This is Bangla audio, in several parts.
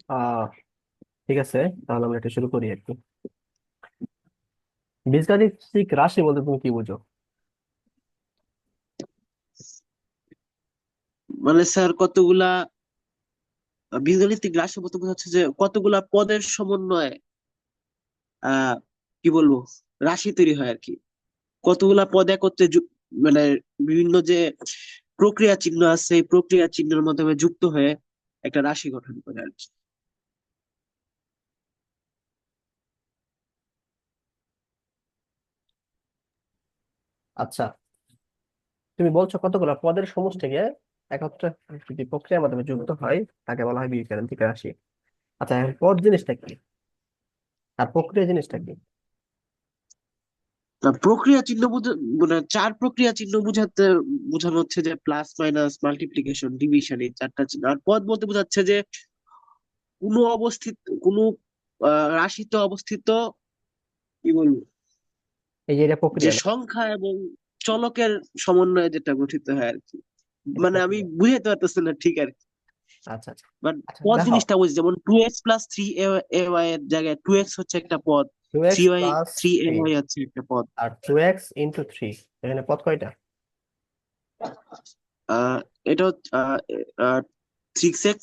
আহ ঠিক আছে, তাহলে আমরা এটা শুরু করি আর কি। বীজগাণিতিক রাশি বলতে তুমি কি বুঝো? মানে স্যার কতগুলা বীজগাণিতিক রাশি বলতে বোঝাচ্ছে যে কতগুলা পদের সমন্বয়ে আহ কি বলবো রাশি তৈরি হয় আর কি। কতগুলা পদ একত্রে মানে বিভিন্ন যে প্রক্রিয়া চিহ্ন আছে এই প্রক্রিয়া চিহ্নের মাধ্যমে যুক্ত হয়ে একটা রাশি গঠন করে আর কি। আচ্ছা, তুমি বলছো কতগুলো পদের সমষ্টিকে একত্রে যদি প্রক্রিয়ার মাধ্যমে যুক্ত হয় তাকে বলা হয় বীজগাণিতিক রাশি। আচ্ছা, এখন পদ জিনিসটা কি আর প্রক্রিয়া জিনিসটা কি? তা প্রক্রিয়া চিহ্ন মানে চার প্রক্রিয়া চিহ্ন বোঝানো হচ্ছে যে প্লাস মাইনাস মাল্টিপ্লিকেশন ডিভিশন এই চারটা চিহ্ন। আর পদ বলতে বোঝাচ্ছে যে কোনো অবস্থিত কোনো রাশিতে অবস্থিত কি বলবো এই যে এটা যে প্রক্রিয়া না? সংখ্যা এবং চলকের সমন্বয়ে যেটা গঠিত হয় আর কি। এটা মানে আমি প্রক্রিয়া। বুঝাইতে পারতেছি না ঠিক আর কি। আচ্ছা আচ্ছা। বাট আচ্ছা পদ দেখো, জিনিসটা বুঝি, যেমন 2x+3 এ ওয়াই এর জায়গায় 2x হচ্ছে একটা পদ, two three x y plus three এ থ্রি ওয়াই হচ্ছে একটা পদ। আর টু এক্স ইন্টু থ্রি, এখানে পদ কয়টা? আহ এটা 6x।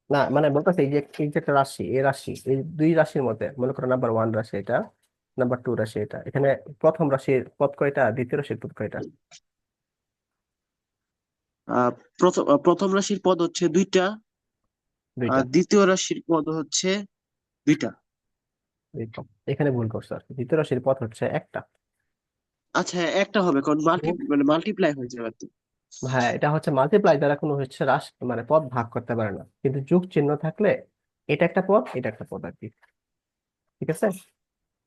না মানে বলতেছে এই যে একটা রাশি, এই রাশি এই দুই রাশির মধ্যে মনে করো নাম্বার ওয়ান রাশি এটা, নাম্বার টু রাশি এটা, এখানে প্রথম রাশির পদ কয়টা, দ্বিতীয় রাশির পদ কয়টা? প্রথম রাশির পদ হচ্ছে দুইটা, আর দুইটা। দ্বিতীয় রাশির পদ হচ্ছে দুইটা। দুইটা। এখানে ভুল করছো আর কি, দ্বিতীয় রাশির পদ হচ্ছে একটা। আচ্ছা একটা হবে কারণ যোগ। মানে মাল্টিপ্লাই হয়ে যাবে তো। হ্যাঁ, এটা হচ্ছে মাল্টিপ্লাই দ্বারা কোনো হচ্ছে মানে পদ ভাগ করতে পারে না, কিন্তু যোগ চিহ্ন থাকলে এটা একটা পদ, এটা একটা পদ আর কি। ঠিক আছে।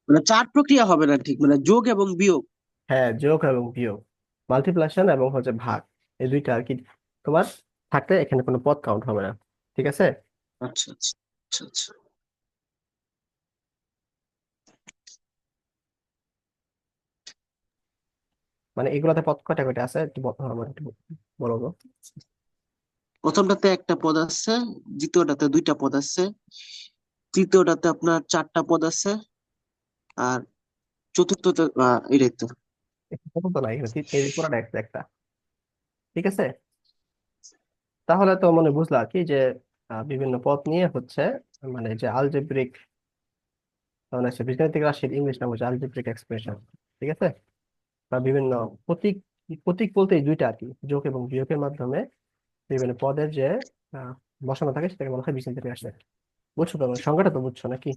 মানে চার প্রক্রিয়া হবে না ঠিক, মানে যোগ এবং বিয়োগ। হ্যাঁ, যোগ এবং বিয়োগ, মাল্টিপ্লিকেশন এবং হচ্ছে ভাগ, এই দুইটা আর কি তোমার থাকলে এখানে কোনো পদ কাউন্ট হবে না। ঠিক আছে। আচ্ছা আচ্ছা আচ্ছা আচ্ছা। মানে এগুলোতে পদ কয়টা কয়টা আছে একটু আমার একটু বলো তো। প্রথমটাতে একটা পদ আছে, দ্বিতীয়টাতে দুইটা পদ আছে, তৃতীয়টাতে আপনার চারটা পদ আছে, আর চতুর্থতে এটাই তো। একটু পদ তো নাই এখানে, এই পুরোটা একটা একটা। ঠিক আছে। তাহলে তো মনে বুঝলা কি যে বিভিন্ন পদ নিয়ে হচ্ছে মানে যে আলজেব্রিক, মানে হচ্ছে বীজগাণিতিক রাশির ইংলিশ নাম হচ্ছে আলজেব্রিক এক্সপ্রেশন। ঠিক আছে। বা বিভিন্ন প্রতীক, প্রতীক বলতে এই দুইটা আর কি, যোগ এবং বিয়োগের মাধ্যমে বিভিন্ন পদের যে আহ, বসানো থাকে সেটাকে বলা হয় বীজগাণিতিক রাশি। বুঝছো তো, মানে সংজ্ঞাটা তো বুঝছো নাকি?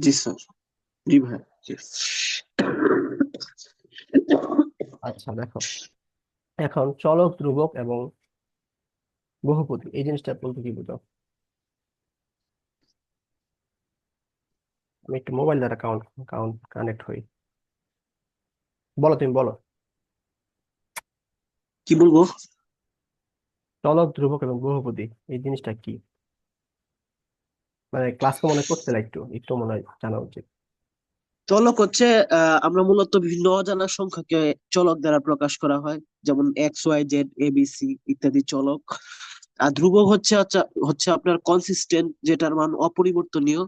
জি স্যার। জি ভাই জি। আচ্ছা দেখো, এখন চলক, ধ্রুবক এবং বহুপদী এই জিনিসটা বলতে কি বুঝো? আমি একটু মোবাইল দ্বারা কাউন্ট কাউন্ট কানেক্ট হই। বলো, তুমি বলো। কি বলবো? চলক, ধ্রুবক এবং বহুপদী এই জিনিসটা কি? মানে ক্লাস তো মনে করতে একটু একটু মনে হয় জানা উচিত। চলক হচ্ছে আমরা মূলত বিভিন্ন অজানা সংখ্যাকে চলক দ্বারা প্রকাশ করা হয়, যেমন XYZ ABC ইত্যাদি চলক। আর ধ্রুবক হচ্ছে হচ্ছে হচ্ছে আপনার কনসিস্টেন্ট, যেটার মান অপরিবর্তনীয়।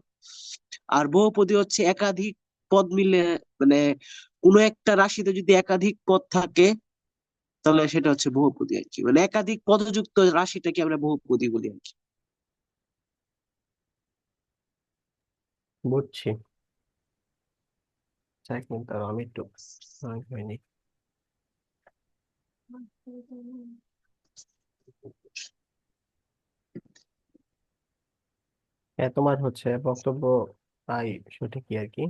আর বহুপদী হচ্ছে একাধিক পদ মিলে, মানে কোনো একটা রাশিতে যদি একাধিক পদ থাকে তাহলে সেটা হচ্ছে বহুপদী আর কি। মানে একাধিক পদযুক্ত রাশিটাকে আমরা বহুপদী বলি আর কি। বুঝছি। আচ্ছা, এক মিনিট দাঁড়াও, আমি একটু হয়নি। হ্যাঁ, তোমার হচ্ছে বক্তব্য প্রায় সঠিকই আর কি।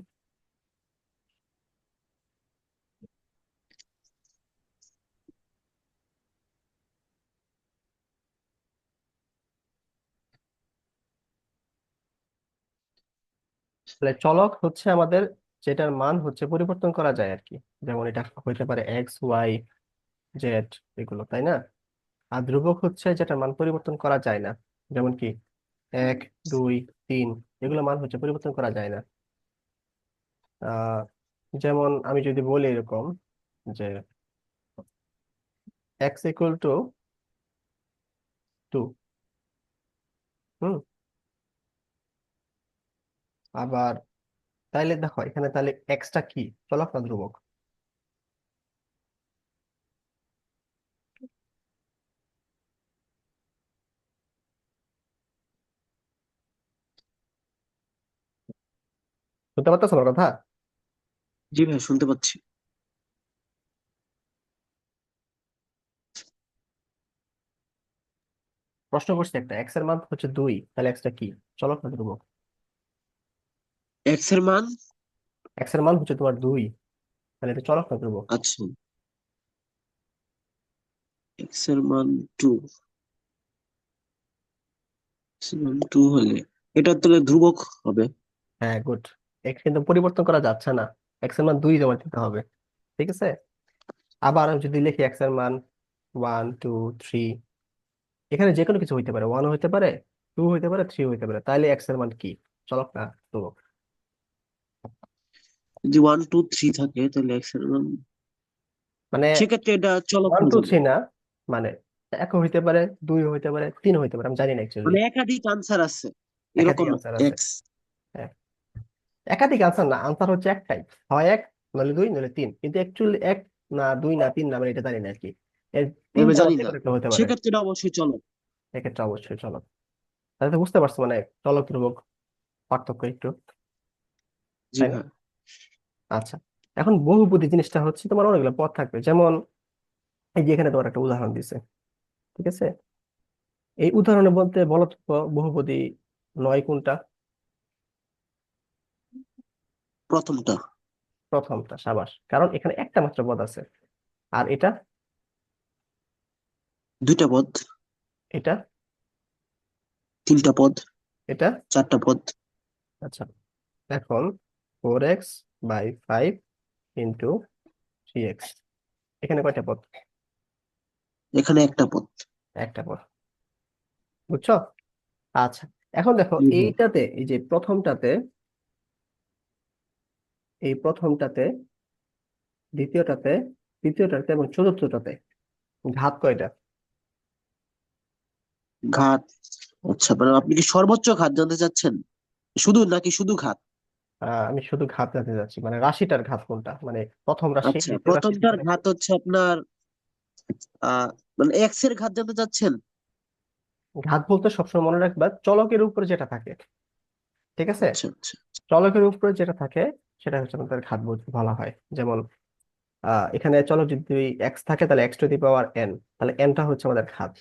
তাহলে চলক হচ্ছে আমাদের যেটার মান হচ্ছে পরিবর্তন করা যায় আর কি, যেমন এটা হইতে পারে এক্স, ওয়াই, জেড, এগুলো, তাই না? আর ধ্রুবক হচ্ছে যেটার মান পরিবর্তন করা যায় না, যেমন কি এক, দুই, তিন, এগুলো মান হচ্ছে পরিবর্তন করা যায় না। আহ যেমন আমি যদি বলি এরকম যে এক্স ইকুয়াল টু টু, হুম। আবার তাইলে দেখো এখানে তাহলে এক্সটা কি, চলক না ধ্রুবক? শুনতে পারতেছো আমার কথা? জি ভাই, শুনতে পাচ্ছি। প্রশ্ন করছি একটা, এক্স এর মান হচ্ছে 2, তাহলে এক্সটা কি, চলক না ধ্রুবক? এক্স এর মান, এক্স এর মান হচ্ছে তোমার 2, তাহলে এটা চলক না ধ্রুবক? আচ্ছা, এক্স এর মান 2, হলে এটা তাহলে ধ্রুবক হবে। হ্যাঁ, গুড। এক্স কিন্তু পরিবর্তন করা যাচ্ছে না, এক্স এর মান 2 জমা দিতে হবে। ঠিক আছে। আবার আমি যদি লিখি এক্স এর মান 1 2 3, এখানে যে কোনো কিছু হইতে পারে, 1 হইতে পারে, 2 হইতে পারে, 3 হইতে পারে, তাহলে এক্স এর মান কি, চলক না ধ্রুবক? যদি 1 2 3 থাকে তাহলে এক্স এর মান, মানে সেক্ষেত্রে এটা চলক ওয়ান হয়ে টু যাবে। থ্রি না, মানে এক হইতে পারে, 2 হইতে পারে, 3 হইতে পারে, আমি জানি না অ্যাকচুয়ালি। মানে একাধিক আনসার আছে একাধিক এরকম আনসার আছে। এক্স। হ্যাঁ, একাধিক আনসার না, আনসার হচ্ছে একটাই, হয় এক, নইলে 2, নইলে 3, কিন্তু অ্যাকচুয়ালি এক না, 2 না, 3 না, আমি এটা জানি না আর কি। এর আমি তিনটা জানি যে না, কোনো একটা হতে পারে। সেক্ষেত্রে এটা অবশ্যই চলক। এক্ষেত্রে অবশ্যই চলক। তাহলে তো বুঝতে পারছো মানে চলক ধ্রুবক পার্থক্য একটু, জি তাই না? ভাই। আচ্ছা, এখন বহুপদী জিনিসটা হচ্ছে তোমার অনেকগুলো পদ থাকবে, যেমন এই যে এখানে তোমার একটা উদাহরণ দিছে। ঠিক আছে, এই উদাহরণে বলতে বলো তো বহুপদী নয় কোনটা? প্রথমটা। প্রথমটা, সাবাস, কারণ এখানে একটা মাত্র পদ আছে। আর এটা, দুইটা পদ। এটা, তিনটা পদ। এটা। চারটা পদ। আচ্ছা, এখন 4x/5 ইন্টু 3x, এখানে কয়টা পদ? এখানে একটা পদ। একটা পদ, বুঝছো? আচ্ছা, এখন দেখো জি ভাই। এইটাতে, এই যে প্রথমটাতে, এই প্রথমটাতে, দ্বিতীয়টাতে, তৃতীয়টাতে এবং চতুর্থটাতে ঘাত কয়টা? ঘাত, আচ্ছা, মানে আপনি কি সর্বোচ্চ ঘাত জানতে চাচ্ছেন, শুধু নাকি শুধু ঘাত? আমি শুধু ঘাত জানতে চাচ্ছি, মানে রাশিটার ঘাত কোনটা, মানে প্রথম রাশি, আচ্ছা, দ্বিতীয় রাশি, প্রথমটার তৃতীয় রাশি। ঘাত হচ্ছে আপনার আহ মানে এক্স এর ঘাত জানতে চাচ্ছেন? ঘাত বলতে সবসময় মনে রাখবা চলকের উপরে যেটা থাকে। ঠিক আছে, আচ্ছা আচ্ছা। চলকের উপরে যেটা থাকে সেটা হচ্ছে আমাদের ঘাত বলা হয়। যেমন এখানে চলক যদি এক্স থাকে, তাহলে x⁴n, তাহলে এনটা হচ্ছে আমাদের ঘাত।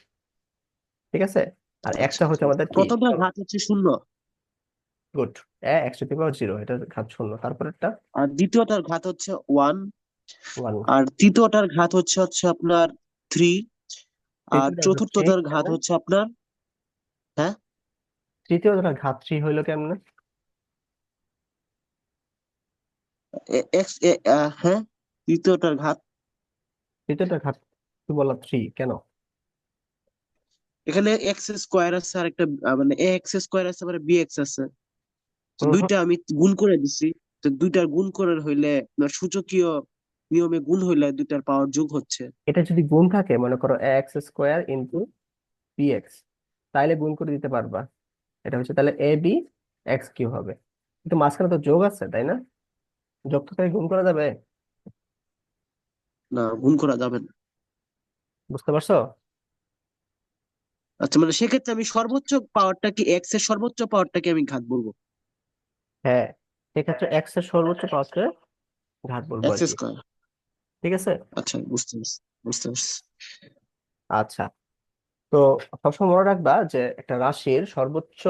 ঠিক আছে, আর আচ্ছা এক্সটা হচ্ছে আচ্ছা। আমাদের কি, প্রথমটার চলক। ঘাত হচ্ছে 0। গুড, x⁴0, এটা ঘাত শূন্য, তারপরেরটা আর দ্বিতীয়টার ঘাত হচ্ছে 1। 1, আর তৃতীয়টার ঘাত হচ্ছে হচ্ছে আপনার 3। আর তৃতীয়টা ঘাত 3 চতুর্থটার ঘাত কেমনে? হচ্ছে আপনার, হ্যাঁ, তৃতীয়টা ঘাত 3 হইলো কেমনে? এক্স, হ্যাঁ, তৃতীয়টার ঘাত, তৃতীয়টা ঘাত কি বললাম 3 কেন? এখানে এক্স স্কোয়ার আছে আর একটা মানে এ এক্স স্কোয়ার আছে, মানে বি এক্স আছে। তো হুম হুম। দুইটা আমি গুণ করে দিছি। তো দুইটার গুণ করে হইলে সূচকীয় নিয়মে গুণ হইলে দুইটার পাওয়ার যোগ হচ্ছে। এটা যদি গুণ থাকে, মনে করো x² × bx, তাইলে গুণ করে দিতে পারবা। এটা হচ্ছে তাহলে ab(x³ হবে, কিন্তু মাঝখানে তো যোগ আছে, তাই না? যোগ তো তাই গুণ করা যাবে। না, গুণ করা যাবে না। বুঝতে পারছো? আচ্ছা, মানে সেক্ষেত্রে আমি সর্বোচ্চ পাওয়ারটা কি, এক্স এর সর্বোচ্চ পাওয়ারটাকে আমি ঘাত বলবো? হ্যাঁ, সেক্ষেত্রে এক্স এর সর্বোচ্চ পাওয়ারকে ঘাত বলবো এক্স আর কি। স্কোয়ার। ঠিক আছে। আচ্ছা, বুঝতে পারছি, বুঝতে পারছি। আচ্ছা, তো সবসময় মনে রাখবা যে একটা রাশির সর্বোচ্চ,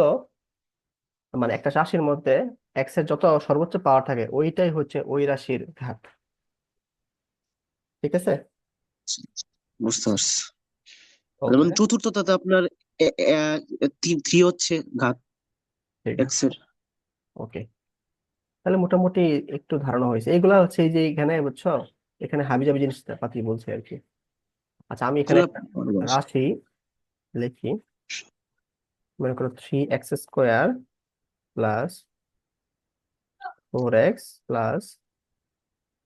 মানে একটা রাশির মধ্যে এক্স এর যত সর্বোচ্চ পাওয়ার থাকে ওইটাই হচ্ছে ওই রাশির ঘাত। ঠিক আছে। বুঝতে পারছি। ওকে, যেমন চতুর্থটাতে আপনার 3 হচ্ছে ঘাত ঠিক এক্স আছে। এর। ওকে, তাহলে মোটামুটি একটু ধারণা হয়েছে। এগুলা হচ্ছে এই যে এখানে বুঝছো, এখানে হাবিজাবি জিনিসপাতি বলছে আর কি। আচ্ছা, আমি এখানে এগুলা একটা পারবো। রাশি লিখি, মনে করো 3x² plus 4x plus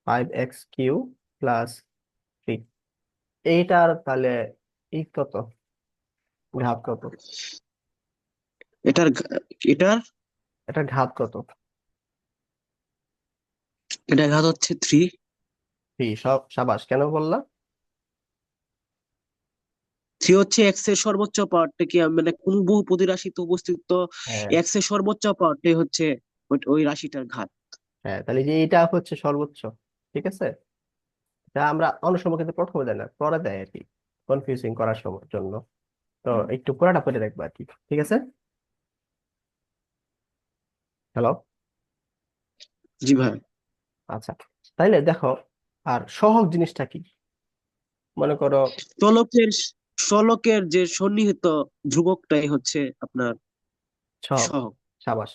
5x³ plus 3, এইটার তাহলে ই কত, ঘাত কত? এটার এটার এটার ঘাত কত? এটার ঘাত হচ্ছে 3। সব সাবাস, কেন বললা? 3 হচ্ছে এক্স এর সর্বোচ্চ পাওয়ারটা কি, মানে কোন বহুপদী রাশিতে উপস্থিত হ্যাঁ, এক্স এর সর্বোচ্চ পাওয়ারটাই হচ্ছে ওই রাশিটার ঘাত। হ্যাঁ, তাহলে যে এটা হচ্ছে সর্বোচ্চ। ঠিক আছে, এটা আমরা অনেক সময় কিন্তু প্রথমে দেয় না, পরে দেয় আর কি, কনফিউজিং করার সময় জন্য। তো একটু পুরাটা পড়ে রাখবো আর কি। ঠিক আছে। হ্যালো। জি ভাই। আচ্ছা, তাইলে দেখো, আর সহগ জিনিসটা কি? মনে করো চলকের চলকের যে সন্নিহিত ধ্রুবকটাই হচ্ছে আপনার সহগ। সহগ। সাবাস।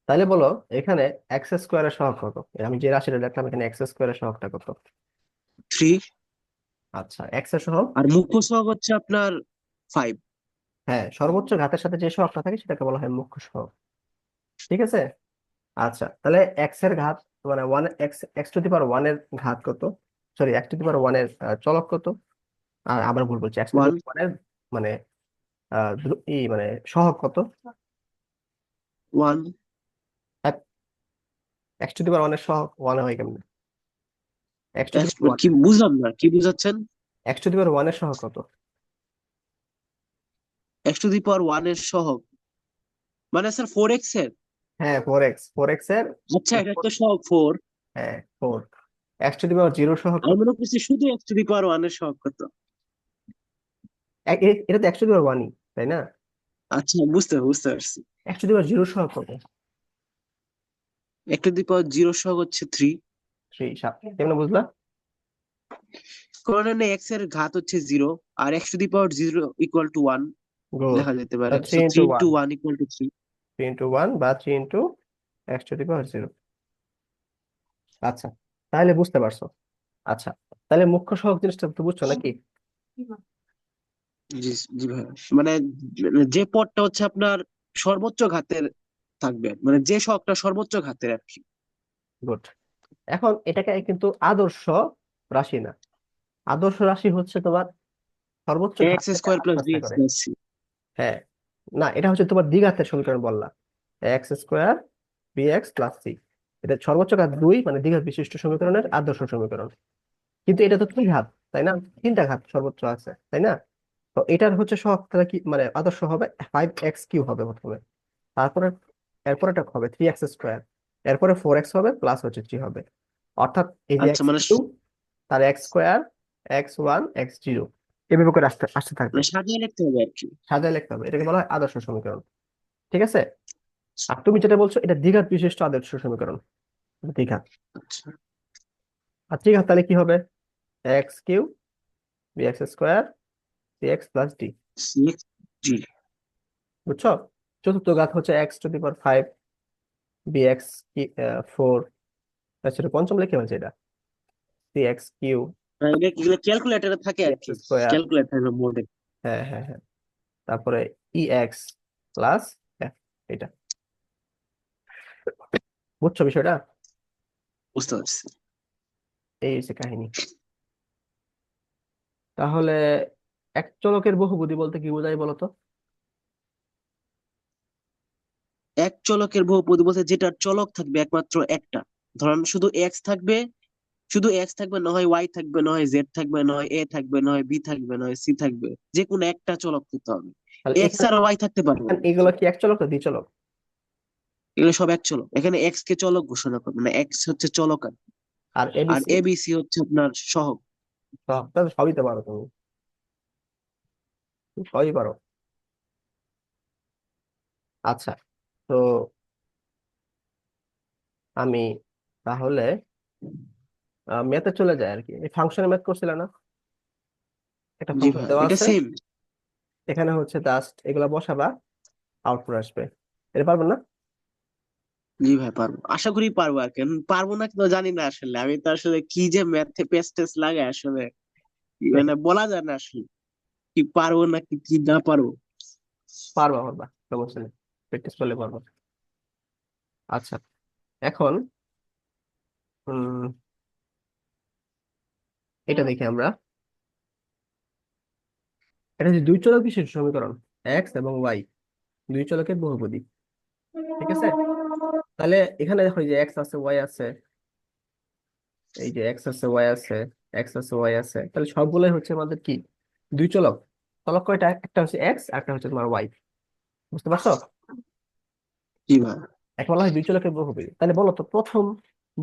তাইলে বলো, এখানে এক্স স্কোয়ারের সহগ কত? আমি যে রাশিটা লিখলাম এখানে এক্স স্কোয়ারের সহগটা কত? 3। আচ্ছা, এক্স এর সহগ। আর মুখ্য সহগ হচ্ছে আপনার 5। হ্যাঁ, সর্বোচ্চ ঘাতের সাথে যে সহগটা থাকে সেটাকে বলা হয় মুখ্য সহগ। ঠিক আছে। আচ্ছা, তাহলে এক্স এর ঘাত, মানে one, x x to the power one এর ঘাত কত? Sorry, x to the power one এর চলক কত? আর আবার ভুল বলছি, x to the 1। Power one এর মানে মানে সহগ কত? 1। X to the power one এর সহগ ওয়ান হয় কেমনে? X to the power one, কি বুঝলাম না, কি বুঝাচ্ছেন? X to the power one এর সহগ কত? এক্স টু দি পাওয়ার 1 এর সহগ মানে স্যার 4x এর। হ্যাঁ, ফোর এক্স, ফোর এক্স এর আচ্ছা, এটা উপর। তো সহগ 4। হ্যাঁ, four. X to the power zero সহগ আমি কত? মনে করছি শুধু এক্স টু দি পাওয়ার 1 এর সহগ কত। এটা তো এক্স টু দি পাওয়ার ওয়ানই, তাই না? আচ্ছা, বুঝতে বুঝতে পারছি। X to the power zero সহগ কত? এক্স টু দি পাওয়ার 0 সহগ হচ্ছে 3। থ্রি। কেমনে বুঝলা? কারণ এক্স এর ঘাত হচ্ছে 0, আর x to the power 0 equal to 1 good. লেখা যেতে পারে। Three so 3 into into one. 1 equal to 3। 3 into 1 বা 3 into x to the power 0। আচ্ছা, তাহলে বুঝতে পারছো। আচ্ছা, তাহলে মুখ্য সহগ জিনিসটা তো বুঝছো নাকি? জি, জি ভাই। মানে যে পদটা হচ্ছে আপনার সর্বোচ্চ ঘাতের থাকবে, মানে যে সহগটা সর্বোচ্চ ঘাতের আর কি। গুড। এখন এটাকে কিন্তু আদর্শ রাশি না। আদর্শ রাশি হচ্ছে তোমার সর্বোচ্চ ঘাত এক্স থেকে স্কোয়ার প্লাস আস্তে বি আস্তে এক্স করে। Plus c. হ্যাঁ, না, এটা হচ্ছে তোমার দ্বিঘাতের সমীকরণ বললা, x square b x plus c. এটা সর্বোচ্চ ঘাত দুই, মানে দ্বিঘাত বিশিষ্ট সমীকরণের আদর্শ সমীকরণ। কিন্তু এটা তো দুই ঘাত, তাই না? তিনটা ঘাত সর্বোচ্চ আছে, তাই না? তো এটার হচ্ছে সহগ তাহলে কি, মানে আদর্শ হবে 5x কিউ হবে প্রথমে। তারপরে এরপরে এটা হবে 3x স্কোয়ার। এরপরে 4x হবে, প্লাস হচ্ছে 3 হবে। অর্থাৎ এই যে আচ্ছা, এক্স মানে কিউ, তার x স্কোয়ার, x1, x0, এভাবে করে আসতে আসতে থাকবে। মানে সাজিয়ে লিখতে হবে আর কি। সাজায় লিখতে হবে, এটাকে বলা হয় আদর্শ সমীকরণ। ঠিক আছে। আর তুমি যেটা বলছো এটা দ্বিঘাত বিশিষ্ট আদর্শ সমীকরণ। দ্বিঘাত। আচ্ছা। আর ত্রিঘাত তাহলে কি হবে? x cube, bx square, cx plus d। Six. জি। বুঝছো? চতুর্থ ঘাত হচ্ছে x to the power 5, bx কি 4। তাছাড়া পঞ্চম লিখে হচ্ছে এটা cx কিউ, এগুলো ক্যালকুলেটরে থাকে আর bx কি। স্কোয়ার। ক্যালকুলেটর মোডে। হ্যাঁ, হ্যাঁ, হ্যাঁ। তারপরে ex প্লাস এটা। বুঝছো বিষয়টা? বুঝতে পারছি। এই হচ্ছে কাহিনী। তাহলে এক চলকের বহুপদী বলতে কি বোঝায় বলো তো? এক চলকের বহুপদী বলতে যেটার চলক থাকবে একমাত্র একটা। ধরেন শুধু এক্স থাকবে, শুধু এক্স থাকবে, না হয় ওয়াই থাকবে, না হয় জেড থাকবে, না হয় এ থাকবে, না হয় বি থাকবে, না হয় সি থাকবে, যে কোনো একটা চলক থাকতে হবে। তাহলে এক্স এখানে আর ওয়াই থাকতে পারবে না। এগুলো কি এক চলক না দ্বি চলক? এগুলো সব এক চলক। এখানে এক্স কে চলক ঘোষণা করবে, মানে এক্স হচ্ছে চলক আর আর এবিসি? এ বি সি হচ্ছে আপনার সহগ। তাহলে সবই তো পারো তুমি, তুমি সবই পারো। আচ্ছা, তো আমি তাহলে ম্যাথে চলে যাই আর কি। এই ফাংশনে ম্যাথ করছিলে না? একটা জি ফাংশন ভাই, দেওয়া এটা আছে, সেম। এখানে হচ্ছে জাস্ট এগুলা বসাবা, আউটপুট আসবে। এটা পারবে না? জি ভাই, পারবো, আশা করি পারবো। আর কেন পারবো না কিন্তু জানি না আসলে। আমি তো আসলে কি যে ম্যাথে পেস টেস লাগে আসলে, মানে বলা যায় না আসলে কি পারবো না কি কি না পারবো। পারবা, পারবা, সমস্যা নেই, প্র্যাকটিস করলে পারবা। আচ্ছা, এখন উম, এটা দেখি আমরা। এটা যে দুই চলক বিশিষ্ট সমীকরণ, এক্স এবং ওয়াই, দুই চলকের বহুপদী। ঠিক আছে, তাহলে এখানে দেখো এই যে এক্স আছে ওয়াই আছে, এই যে এক্স আছে ওয়াই আছে, এক্স আছে ওয়াই আছে, তাহলে সবগুলোই হচ্ছে আমাদের কি, দুই চলক। চলক কয়টা? একটা হচ্ছে এক্স আর একটা হচ্ছে তোমার ওয়াই। বুঝতে পারছো? জি ভাই। এক বলা হয় দুই চলকের বহুপদী। তাহলে বলো তো প্রথম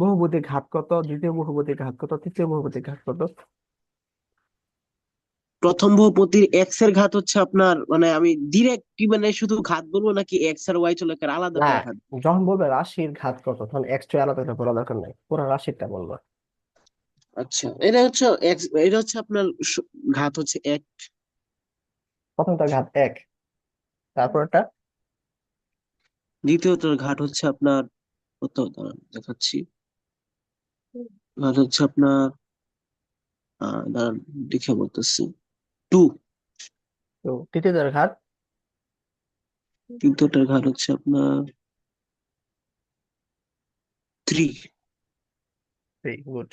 বহুপদীর ঘাত কত, দ্বিতীয় বহুপদীর ঘাত কত, তৃতীয় বহুপদীর ঘাত কত? প্রথম বহুপদীর এক্স এর ঘাত হচ্ছে আপনার, মানে আমি ডিরেক্ট কি মানে শুধু ঘাত বলবো নাকি এক্স আর ওয়াই চলকের আলাদা না, করে ঘাত? যখন বলবে রাশির ঘাত কত তখন এক্স টু আলাদা করে বলা দরকার নাই, পুরো রাশিটা বলবো। আচ্ছা, এটা হচ্ছে এক্স, এটা হচ্ছে আপনার ঘাত হচ্ছে এক। প্রথমটার ঘাত এক, তারপরটা দ্বিতীয়টার ঘাট হচ্ছে আপনার কত, দাঁড়ান দেখাচ্ছি। ঘাট হচ্ছে আপনার দাঁড়ান দেখে বলতেছি, টু। তো তৃতীয়টার ঘাত তৃতীয়টার ঘাট হচ্ছে আপনার থ্রি। থ্রি। গুড।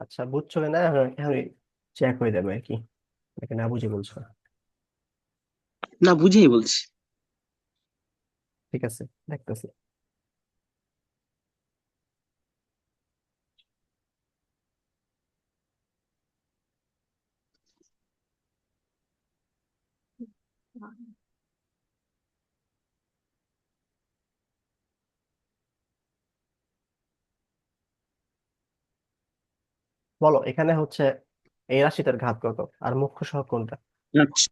আচ্ছা বুঝছো কিনা এখন এখন চেক হয়ে যাবে আর কি, নাকি না বুঝে বলছো? না, বুঝেই বলছি। ঠিক আছে, দেখতেছি। বলো এখানে হচ্ছে এই রাশিটার ঘাত কত আর মুখ্য সহগ কোনটা? আচ্ছা,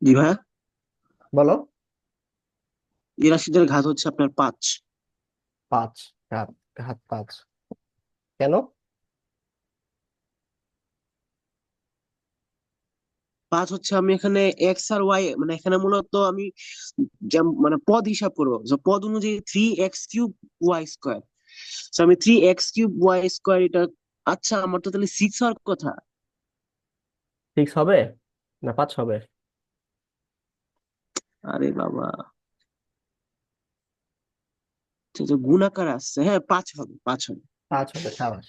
জি ভাইয়া। বলো। এই রাশিটার ঘাত হচ্ছে আপনার পাঁচ। পাঁচ। ঘাত, ঘাত পাঁচ। কেন? পাঁচ হচ্ছে আমি এখানে এক্স আর ওয়াই, মানে এখানে মূলত আমি মানে পদ হিসাব করবো, যে পদ অনুযায়ী 3x³ y²। আমি 3x³ y² এটা। আচ্ছা, আমার তো তাহলে 6 হওয়ার কথা। সিক্স হবে না পাঁচ হবে? আরে বাবা, এটা তো গুণাকার আসছে, হ্যাঁ 5 হবে, 5 হবে। পাঁচ হবে, সাবাস।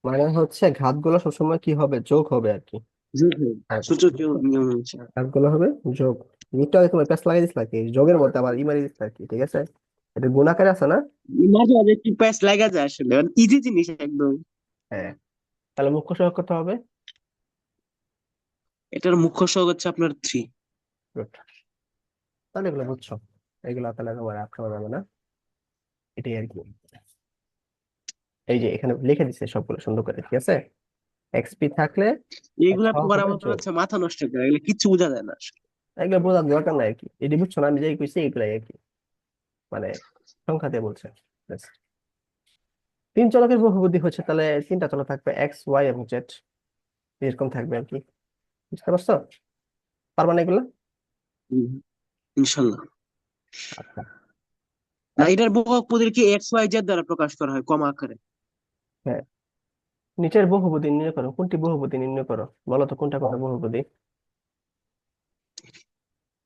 মানে হচ্ছে ঘাতগুলো সবসময় কি হবে, যোগ হবে আর কি। যোগ হবে। হ্যাঁ, সূচকীয় নিয়ম অনুসারে। ঘাতগুলো হবে যোগ। একটু আগে তোমার প্যাস লাগাই দিছিল কি যোগের মধ্যে আবার ইমারি দিছিল আর কি, ঠিক আছে। এটা গুণাকারে আছে না? মাঝে মাঝে একটু প্যাচ লাগা যায় আসলে, ইজি জিনিস একদম। হ্যাঁ। তাহলে মুখ্য সহগ কত হবে? এটার মুখ্য সহগ হচ্ছে আপনার 3। Good. তাহলে এগুলো বুঝছো, এগুলো তাহলে তোমার আটকানো যাবে না, এটাই আর কি। এই যে এখানে লিখে দিচ্ছে সবগুলো সুন্দর করে, ঠিক আছে। এক্সপি থাকলে এক এইগুলা সহগ পর হবে আমার মনে যোগ। হচ্ছে মাথা নষ্ট করে, এগুলো কিচ্ছু বোঝা যায় না আসলে। এগুলো বোঝার দরকার নাই আর কি, এটি বুঝছো না, আমি যেই কইছি এইগুলাই আর কি, মানে সংখ্যা দিয়ে বলছে। ব্যাস। তিন চলকের বহুপদী হচ্ছে তাহলে তিনটা চলক থাকবে এক্স ওয়াই এবং জেড, এরকম থাকবে আর কি। বুঝতে পারছো? পারবা না এগুলো? হুম, ইনশাল্লাহ। আচ্ছা। না, এটার বহুপদীকে x y z দ্বারা প্রকাশ করা হয় কমা আকারে। হ্যাঁ, নিচের বহুপদী নির্ণয় করো, কোনটি বহুপদী নির্ণয় করো, বলো তো কোনটা কোনটা বহুপদী?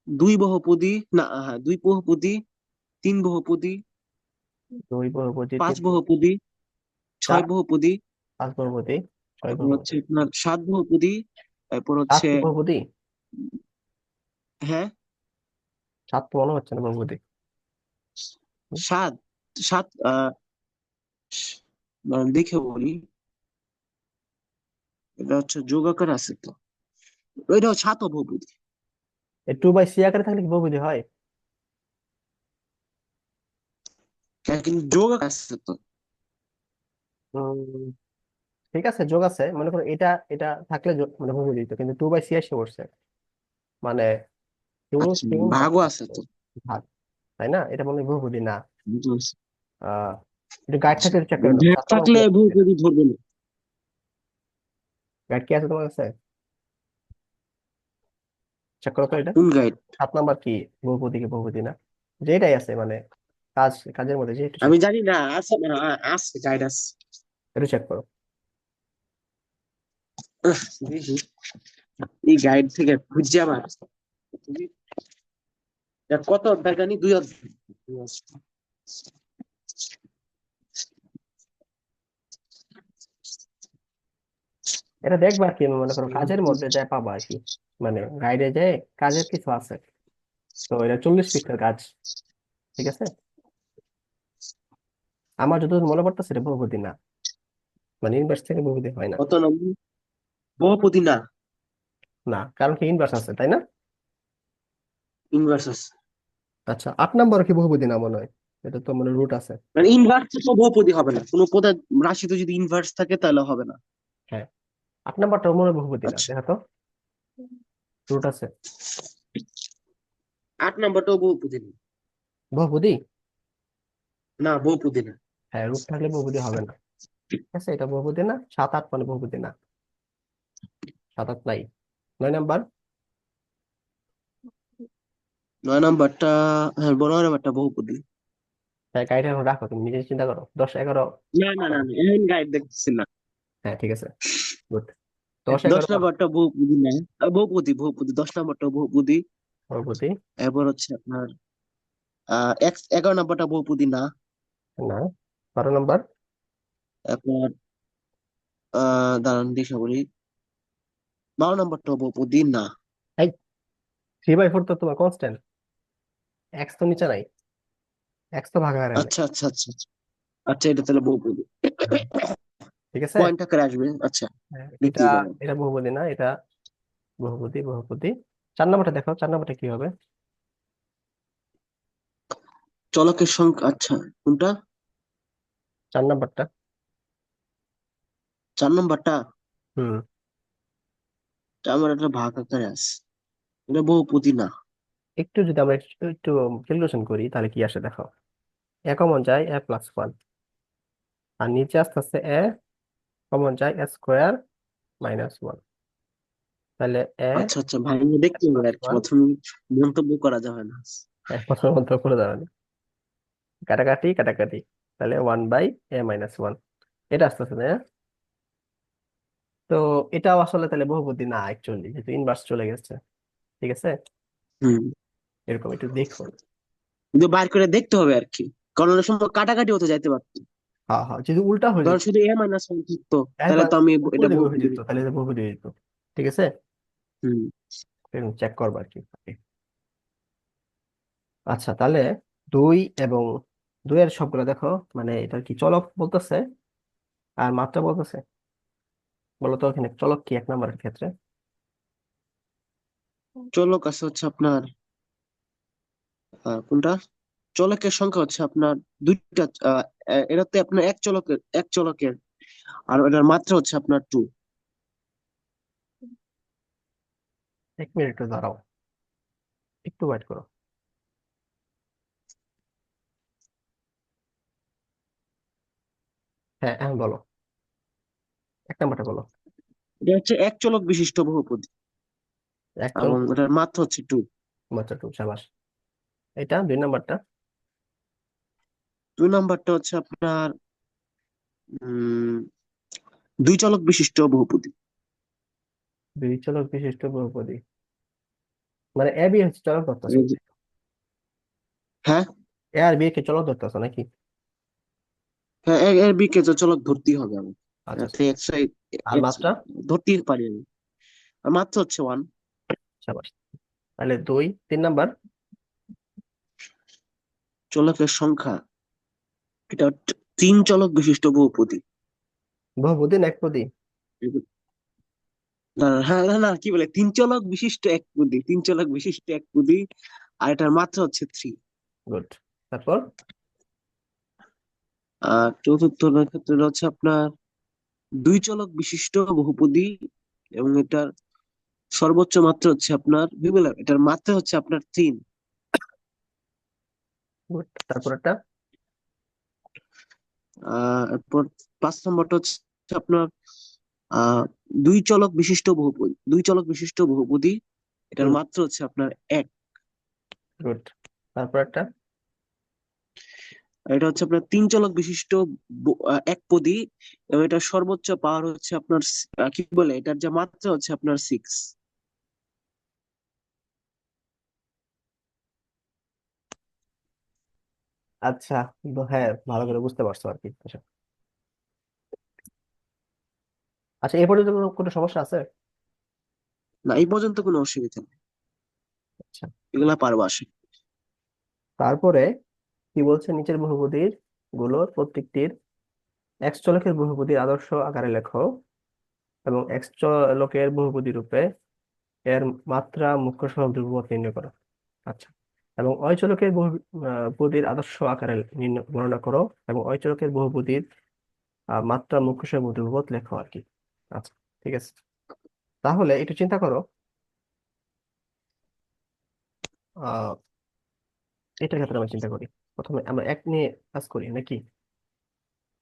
দুই বহুপদী, না হ্যাঁ, দুই বহুপদী, তিন বহুপদী, দুই বহুপদী, পাঁচ তিন বহুপদী, বহুপদী, ছয় চার, বহুপদী, পাঁচ বহুপদী, ছয় তারপর হচ্ছে বহুপদী। আপনার সাত বহুপদী, তারপর সাত হচ্ছে, কি বহুপদী? হ্যাঁ সাত তো মনে হচ্ছে না বহুপদী। সাত, সাত দাঁড়ান দেখে বলি। এটা হচ্ছে যোগ আকারে আছে তো, ওইটা হচ্ছে সাত বহুপদী। টু বাই সি আকারে থাকলে কি বহুপদী হয়? হ্যাঁ, কিন্তু যোগ আকারে আছে তো। উম, ঠিক আছে, যোগ আছে, মনে করো এটা এটা থাকলে মানে বহুপদী তো, কিন্তু টু বাই সি এসে পড়ছে, মানে তিন আচ্ছা, তিন ভাগ ভাগও আছে করতে তো। ভাগ, তাই না? এটা মনে হয় বহুপদী না। বুঝতে পারছি। আহ একটু গাইড আচ্ছা, থাকলে চেক করে নাও, ভ্যাট 7 নম্বর কি থাকলে আছে? বহুপদী ধরবে না। গাইড কি আছে তোমার কাছে? চেক করো তো এটা। কোন গাইড? 7 নম্বর কি বহুপদী কি বহুপদী না, যেটাই আছে মানে কাজের মধ্যে যে একটু চেক, আমি জানি না, আছে না, আছে গাইড আছে। একটু চেক করো। দেখি এই গাইড থেকে খুঁজছে আমার কত অধ্যায় জানি, 2 অধ্যায়। এটা দেখবা আর কি, মনে করো কাজের মধ্যে যায় পাবা আর কি, মানে গাইডে যে কাজের কিছু আছে। তো এটা 40 পৃষ্ঠার কাজ। ঠিক আছে, আমার যতদূর মনে পড়তেছে এটা বহুপদী না, মানে ইনভার্স থেকে বহুপদী হয় না। কত নম্বর? বহুপদী না, না, কারণ কি ইনভার্স আছে তাই না? ইনভার্স আছে। আচ্ছা, 8 নম্বর কি বহুপদী না মনে হয়? এটা তো মানে রুট আছে। মানে ইনভার্স তো বহুপদী হবে না, কোনো পদের রাশিতে যদি ইনভার্স থাকে তাহলে হবে না। হ্যাঁ, 8 নম্বরটা মনে হয় বহুপদী না, আচ্ছা, দেখা তো, রুট আছে। 8 নম্বরটাও বহুপদী না। বহুপদী? না, বহুপদী না। হ্যাঁ, রুট থাকলে বহুপদী হবে না। ঠিক আছে, এটা বহুপদী না, 7 8 মানে বহুপদী না, 7 8 নাই। 9 নম্বর? 9 নম্বরটা, হ্যাঁ, 9 নম্বরটা বহুপদী। হ্যাঁ, গাইড এখন রাখো, তুমি নিজে চিন্তা করো, 10 11। না না না না, এখন গাইড দেখতেছি না। হ্যাঁ ঠিক আছে, গুড। 10 দশ 11 বাদ। নম্বরটা বহুপদী না। বহুপদী, বহুপদী, 10 নম্বরটা বহুপদী। বহুপদী এরপর হচ্ছে আপনার 11 নম্বরটা বহুপদী না। না। 12 নম্বর? এরপর দাঁড়ান দেখে বলি, 12 নম্বরটা বহুপদী না। এই 3/4 তো তোমার কনস্ট্যান্ট, এক্স তো নিচে নাই, এক্স তো ভাগাহারে নাই। আচ্ছা আচ্ছা আচ্ছা আচ্ছা। আচ্ছা, এটা তাহলে বহুপদী, হ্যাঁ, ঠিক আছে। পয়েন্ট আকারে আসবে। আচ্ছা, হ্যাঁ, এটা লিখতেই পারেন। এটা বহুপদী না, এটা বহুপদী বহুপদী। 4 নম্বরটা দেখো, 4 নম্বরটা কি হবে? চলকের সংখ্যা, আচ্ছা, কোনটা? 4 নম্বরটা। 4 নম্বরটা, হুম। আমার একটা ভাগ আকারে আছে, এটা বহুপদী না। একটু যদি আমরা একটু একটু ক্যালকুলেশন করি তাহলে কি আসে দেখো, এ কমন যায় a+1, আর নিচে আস্তে আস্তে এ কমন যায় a² - 1, তাহলে এ আচ্ছা আচ্ছা ভাই, দেখতে হবে প্লাস আর কি, ওয়ান প্রথমে মন্তব্য করা যাবে না। এক বছর মধ্যে করে দাঁড়ানি, কাটাকাটি কাটাকাটি, তাহলে 1/a - 1, এটা আস্তে আস্তে, তাই না? তো এটাও আসলে তাহলে বহুপদী না অ্যাকচুয়ালি, যেহেতু ইনভার্স চলে গেছে। ঠিক আছে, হুম, এরকম একটু দেখো। কিন্তু বাইর করে দেখতে হবে আর কি, কারণ অনেক সময় কাটাকাটি হতে যাইতে পারতো। হ্যাঁ হ্যাঁ, যদি উল্টা হয়ে ধর যেত, শুধু A-1 থাকতো, তাহলে একবার তো আমি এটা উপরে হয়ে বহুপদী যেত, লিখতাম। তাহলে এটা বহুপদী হয়ে যেত। ঠিক আছে, হুম। চেক করবো আর কি। আচ্ছা, তাহলে 2 এবং 2 এর সবগুলো দেখো, মানে এটা কি চলক বলতেছে আর মাত্রা বলতেছে? বলো তো এখানে চলক কি 1 নম্বরের ক্ষেত্রে? চলক আছে হচ্ছে আপনার কোনটা, চলকের সংখ্যা হচ্ছে আপনার দুইটা। এটাতে আপনার এক চলকের আর এটার মাত্রা হচ্ছে আপনার 2। 1 মিনিট একটু দাঁড়াও, একটু ওয়েট করো। হ্যাঁ, এখন বলো, 1 নম্বরটা বলো। এটা হচ্ছে এক চলক বিশিষ্ট বহুপদী, এক চলক এবং এটার মাত্রা হচ্ছে 2। মাত্রা 2, সাবাস। এটা 2 নম্বরটা? 2 নম্বরটা হচ্ছে আপনার উম 2 চলক বিশিষ্ট বহুপদী। 2 চলক বিশিষ্ট বহুপদী, মানে এ বি হচ্ছে চলক ধরতেছো? এই যে- হ্যাঁ এ আর বি কে চলক ধরতেছো নাকি? হ্যাঁ, এর বি কে তো চলক ধরতেই হবে আমি, আচ্ছা আচ্ছা। এক্স ওয়াই আর মাত্রা? ধরতেই পারি আমি। আর মাত্রা হচ্ছে 1। সাবাস। তাহলে 3 নম্বর? চলকের সংখ্যা, এটা 3 চলক বিশিষ্ট বহুপদী। বহুপদী না একপদী? না হ্যাঁ না না, কি বলে, 3 চলক বিশিষ্ট একপদী, 3 চলক বিশিষ্ট একপদী। আর এটার মাত্রা হচ্ছে 3। গুড। তারপর? আর চতুর্থ ক্ষেত্রে হচ্ছে আপনার 2 চলক বিশিষ্ট বহুপদী, এবং এটার সর্বোচ্চ মাত্রা হচ্ছে আপনার বিপুল, এটার মাত্রা হচ্ছে আপনার 3। গুড, তারপর একটা? এরপর 5 নম্বরটা হচ্ছে আপনার আহ 2 চলক বিশিষ্ট বহুপদী, এটার হুম। মাত্রা হচ্ছে আপনার 1। গুড, তারপর একটা? এটা হচ্ছে আপনার তিন চলক বিশিষ্ট একপদী, এবং এটার সর্বোচ্চ পাওয়ার হচ্ছে আপনার কি বলে, এটার যে মাত্রা হচ্ছে আপনার 6। আচ্ছা, হ্যাঁ, ভালো করে বুঝতে পারছো আর কি। আচ্ছা, আচ্ছা, এ পর্যন্ত কোনো সমস্যা আছে? না, এই পর্যন্ত কোনো অসুবিধা নেই, আচ্ছা, এগুলা পারবো আসে। তারপরে কি বলছে, নিচের বহুপদীর গুলোর প্রত্যেকটির এক্স চলকের বহুপদীর আদর্শ আকারে লেখো এবং এক্স চলকের বহুপদী রূপে এর মাত্রা মুখ্য সহগ ধ্রুবপদ নির্ণয় করো। আচ্ছা, এবং অয় চলকের বহুপদীর আদর্শ আকারে গণনা করো এবং অয় চলকের বহুপদীর মাত্রা মুখ্য সহগ ধ্রুবপদ লেখো আর কি। আচ্ছা, ঠিক আছে। তাহলে একটু চিন্তা করো, আহ এটার ক্ষেত্রে আমরা চিন্তা করি। প্রথমে আমরা এক নিয়ে কাজ করি নাকি?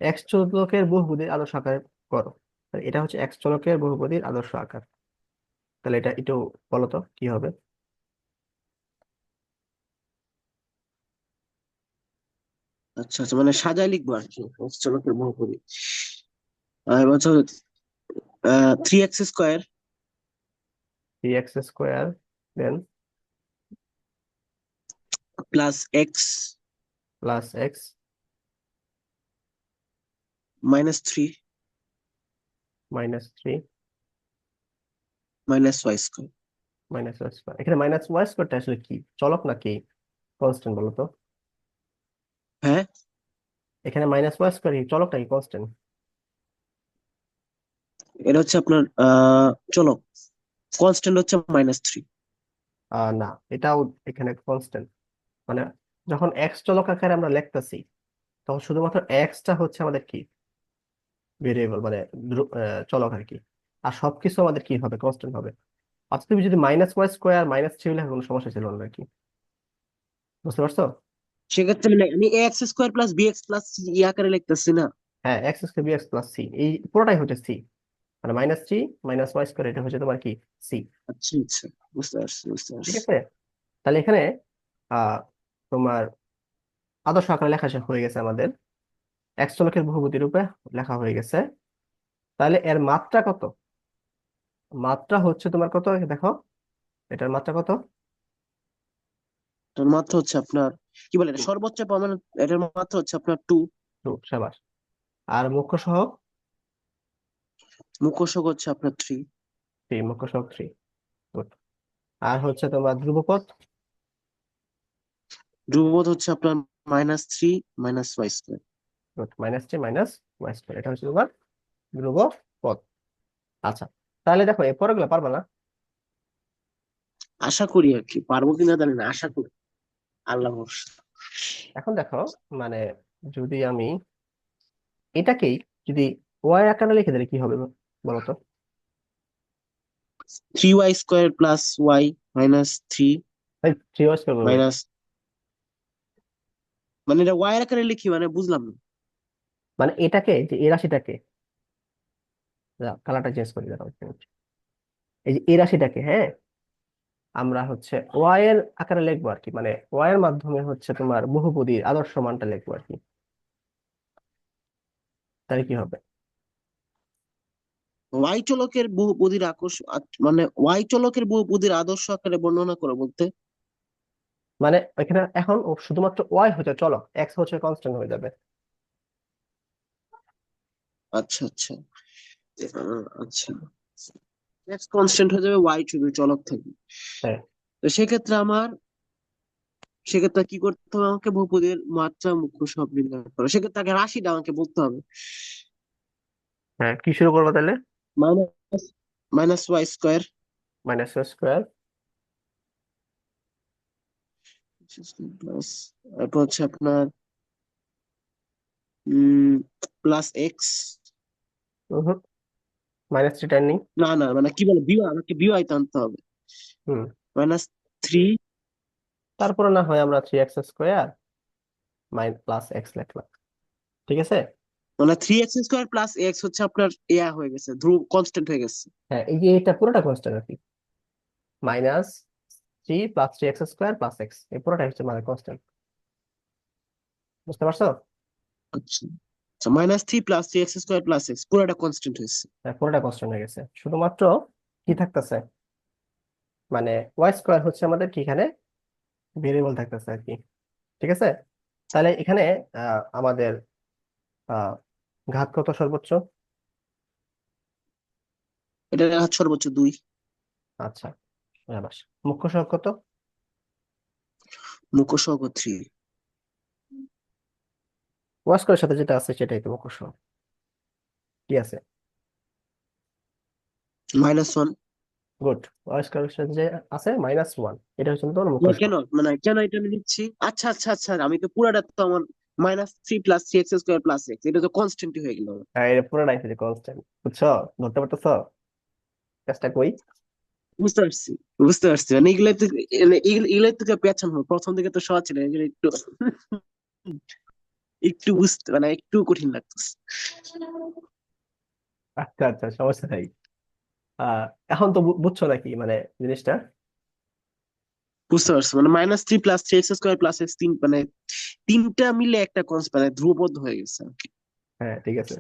এক্স চলকের বহুপদীর আদর্শ আকার করো। তাহলে এটা হচ্ছে এক্স চলকের বহুপদীর আদর্শ আকার। তাহলে এটা একটু বলো তো কি হবে। আচ্ছা আচ্ছা, মানে সাজায় লিখবো আর কি চলকের বহুপদী। এবার হচ্ছে 3x square three x square, then plus x plus x minus 3 minus three minus y square. Minus y square. এখানে মাইনাস ওয়াই স্কোয়ারটা আসলে কি, চলক নাকি কনস্ট্যান্ট বলো তো? হ্যাঁ, এখানে মাইনাস ওয়াই স্কোয়ার কি চলক নাকি কনস্ট্যান্ট? এটা হচ্ছে আপনার চলক, কনস্ট্যান্ট হচ্ছে -3। না, এটাও এখানে কনস্ট্যান্ট। মানে যখন এক্স চলক আকারে আমরা লিখতেছি, তখন শুধুমাত্র এক্সটা হচ্ছে আমাদের কি, ভেরিয়েবল, মানে চলক আর কি। আর সবকিছু আমাদের কি হবে, কনস্ট্যান্ট হবে। আচ্ছা, তুমি যদি minus y square minus three লেখো কোনো সমস্যা ছিল না আর কি। বুঝতে পারছো? সেক্ষেত্রে মানে আমি x square plus bx plus ই আকারে লিখতেছি না। হ্যাঁ, x square b x plus c, এই পুরোটাই হচ্ছে সি। মানে minus three minus y square, এটা হচ্ছে তোমার কি, সি। আচ্ছা আচ্ছা, বুঝতে পারছি বুঝতে ঠিক পারছি। আছে। তাহলে এখানে আহ তোমার আদর্শ আকারে লেখা শেষ হয়ে গেছে আমাদের, এক্স চলকের বহুপদী রূপে লেখা হয়ে গেছে। তাহলে এর মাত্রা কত? মাত্রা হচ্ছে তোমার কত দেখো, এটার মাত্রা কত? এটার মাত্রা হচ্ছে আপনার কি বলে, এটা সর্বোচ্চ পাওয়া মানে এটার মাত্রা হচ্ছে আপনার 2। টু, সাবাস। আর মুখ্য সহগ মুখোশক হচ্ছে আপনার 3। থ্রি, মুখ্য সহগ থ্রি। গুড। আর হচ্ছে তোমার ধ্রুবপদ, ধ্রুবপদ হচ্ছে আপনার -3 minus y square. Good, minus three minus y square, এটা হচ্ছে তোমার ধ্রুবপদ। আচ্ছা, তাহলে দেখো এর পরেগুলো পারবা না। আশা করি আর কি, পারবো কিনা জানি না, আশা করি, আল্লাহ ভরসা। এখন দেখো, মানে যদি আমি এটাকেই যদি ওয়াই আকারে লিখে দিলে কি হবে বলো তো? 3y স্কোয়ার প্লাস ওয়াই -3 ভাই, থ্রি ওয়াই স্কোয়ার করবে? মাইনাস, মানে এটা ওয়াই আকারে লিখি মানে বুঝলাম না। মানে এটাকে, যে এই রাশিটাকে, কালারটা চেঞ্জ করে দাও, এই যে এই রাশিটাকে, হ্যাঁ, আমরা হচ্ছে ওয়াই এর আকারে লিখবো আর কি। মানে ওয়াই এর মাধ্যমে হচ্ছে তোমার বহুপদীর আদর্শ মানটা লিখবো আর কি। তাহলে কি হবে? ওয়াই চলকের বহুপদীর মানে ওয়াই চলকের বহুপদীর আদর্শ আকারে বর্ণনা করো বলতে। মানে এখানে এখন ও শুধুমাত্র ওয়াই হচ্ছে চলক, এক্স হচ্ছে কনস্ট্যান্ট হয়ে যাবে। আচ্ছা আচ্ছা, আচ্ছা, এক্স কনস্ট্যান্ট হয়ে যাবে, ওয়াই শুধু চলক থাকবে। হ্যাঁ, তো সেক্ষেত্রে কি করতে হবে, আমাকে বহুপদীর মাত্রা মুখ্য সব নির্ণয় করো, সেক্ষেত্রে আগে রাশিটা আমাকে বলতে হবে। হ্যাঁ, কি শুরু করবো তাহলে? Minus minus y square minus square. Plus, তারপর হচ্ছে আপনার um plus x. Minus three ten নেই। না না, মানে কি বলে, বিওয়াই, আমাকে বিওয়াই তে আনতে হবে। হুম। -3, তারপরে না হয় আমরা three x square plus x লিখলাম। ঠিক আছে। মানে 3x স্কোয়ার প্লাস এক্স হচ্ছে আপনার ইয়া হয়ে গেছে, ধ্রুব কনস্ট্যান্ট হয়ে গেছে। হ্যাঁ, এই যে এটা পুরোটা কনস্ট্যান্ট আর কি। Minus three plus three x square plus x, এই পুরোটা হচ্ছে মানে কনস্ট্যান্ট। বুঝতে পারছো? আচ্ছা আচ্ছা, -3 + 3x² + x পুরোটা কনস্ট্যান্ট হয়েছে। হ্যাঁ, পুরোটা কনস্ট্যান্ট হয়ে গেছে, শুধুমাত্র কি থাকতেছে, মানে ওয়াই স্কোয়ার হচ্ছে আমাদের কি এখানে ভেরিয়েবল থাকতেছে আর কি। ঠিক আছে, তাহলে এখানে আমাদের আহ ঘাত কত সর্বোচ্চ? এটা সর্বোচ্চ 2। আচ্ছা, বাস। মুখ্য সহগ কত? মুখ্য সহগ 3। ওয়াই স্কোয়ারের সাথে যেটা আছে সেটাই তো মুখ্য সহগ। কি আছে? -1। গুড। ওয়াই স্কোয়ারের সাথে যে আছে -1, এটা হচ্ছে তোমার মুখ্য কেন সহগ। মানে কেন এটা আমি নিচ্ছি? আচ্ছা আচ্ছা আচ্ছা, আমি তো পুরাটা তো আমার -3 + 3x² + x, এটা তো কনস্ট্যান্টই হয়ে গেল। হ্যাঁ, এটা পুরোটাই হচ্ছে কনস্ট্যান্ট। বুঝছো? ধরতে পারতেছো কাজটা কই? বুঝতে পারছি, বুঝতে পারছি, মানে এগুলাই তো, এগুলাই তো পেছান হলো, প্রথম দিকে তো সহজ ছিল, এগুলো একটু একটু বুঝতে মানে একটু কঠিন লাগতেছে। আচ্ছা আচ্ছা, সমস্যা নাই। আহ এখন তো বুঝছো নাকি মানে জিনিসটা? বুঝতে পারছি, মানে -3 + 3x² + x, মানে তিনটা মিলে একটা মানে ধ্রুবদ হয়ে গেছে আর কি। হ্যাঁ, ঠিক আছে।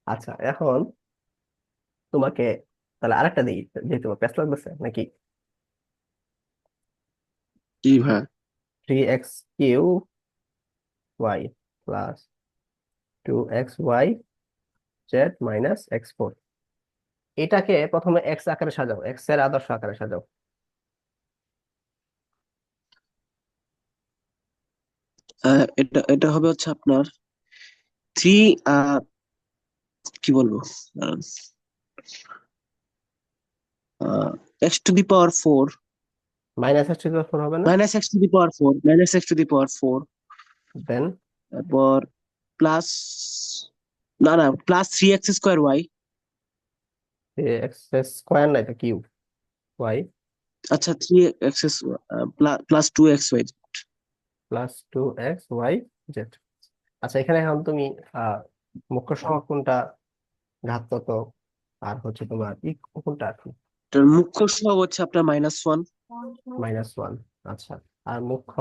আচ্ছা, এখন তোমাকে তাহলে আরেকটা দিই, যেহেতু প্যাচ লাগতেছে নাকি। কি ভাই? 3x³ plus 2xy z - x4, এটাকে প্রথমে এক্স আকারে সাজাও, এক্স এর আদর্শ আকারে সাজাও। এটা এটা হবে হচ্ছে আপনার থ্রি, কি বলবো, x⁴, -x⁴ হবে না? -x⁴, দেন তারপর প্লাস, না না, +3x²y। x² নাই তো, কিউব ওয়াই আচ্ছা, 3x +2xy। +2xy z। আচ্ছা, এখানে এখন তুমি আহ মুখ্য সহগ কোনটা, ঘাত কত, আর হচ্ছে তোমার কোনটা আর কি? এটার মুখ্য সহগ হচ্ছে আপনার -1। -1। আচ্ছা, আর মুখ্য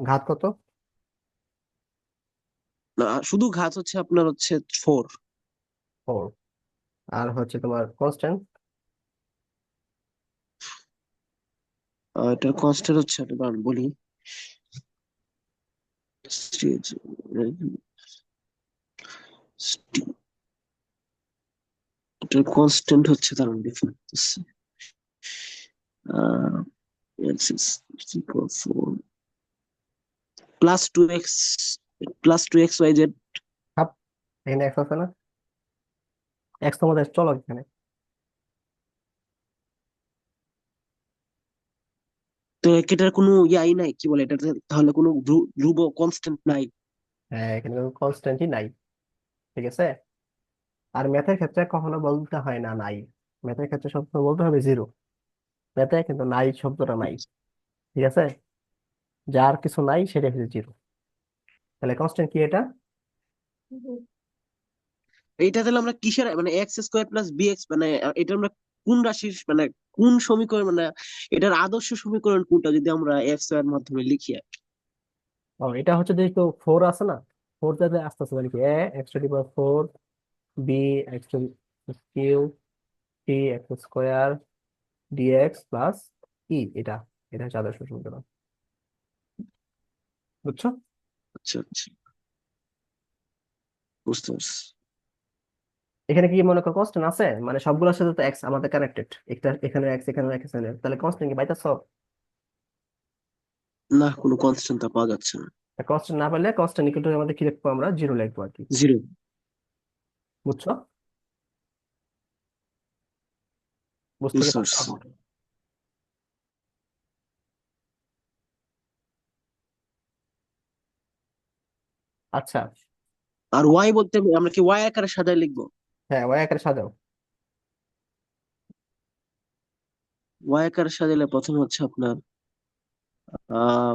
ঘাত কত? না, শুধু ঘাত হচ্ছে আপনার হচ্ছে 4। 4। আর হচ্ছে তোমার কনস্ট্যান্ট? এটার কনস্ট্যান্ট হচ্ছে, আপনি দাঁড়ান বলি, এটার কনস্ট্যান্ট হচ্ছে, দাঁড়ান দেখুন, +2x +2xyz। হাফ। এখানে এক্স আছে না? এক্স তোমাদের চলো এখানে। তো এটার কোনো ইয়াই নাই, কি বলে এটা, তাহলে কোনো ধ্রুব কনস্ট্যান্ট নাই? হ্যাঁ, এখানে কোনো কনস্ট্যান্টই নাই। ঠিক আছে, আর ম্যাথের ক্ষেত্রে কখনো বলতে হয় না নাই, ম্যাথের ক্ষেত্রে সবসময় বলতে হবে 0। ম্যাথে কিন্তু নাই শব্দটা নাই। ঠিক আছে, যার কিছু নাই সেটা হচ্ছে 0। তাহলে কনস্ট্যান্ট কি এটা? এইটা তাহলে আমরা কিসের মানে x² + bx, মানে এটা আমরা কোন রাশির মানে কোন সমীকরণ, মানে এটার আদর্শ সমীকরণ কোনটা যদি আমরা এক্স এর মাধ্যমে লিখি আর কি? ও, এটা হচ্ছে যেহেতু 4 আছে না, 4 যাতে আস্তে আস্তে মানে কি, x⁴, b x³ c x² dx plus এটা, এটা হচ্ছে আদর্শ সমীকরণ। বুঝছো? আচ্ছা আচ্ছা, বুঝতে পারছি। এখানে কি মনে করো কনস্ট্যান্ট আছে, মানে সবগুলোর সাথে তো এক্স আমাদের কানেক্টেড, একটা এখানে এক্স এখানে এক্স এখানে, তাহলে কনস্ট্যান্ট কি পাইতেছো? না, কোনো কনস্ট্যান্ট পাওয়া যাচ্ছে না। কনস্ট্যান্ট না পেলে কনস্ট্যান্ট ইকুয়াল টু আমাদের কি লিখবো, আমরা 0 লিখবো আর কি। 0। বুঝছো? বুঝতে কি বুঝতে পারছো? পারছি। আচ্ছা। আর ওয়াই বলতে আমরা কি ওয়াই আকারে সাজায় লিখবো? হ্যাঁ, ওয়াই আকারে সাজাও। ওয়াই আকারে সাজালে প্রথম হচ্ছে আপনার আহ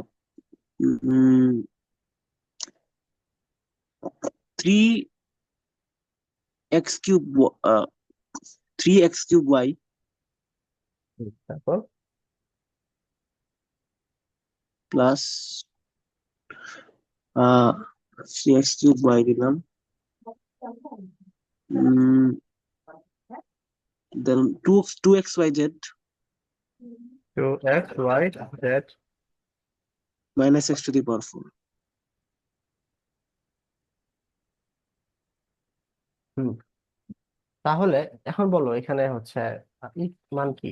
3x³ 3x³ ওয়াই তারপর প্লাস আহ 3x³ y দিলাম, then 2xyz two x y z. minus x⁴। হুম, তাহলে এখন বলো এখানে হচ্ছে ই মান কি?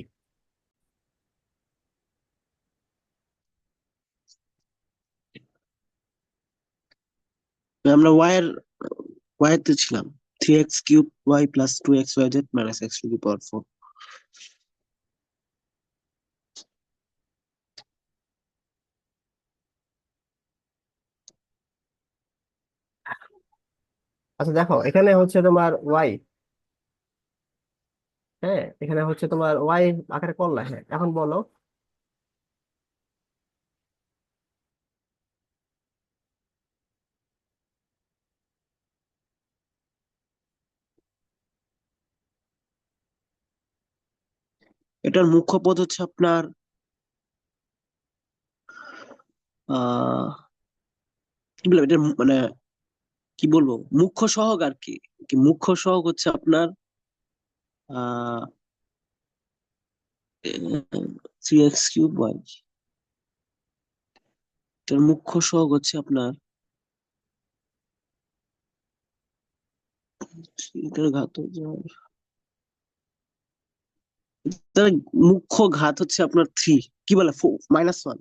আমরা y তে ছিলাম, 3x³ y plus 2xyz minus x⁴। আচ্ছা দেখো এখানে হচ্ছে তোমার ওয়াই, হ্যাঁ এখানে হচ্ছে তোমার ওয়াই আকারে করলা, হ্যাঁ এখন বলো এটার মুখ্য পদ হচ্ছে আপনার আহ কি বলবো, এটা মানে কি বলবো, মুখ্য সহগ আর কি। মুখ্য সহগ হচ্ছে আপনার আহ 3x³ y, এটার মুখ্য সহগ হচ্ছে আপনার, এটার ঘাত তার মুখ্য ঘাত হচ্ছে আপনার 3, কি বলে -1।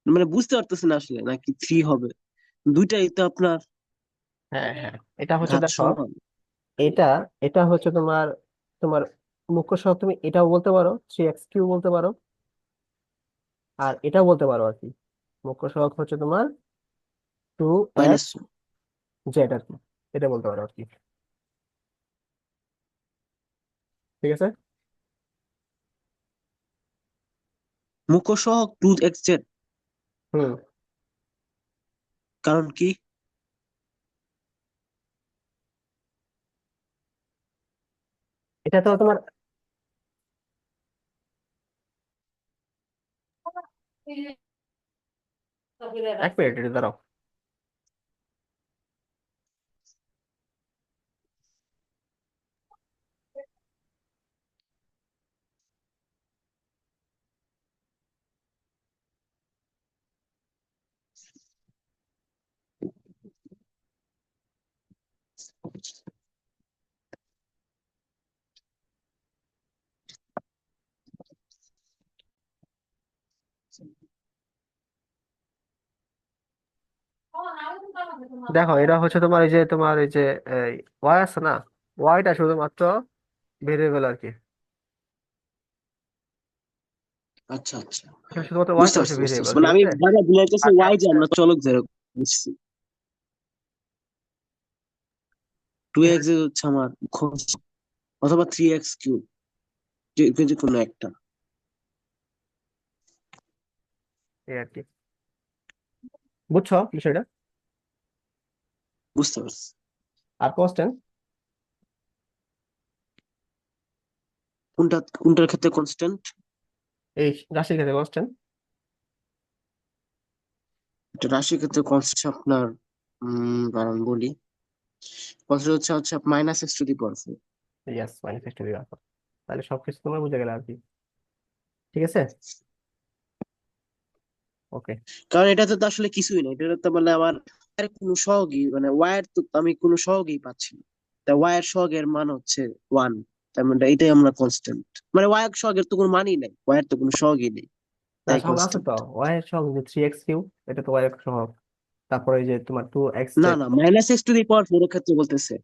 মানে বুঝতে পারতেছি না আসলে নাকি 3 হবে, দুইটাই তো আপনার হ্যাঁ হ্যাঁ, এটা হচ্ছে ঘাত দেখো, সমান। এটা এটা হচ্ছে তোমার তোমার মুখ্য সহ তুমি এটাও বলতে পারো, 3x³ বলতে পারো, আর এটাও বলতে পারো আর কি। মুখ্য সহগ হচ্ছে তোমার টু এক্স -1। জেড আর কি, এটা বলতে পারো আর কি। ঠিক আছে। মুখ্য সহগ 2xz, হুম, কারণ কি? এটা তো তোমার, এক মিনিট এটা দাঁড়াও। দেখো এটা হচ্ছে তোমার এই যে তোমার এই যে ওয়াই আছে না, ওয়াইটা শুধুমাত্র ভেরিয়েবল আর কি। আচ্ছা আচ্ছা, এখানে শুধুমাত্র বুঝতে ওয়াইটা হচ্ছে পারছি বুঝতে পারছি, ভেরিয়েবল, মানে ঠিক আমি আছে। বারবার বুঝাইতেছি আর ওয়াই যে এক্স, আমরা চলক যেরকম বুঝছি। 2x হচ্ছে আমার অথবা 3x³, যে কোনো একটা। এই আর কি, বুঝছো বিষয়টা। বুঝতে পারছি। আর কনস্ট্যান্ট, কোনটার ক্ষেত্রে কনস্ট্যান্ট? এই রাশির ক্ষেত্রে কনস্ট্যান্ট। এটা রাশির ক্ষেত্রে কনস্ট্যান্ট আপনার দাঁড়ান বলি, কনস্ট্যান্ট হচ্ছে হচ্ছে -x⁴। Yes, minus x to the power. তাহলে সবকিছু তোমার বুঝে গেলে আর কি। ঠিক আছে। ওকে। কারণ এটাতে তো আসলে কিছুই নেই, এটা তো মানে আমার এর কোনো সহগই, মানে ওয়াই এর তো আমি কোনো সহগই পাচ্ছি না। তাই ওয়াই এর সহগের মান হচ্ছে 1, তার মানে এটাই আমরা কনস্ট্যান্ট। মানে ওয়াই এর সহগের তো কোনো মানই নাই, ওয়াই এর তো কোনো সহগই নেই, না তাই সহগ আছে তো, কনস্ট্যান্ট। ওয়াই এর সহগ যে 3x কিউ, এটা তো ওয়াই এর সহগ। তারপরে এই যে তোমার টু এক্স না জেড। না, -x⁴ এর ক্ষেত্রে বলতেছে।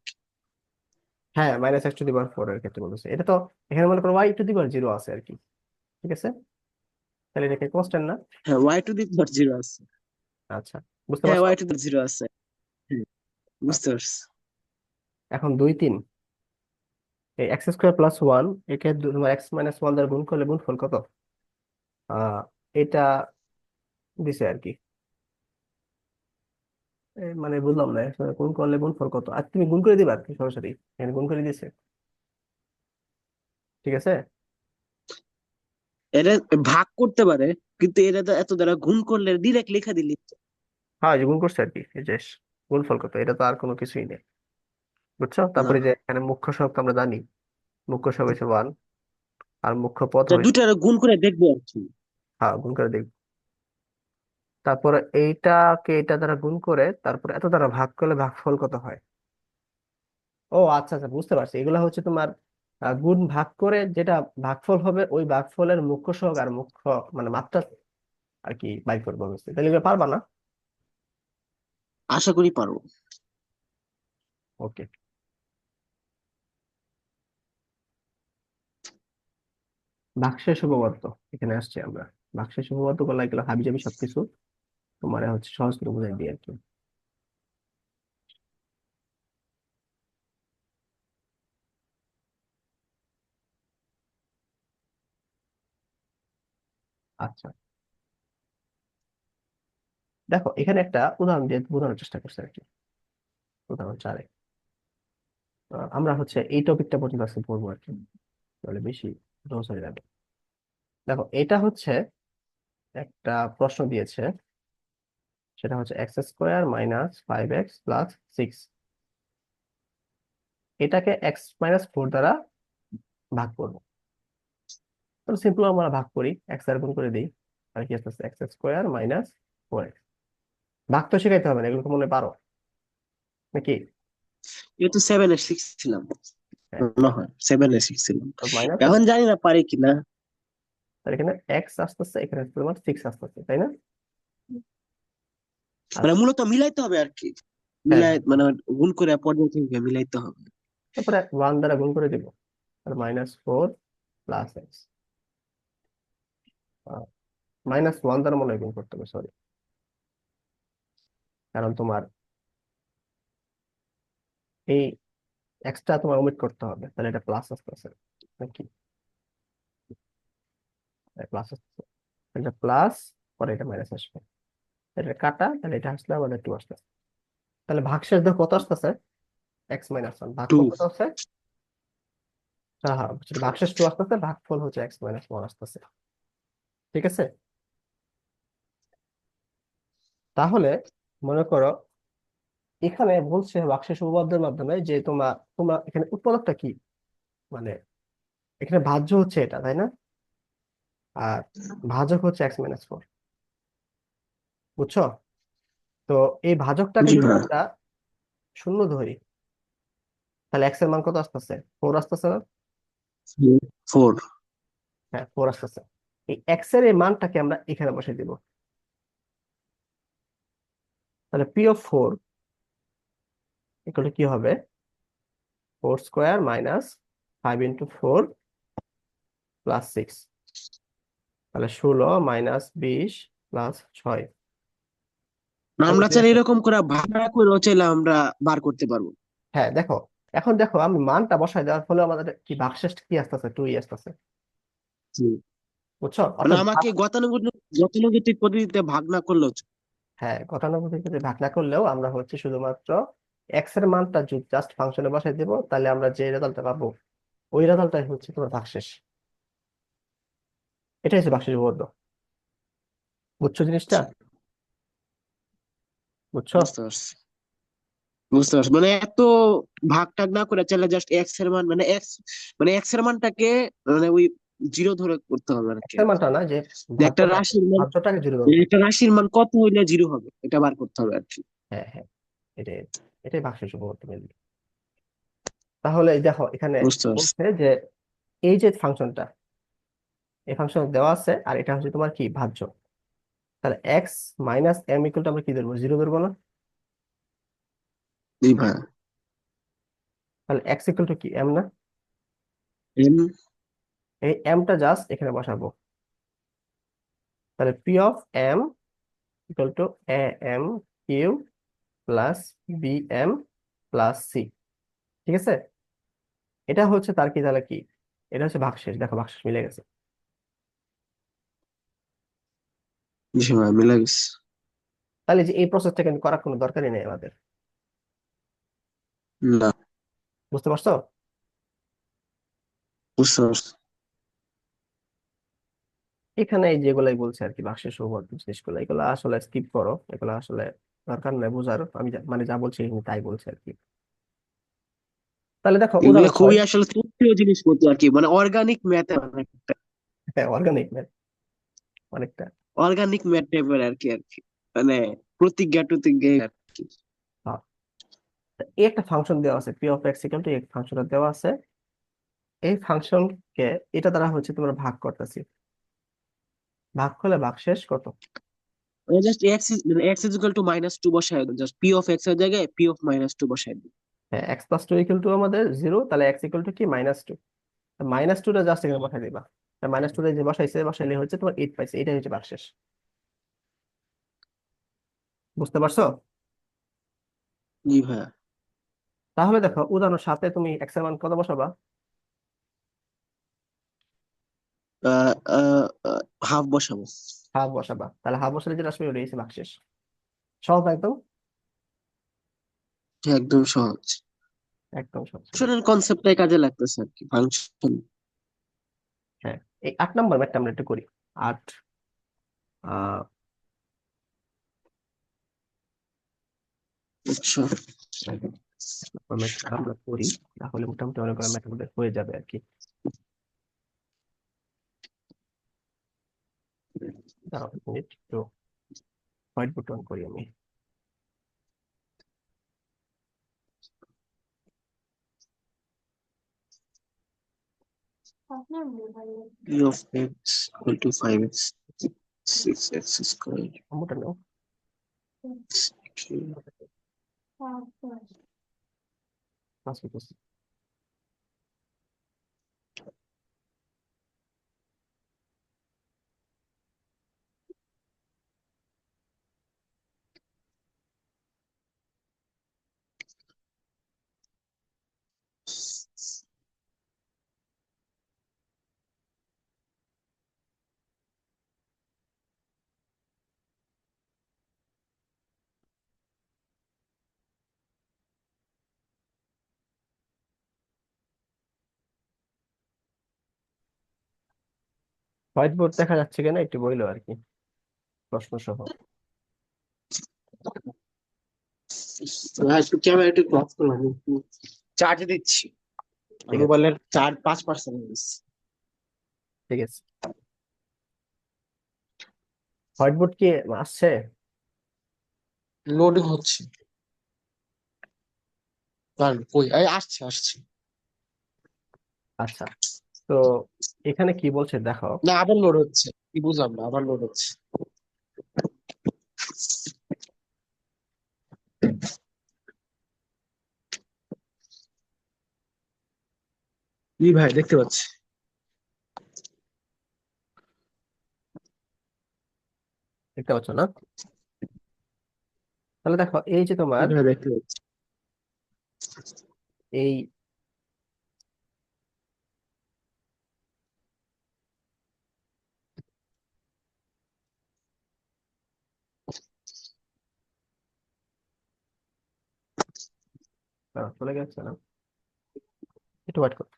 হ্যাঁ minus x to the power four এর ক্ষেত্রে বলতেছে এটা তো। এখানে মনে করো y to the power zero আছে আর কি। ঠিক আছে, তাহলে এটাকে কনস্ট্যান্ট না। হ্যাঁ, y⁴ আছে। আচ্ছা, বুঝতে হ্যাঁ, পারছো। y⁴ আছে। হ্যাঁ, বুঝতে আচ্ছা, পারছি। এখন 2 3, এই x² + 1 একে তোমার x−1 দ্বারা গুণ করলে গুণফল কত? এটা দিছে আর কি। মানে বুঝলাম না আসলে গুণ করলে গুণফল কত, আর তুমি গুণ করে দিবা আর কি সরাসরি, এখানে গুণ করে দিছে। ঠিক আছে। এটা ভাগ করতে পারে, কিন্তু এত দ্বারা গুণ করলে ডিরেক্ট লেখা দিলি। হ্যাঁ, এই যে গুণ করছে আর কি, এই যে গুণফল কত, এটা তো আর কোনো কিছুই নেই। বুঝছো? না, তারপরে যে এখানে মুখ্য সহগ তো আমরা জানি, মুখ্য সহগ হচ্ছে 1, আর মুখ্য পদ এটা হইছে, দুটার গুণ করে দেখবো আর কি। হ্যাঁ গুণ করে দেখব। তারপরে এইটাকে এটা দ্বারা গুণ করে তারপরে এত দ্বারা ভাগ করলে ভাগফল কত হয়। ও আচ্ছা আচ্ছা, বুঝতে পারছি, এগুলা হচ্ছে তোমার গুণ ভাগ করে যেটা ভাগফল হবে, ওই ভাগফলের মুখ্য সহগ আর মুখ্য মানে মাত্রা আর কি বাই করবো বুঝছি। তাহলে এগুলো পারবা না? আশা করি পারবো। ওকে। ভাগশেষ উপপাদ্য, এখানে আসছি আমরা। ভাগশেষ উপপাদ্য গুলো এগুলো হাবিজাবি সবকিছু তোমার হচ্ছে সহজ করে বুঝাই দিই আর কি। আচ্ছা, দেখো এখানে একটা উদাহরণ দিয়ে বোঝানোর চেষ্টা করছি আর কি। উদাহরণ 4-এ আমরা হচ্ছে এই টপিকটা পর্যন্ত আজকে পড়বো আর কি, তাহলে বেশি সহজ হয়ে যাবে। দেখো এটা হচ্ছে একটা প্রশ্ন দিয়েছে, সেটা হচ্ছে x² - 5x + 6, এটাকে x - 4 দ্বারা ভাগ করবো। তো সিম্পল আমরা ভাগ করি, এক্স আর গুণ করে দিই, আর কি আসতেছে x² - 4x। ভাগ তো শেখাইতে হবে না, এগুলো তো মনে হয় পারো নাকি? এটা তো 7 এ শিখছিলাম, হ্যাঁ, মনে হয় 7 এ শিখছিলাম। মাইনাস, এখন জানি না পারি কিনা। আর এখানে এক্স আসতেছে, এখানে আসছে তোমার 6 আসতেছে, তাই না? মানে আচ্ছা, মূলত মিলাইতে হবে আর কি, হ্যাঁ মিলাই হ্যাঁ। মানে গুণ করে পর্যায়ক্রমিক মিলাইতে হবে। তারপরে 1 দ্বারা গুণ করে দিব, আর -4 + x, -1 দ্বারা মনে হয় গুণ করতে হবে, সরি, কারণ তোমার এই এক্সট্রা তোমার ওমিট করতে হবে, তাহলে এটা প্লাস আসতেছে নাকি? প্লাস আসতেছে, এটা প্লাস, পরে এটা মাইনাস আসবে, এটা কাটা, তাহলে এটা আসলে আমাদের 2 আসতেছে। তাহলে ভাগশেষ দেখো কত আসতেছে, x - 1, টু। ভাগফল কত আছে? হ্যাঁ হ্যাঁ, বুঝছি, ভাগশেষ 2 আসতেছে, ভাগফল হচ্ছে x - 1 আসতেছে। ঠিক আছে, তাহলে মনে করো এখানে বলছে ভাগশেষ উপপাদ্যের মাধ্যমে যে তোমার তোমার এখানে উৎপাদকটা কি, মানে এখানে ভাজ্য হচ্ছে এটা, তাই না? আর ভাজক হচ্ছে x - 4, বুঝছো? তো এই ভাজকটাকে জি যদি ভাই। আমরা শূন্য ধরি, তাহলে x এর মান কত আসতেছে, 4 আসতেছে না? 4। হ্যাঁ, 4 আসতেছে। এই x এর এই মানটাকে আমরা এখানে বসিয়ে দিব, তাহলে p(4) কি হবে, 4² - 5 × 4 + 6, তাহলে 16 - 20 + 6। আমরা চাইলে দেখো, এরকম করে ভাগ করে চাইলে আমরা বার করতে পারবো। হ্যাঁ দেখো, এখন দেখো আমি মানটা বসাই দেওয়ার ফলে আমাদের কি ভাগশেষ কি আসতেছে, 2 আসতেছে। জি। বুঝছো? মানে অর্থাৎ আমাকে গতানুগতিক গতানুগতিক পদ্ধতিতে ভাগ না করলেও চলে। হ্যাঁ, গতানুগতিক যদি ভাগ না করলেও আমরা হচ্ছে শুধুমাত্র এক্স এর মানটা জাস্ট ফাংশনে বসাই দেবো, তাহলে আমরা যে রেজাল্টটা পাবো ওই রেজাল্টটাই হচ্ছে তোমার ভাগশেষ। এটাই হচ্ছে ভাগশেষ উপপাদ্য। বুঝছো জিনিসটা? বুঝছো? বুঝতে পারছি, বুঝতে পারছি। মানে এত ভাগ টাগ না করে চাইলে জাস্ট এক্স এর মান মানে এক্স, মানে এক্স এর মানটাকে মানে ওই জিরো ধরে করতে হবে আর এক্স কি। এর মানটা না, যে যে একটা ভাজ্যটা, রাশির মান, ভাজ্যটাকে জুড়ে ধরতে হবে। একটা রাশির মান কত হইলে জিরো হবে এটা বার করতে হবে আর কি। হ্যাঁ হ্যাঁ, এটাই, এটাই ভাগশেষ উপপাদ্য মেনলি। তাহলে এই দেখো এখানে বুঝতে পারছি। বলছে যে এই যে ফাংশনটা, এই ফাংশন দেওয়া আছে, আর এটা হচ্ছে তোমার কি ভাজ্য, তাহলে x - m আমরা কি ধরবো, 0 ধরবো না? জি ভাই। তাহলে x কি m না? এম। এই mটা জাস্ট এখানে বসাবো, তাহলে p(m) = a m³ + bm + c। ঠিক আছে, এটা হচ্ছে তার কি, তাহলে কি, এটা হচ্ছে ভাগশেষ। দেখো ভাগশেষ মিলে গেছে। জি ভাই, মিলে গেছে। তাহলে যে এই প্রসেসটা কিন্তু করার কোনো দরকারই নেই আমাদের। না, বুঝতে পারছো? বুঝতে পারছি। এখানে এই যেগুলাই বলছে আর কি ভাগশেষ উপপাদ্য জিনিসগুলো, এগুলো আসলে স্কিপ করো, এগুলো আসলে দরকার নাই বোঝার, আমি মানে যা বলছি আমি তাই বলছি আর কি। তাহলে দেখো এগুলো উদাহরণ ছয়। খুবই আসলে তৃতীয় জিনিসপত্র আর কি, মানে অর্গানিক ম্যাথ, হ্যাঁ, অর্গানিক ম্যাথ অনেকটা। অর্গানিক ম্যাথ টাইপের আর কি মানে প্রতিজ্ঞা টতিজ্ঞা আর কি। হ্যাঁ, তা এই একটা ফাংশন দেওয়া আছে, P of x equal two এক ফাংশনটা দেওয়া আছে। এই ফাংশনকে এটা দ্বারা হচ্ছে তোমরা ভাগ করতেছি, ভাগ করলে ভাগশেষ কত? Just x is equal to -2 বসায় দেন, জাস্ট পি অফ এক্স এর জায়গায় পি অফ -2 বসায় দিন। হ্যাঁ, x plus two equal to আমাদের জিরো, তাহলে এক্স ইকুয়াল টু কি -2। -2টা জাস্ট এখানে বসাই দিবা। -2 যে বসাইছে বসাইলে হচ্ছে তোমার 8 পাইছে, এটাই হচ্ছে ভাগশেষ। বুঝতে পারছো? জি ভাইয়া। তাহলে দেখো উদাহরণ সাথে তুমি এক্স এর মান কত বসাবা? হাফ বসাবো। হাফ বসাবা, তাহলে হাফ বসালে যেটা আসবে ওটাই হচ্ছে ভাগশেষ। সহজ একদম। একদম সহজ। একদম সহজ। ফাংশনের কনসেপ্টটাই কাজে লাগতেছে আর কি, ফাংশন। হ্যাঁ, এই 8 নম্বর ম্যাথটা আমরা একটু করি। 8, আহ আচ্ছা। ম্যাথটা আমরা করি, তাহলে মোটামুটি অনেকগুলো ম্যাথ আমাদের হয়ে যাবে আর কি। দাঁড়াও এক মিনিট, একটু হোয়াইট বোর্ড অন করি আমি। P of x equal two 5x 6x square. মোটা নাও। পাঁচ মিনিট। হোয়াইট বোর্ড দেখা যাচ্ছে কিনা একটু বইলো আর কি, প্রশ্ন সহ। একটু ক্যামেরা একটু অফ করলাম, একটু চার্জ দিচ্ছি। ঠিক আছে, মোবাইলের চার্জ 5% দিচ্ছি। ঠিক আছে। হোয়াইট বোর্ড কি আসছে? লোডিং হচ্ছে। দাঁড়ান, কই আসছে আসছে। আচ্ছা, তো এখানে কি বলছে দেখো। না, আবার লোড হচ্ছে, কি বুঝলাম না, আবার লোড হচ্ছে। জি ভাই, দেখতে পাচ্ছি। দেখতে পাচ্ছ না? তাহলে দেখো এই যে জি তোমার ভাই, দেখতে পাচ্ছি। এই চলে গেছে না, একটু ওয়েট করো।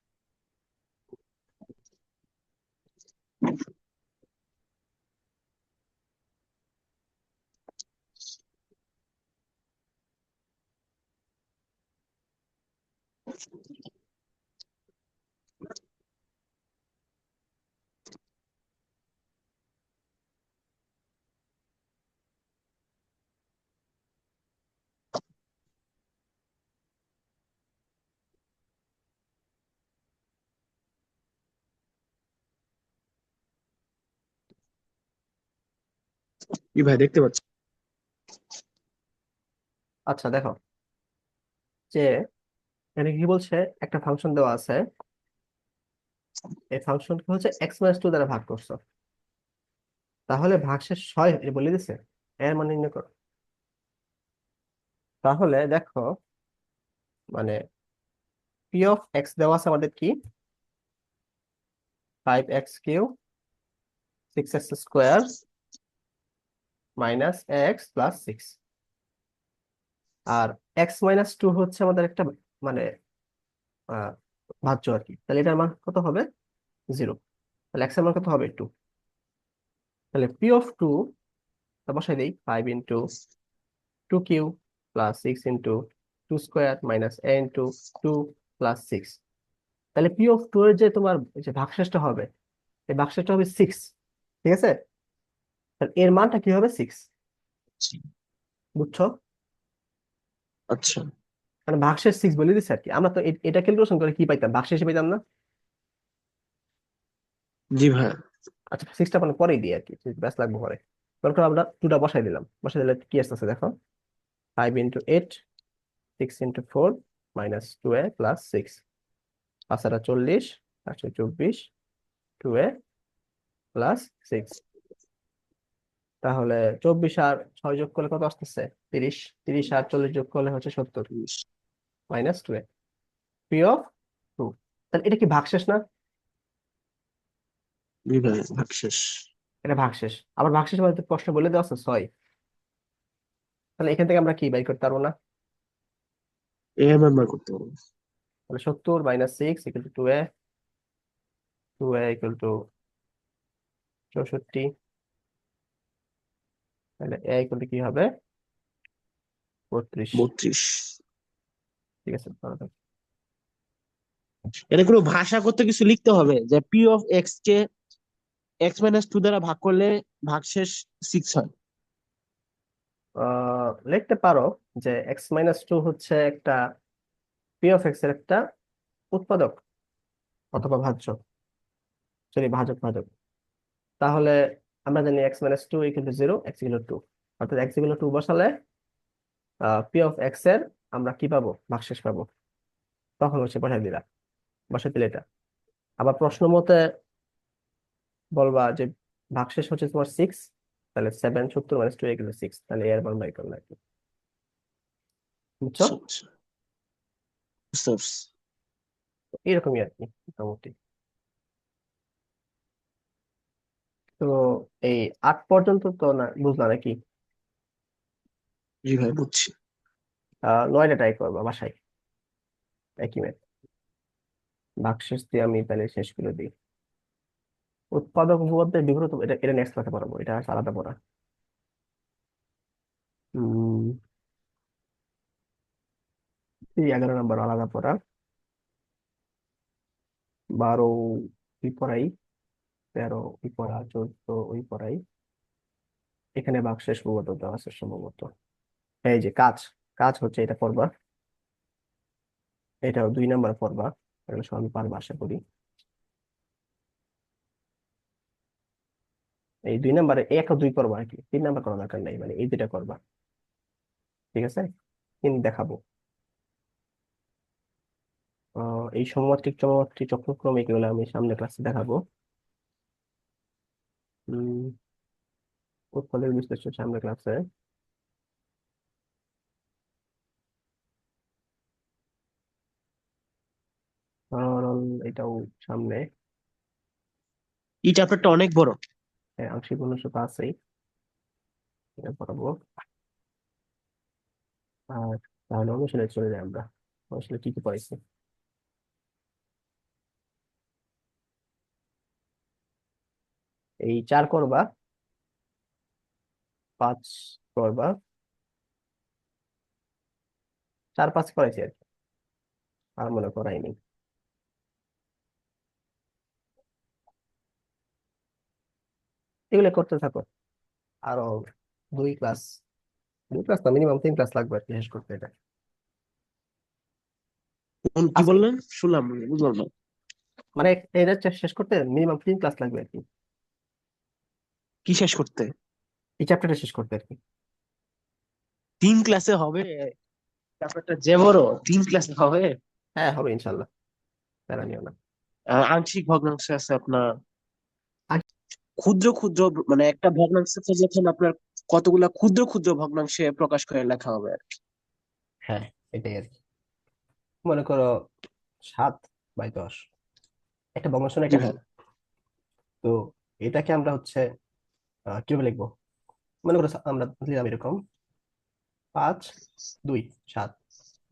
জি ভাই, দেখতে পাচ্ছি। আচ্ছা দেখো, যে এখানে কি বলছে, একটা ফাংশন দেওয়া আছে, এই ফাংশনকে হচ্ছে x-2 দ্বারা ভাগ করছো, তাহলে ভাগশেষ 6 বলে দিছে, এর মানে নির্ণয় করো। তাহলে দেখো, মানে পি অফ এক্স দেওয়া আছে আমাদের কি, 5x³ 6x² -x + 6। আর x-2 হচ্ছে আমাদের একটা মানে আহ, ভাজ্য আর কি, তাহলে এটার মান কত হবে? 0। তাহলে x এর মান কত হবে? 2। তাহলে পি অফ 2 বসাই দেই, 5 × 2q plus 6 × 2² minus a × 2 plus 6। তাহলে পি অফ 2 এর যে তোমার যে ভাগশেষটা হবে, এই ভাগশেষটা হবে 6। ঠিক আছে, তাহলে এর মানটা কি হবে? 6। বুঝছো? আচ্ছা। মানে ভাগশেষ 6 বলে দিচ্ছে আর কি। আমরা তো এটা ক্যালকুলেশন করে কি পাইতাম? ভাগশেষে পাইতাম না? জি ভাই। আচ্ছা, 6টা মানে পরেই দিই আর কি, ব্যাস লাগবে পরে। মনে করো আমরা 2টা বসাই দিলাম, বসাই দিলে কি আসতেছে দেখো। 5 × 8, 6 × 4 minus 2a plus 6, 5 × 40, 8 × 24, 2a plus 6। তাহলে 24 আর 6 যোগ করলে কত আসতেছে? 30। 30 আর 40 যোগ করলে হচ্ছে 70 মাইনাস 2a, পি অফ 2। তাহলে এটা কি ভাগশেষ না? জি ভাই, ভাগশেষ। এটা ভাগশেষ। আবার ভাগশেষ বলতে প্রশ্ন বলে দেওয়া আছে 6। তাহলে এখান থেকে আমরা কি বাই করতে পারবো না? এর মান বার করতে পারবো। তাহলে 70 minus 6 equal to 2a, 2a equal to 64। তাহলে a ইকুয়াল টু কি হবে? 32। 32। ঠিক আছে, ভালো থাকো। এটা কোনো ভাষা করতে কিছু লিখতে হবে যে P of x K x - 2 দ্বারা ভাগ করলে ভাগশেষ 6 হয়। লিখতে পারো যে x - 2 হচ্ছে একটা পি অফ এক্স এর একটা উৎপাদক অথবা ভাজ্য, সরি ভাজক ভাজক। তাহলে আমরা জানি x - 2 equal two 0, x equal to 2। অর্থাৎ x ইকুয়াল টু 2 বসালে পি অফ এক্স এর আমরা কি পাবো? ভাগশেষ পাবো। তখন হচ্ছে বসাই দিলে এটা। আবার প্রশ্ন মতে বলবা যে ভাগশেষ হচ্ছে তোমার 6, তাহলে 7, 70 মাইনাস 2 ইকুয়াল টু 6, তাহলে এর মান বাই করলে আর কি। বুঝছো? আচ্ছা আচ্ছা, বুঝতে পারছি। এরকমই আর কি মোটামুটি। তো এই 8 পর্যন্ত তো না বুঝলা নাকি? জি ভাই, বুঝছি। 9টা ট্রাই করবা বাসায়, একই ম্যাথ। ভাগশেষ দিয়ে আমি তাহলে শেষ করে দিই। উৎপাদক উপপাদ্যের বিবৃত এটা এটা নেক্সট ক্লাসে পড়াবো, এটা হচ্ছে আলাদা পড়া। উম 11 নম্বর আলাদা পড়া। 12 ওই পড়াই, 13 ওই পড়া, 14 ওই পড়াই। এখানে ভাগশেষ উপপাদ্য দেওয়া আছে সম্ভবত। এই যে কাজ, কাজ হচ্ছে এটা পড়বা, এটাও 2 নম্বর পড়বা। এগুলো সব আমি পারবো আশা করি। এই 2 নম্বরে 1 ও 2 করবা আর কি, 3 নম্বর করার দরকার নাই, মানে এই দুটা করবা। ঠিক আছে, কিন্তু দেখাবো। এই সমমাত্রিক চমমাত্রিক চক্রক্রমিক এগুলো আমি সামনে ক্লাসে দেখাবো। উম উৎপাদক বিশ্লেষণ সামনে ক্লাসে। আর এটাও সামনে। এই চ্যাপ্টারটা অনেক বড়। আংশিক অনুষ্ঠিত আছেই, এটা পড়াবো। আর তাহলে অনুশীলনে চলে যাই আমরা। অনুশীলনে কি কি পড়াইছি? এই 4 করবা, 5 করবা, 4, 5 করাইছি আর কি, আর মনে করাইনি। এগুলো করতে থাকো। আরো 2 ক্লাস, 2 ক্লাস না, মিনিমাম 3 ক্লাস লাগবে আর কি শেষ করতে এটা। কি আজকে বললেন? শুনলাম না, বুঝলাম না। মানে এটা শেষ করতে মিনিমাম 3 ক্লাস লাগবে আর কি, কি শেষ করতে? এই চ্যাপ্টারটা শেষ করতে আর কি। 3 ক্লাসে হবে? চ্যাপ্টারটা যে বড়, 3 ক্লাসে হবে? হ্যাঁ হবে ইনশাল্লাহ, প্যারা নিও না। আংশিক ভগ্নাংশ আছে আপনার, আর ক্ষুদ্র ক্ষুদ্র, মানে একটা ভগ্নাংশকে যখন আপনার কতগুলা ক্ষুদ্র ক্ষুদ্র ভগ্নাংশে প্রকাশ করে লেখা হবে আর কি। হ্যাঁ, এটাই আর কি। মনে করো 7/10 একটা ভগ্নাংশ না জি এখানে। ভাই। তো এটাকে আমরা হচ্ছে কিভাবে লিখবো? মনে করো আমরা লিখলাম এরকম 5, 2, 7,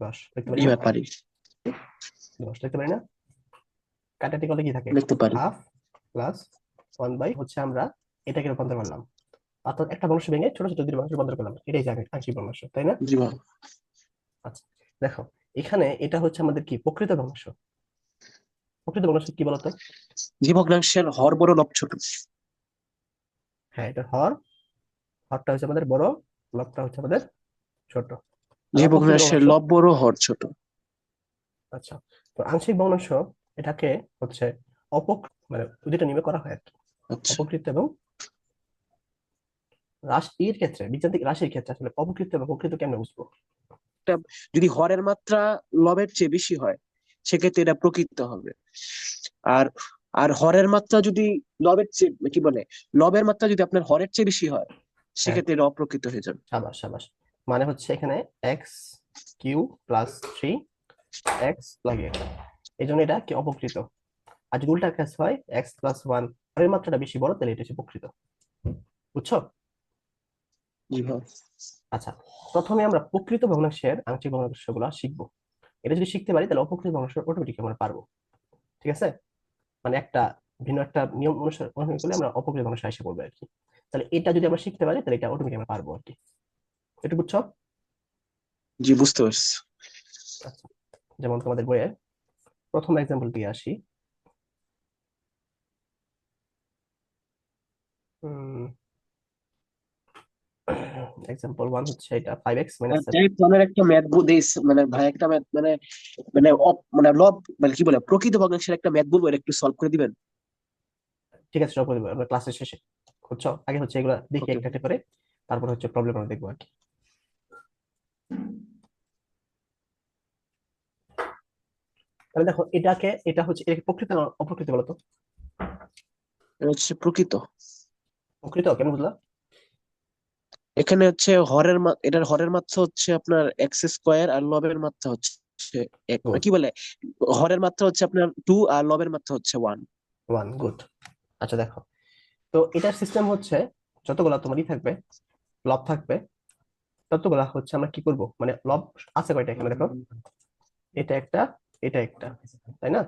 10 লিখতে পারি জি না? ভাই, পারি। 10 লিখতে পারি না? কাটাটি করলে কি থাকে? লিখতে পারি। হাফ প্লাস 1/, হচ্ছে আমরা এটাকে রূপান্তর করলাম অর্থাৎ একটা ভগ্নাংশ ভেঙে ছোট ছোট দুটি ভগ্নাংশে রূপান্তর করলাম, এটাই আংশিক ভগ্নাংশ, তাই না? জি ভাই। আচ্ছা, দেখো এখানে এটা হচ্ছে আমাদের কি প্রকৃত ভগ্নাংশ। প্রকৃত ভগ্নাংশ কি বলতো? যে ভগ্নাংশের হর বড় লব ছোট। হ্যাঁ, এটা হরটা হচ্ছে আমাদের বড়, লবটা হচ্ছে আমাদের ছোট। আর যে অপকৃত ভগ্নাংশের ভগ্নাংশ, লব বড় হর ছোট। আচ্ছা, তো আংশিক ভগ্নাংশ এটাকে হচ্ছে অপক মানে দুইটা নিয়মে করা হয় আর কি, আচ্ছা। অপকৃত এবং রাশির ক্ষেত্রে, বীজগাণিতিক রাশির ক্ষেত্রে আসলে অপকৃত এবং প্রকৃত কেমনে বুঝবো? একটা যদি হরের মাত্রা লবের চেয়ে বেশি হয়, সেক্ষেত্রে এটা প্রকৃত হবে। আর আর হরের মাত্রা যদি লবের চেয়ে কি বলে, লবের মাত্রা যদি আপনার হরের চেয়ে বেশি হয়, হ্যাঁ, সেক্ষেত্রে এটা অপ্রকৃত হয়ে যাবে। সাবাস সাবাস, মানে হচ্ছে এখানে x cube plus three x লাগে, এই জন্য এটা কি অপকৃত। আর যদি উল্টা কেস হয় এক্স প্লাস ওয়ান, এর মাত্রাটা বেশি বড়, তাহলে এটা হচ্ছে প্রকৃত। বুঝছো? জি ভাই। আচ্ছা, প্রথমে আমরা প্রকৃত ভগ্নাংশের আংশিক ভগ্নাংশগুলো শিখবো। এটা যদি শিখতে পারি তাহলে অপকৃত ভগ্নাংশ অটোমেটিক আমরা পারবো। ঠিক আছে, মানে একটা ভিন্ন একটা নিয়ম অনুসারে অনুসরণ করলে আমরা অপকৃত ভগ্নাংশ এসে পড়বে আর কি। তাহলে এটা যদি আমরা শিখতে পারি তাহলে এটা অটোমেটিক আমরা পারবো আর কি। এটা বুঝছো? জি বুঝতে পারছি। আচ্ছা, যেমন তোমাদের বইয়ের প্রথম এক্সাম্পল দিয়ে আসি। এক্সাম্পল ওয়ান হচ্ছে এটা 5x - 7। টাইপ ওয়ানের একটা ম্যাথ বই দিস, মানে ভাই একটা ম্যাথ মানে মানে মানে লব মানে কি বলে প্রকৃত ভগ্নাংশের একটা ম্যাথ বলবো, এটা একটু সলভ করে দিবেন। ঠিক আছে, সব করে দেবো আমরা ক্লাসের শেষে। বুঝছো, আগে হচ্ছে এগুলো দেখি ওকে। একটা একটা করে, তারপর হচ্ছে প্রবলেম আমরা দেখবো আর কি। তাহলে দেখো এটা হচ্ছে এটা কি প্রকৃত না অপ্রকৃত বলো তো? এটা হচ্ছে প্রকৃত। প্রকৃত কেন বুঝলা? এখানে হচ্ছে এটার হরের মাত্রা হচ্ছে আপনার এক্স স্কোয়ার, আর লবের মাত্রা হচ্ছে এক, মানে গুড, কি বলে, হরের মাত্রা হচ্ছে আপনার টু, আর লবের মাত্রা হচ্ছে ওয়ান। One, good. আচ্ছা দেখো, তো এটার সিস্টেম হচ্ছে যতগুলা তোমারই থাকবে, লব থাকবে, ততগুলা হচ্ছে আমরা কি করব, মানে লব আছে কয়টা এখানে দেখো, এটা একটা, এটা একটা, তাই না?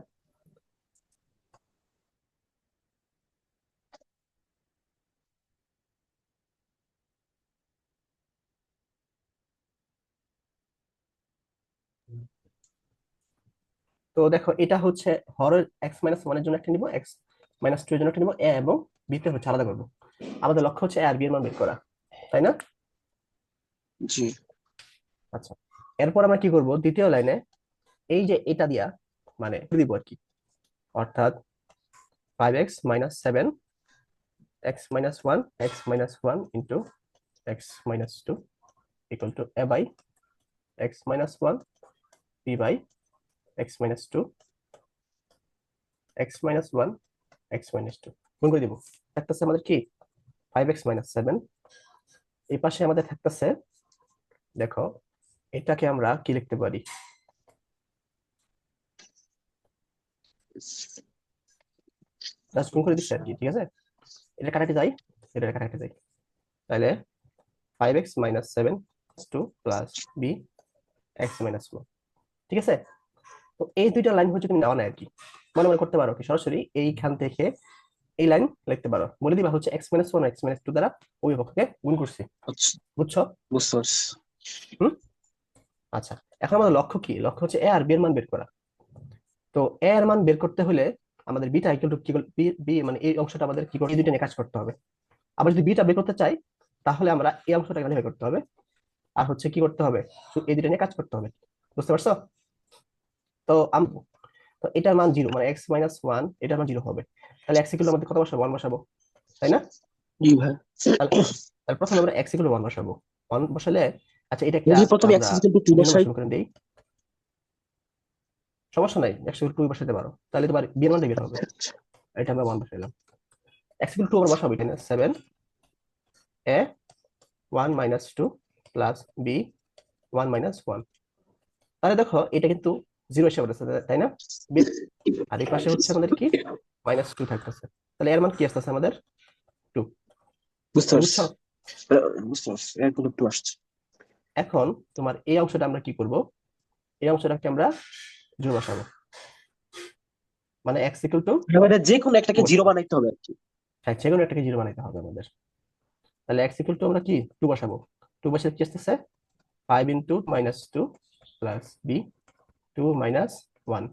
তো দেখো এটা হচ্ছে হরের x - 1 এর জন্য একটা নিব, x - 2 এর জন্য একটা নিব, এ এবং বি তে হচ্ছে আলাদা করবো। আমাদের লক্ষ্য হচ্ছে এ আর বি এর মান বের করা, তাই না? জি। আচ্ছা, এরপর আমরা কি করব, দ্বিতীয় লাইনে এই যে এটা দিয়া মানে দিব আর কি, অর্থাৎ 5x - 7 x - 1 x - 1 into x - 2 equal to a by x - 1 b by x - 2 x - 1 x - 2 গুণ করে দিব। থাকতেছে আমাদের কি 5x - 7, এই পাশে আমাদের থাকতেছে, দেখো এটাকে আমরা কি লিখতে পারি, জাস্ট গুণ করে দিচ্ছি আর কি, ঠিক আছে? এটা কাটাতে যাই, এটা কাটাতে যাই, তাহলে 5x - 7 two plus B x - 1, ঠিক আছে? তো এই দুইটা লাইন হচ্ছে তুমি নেওয়া নাই আর কি, মনে মনে করতে পারো কি সরাসরি এইখান থেকে এই লাইন লিখতে পারো, বলে দিবা হচ্ছে x - 1 x - 2 দ্বারা অভিভাবককে গুণ করছি। আচ্ছা, বুঝছো? বুঝতে পারছি। হুম। আচ্ছা, এখন আমাদের লক্ষ্য কি, লক্ষ্য হচ্ছে এ আর বি এর মান বের করা। তো এ এর মান বের করতে হলে আমাদের বিটা ইকুয়াল টু কি বি মানে এই অংশটা আমাদের কি করতে, এই দুইটা নিয়ে কাজ করতে হবে। আবার যদি বিটা বের করতে চাই তাহলে আমরা এই অংশটা এখানে বের করতে হবে, আর হচ্ছে কি করতে হবে, শুধু এই দুইটা নিয়ে কাজ করতে হবে। বুঝতে পারছো? তো তো এটার মান জিরো, মানে x - 1 এটার মান জিরো হবে, তাহলে এক্স ইকুয়াল আমাদের কত বসাবো, ওয়ান বসাবো, তাই না? জি ভাই। তাহলে তাহলে প্রথমে আমরা এক্স ইকুয়াল ওয়ান বসাবো, ওয়ান বসালে, আচ্ছা এটা একটা যদি প্রথমে আমরা এক্স ইকুয়াল টু 2 দুই নম্বর বসাই। সমীকরণ দিই, সমস্যা নাই, এক্স ইকুয়াল টু বসাতে পারো, তাহলে তোমার বি এর মানটা বের হবে। এটা আমরা ওয়ান বসাইলাম, এক্স ইকুয়াল টু আমরা বসাবো এখানে 7a 1 - 2 প্লাস বি 1 - 1, তাহলে দেখো এটা কিন্তু জিরো এসে পড়েছে, তাই না? আর এই পাশে হচ্ছে আমাদের কি -2 থাকতেছে, তাহলে এর মান কি আসতেছে আমাদের 2। বুঝতে এটা পারছি। বুঝছো? বুঝতে পারছি, এরকম একটু আসছে। এখন তোমার এই অংশটা আমরা কি করব, এই অংশটাকে আমরা জিরো বসাবো, মানে এক্স ইকুয়াল টু মানে যে কোনো টু একটাকে জিরো বসাবো। বানাইতে হবে আর কি। হ্যাঁ, যে কোনো একটাকে জিরো বানাইতে হবে আমাদের। তাহলে এক্স ইকুয়াল টু আমরা কি 2 বসাবো। 2 বসে কি আসতেছে 5 into minus 2 plus b 2 minus 1।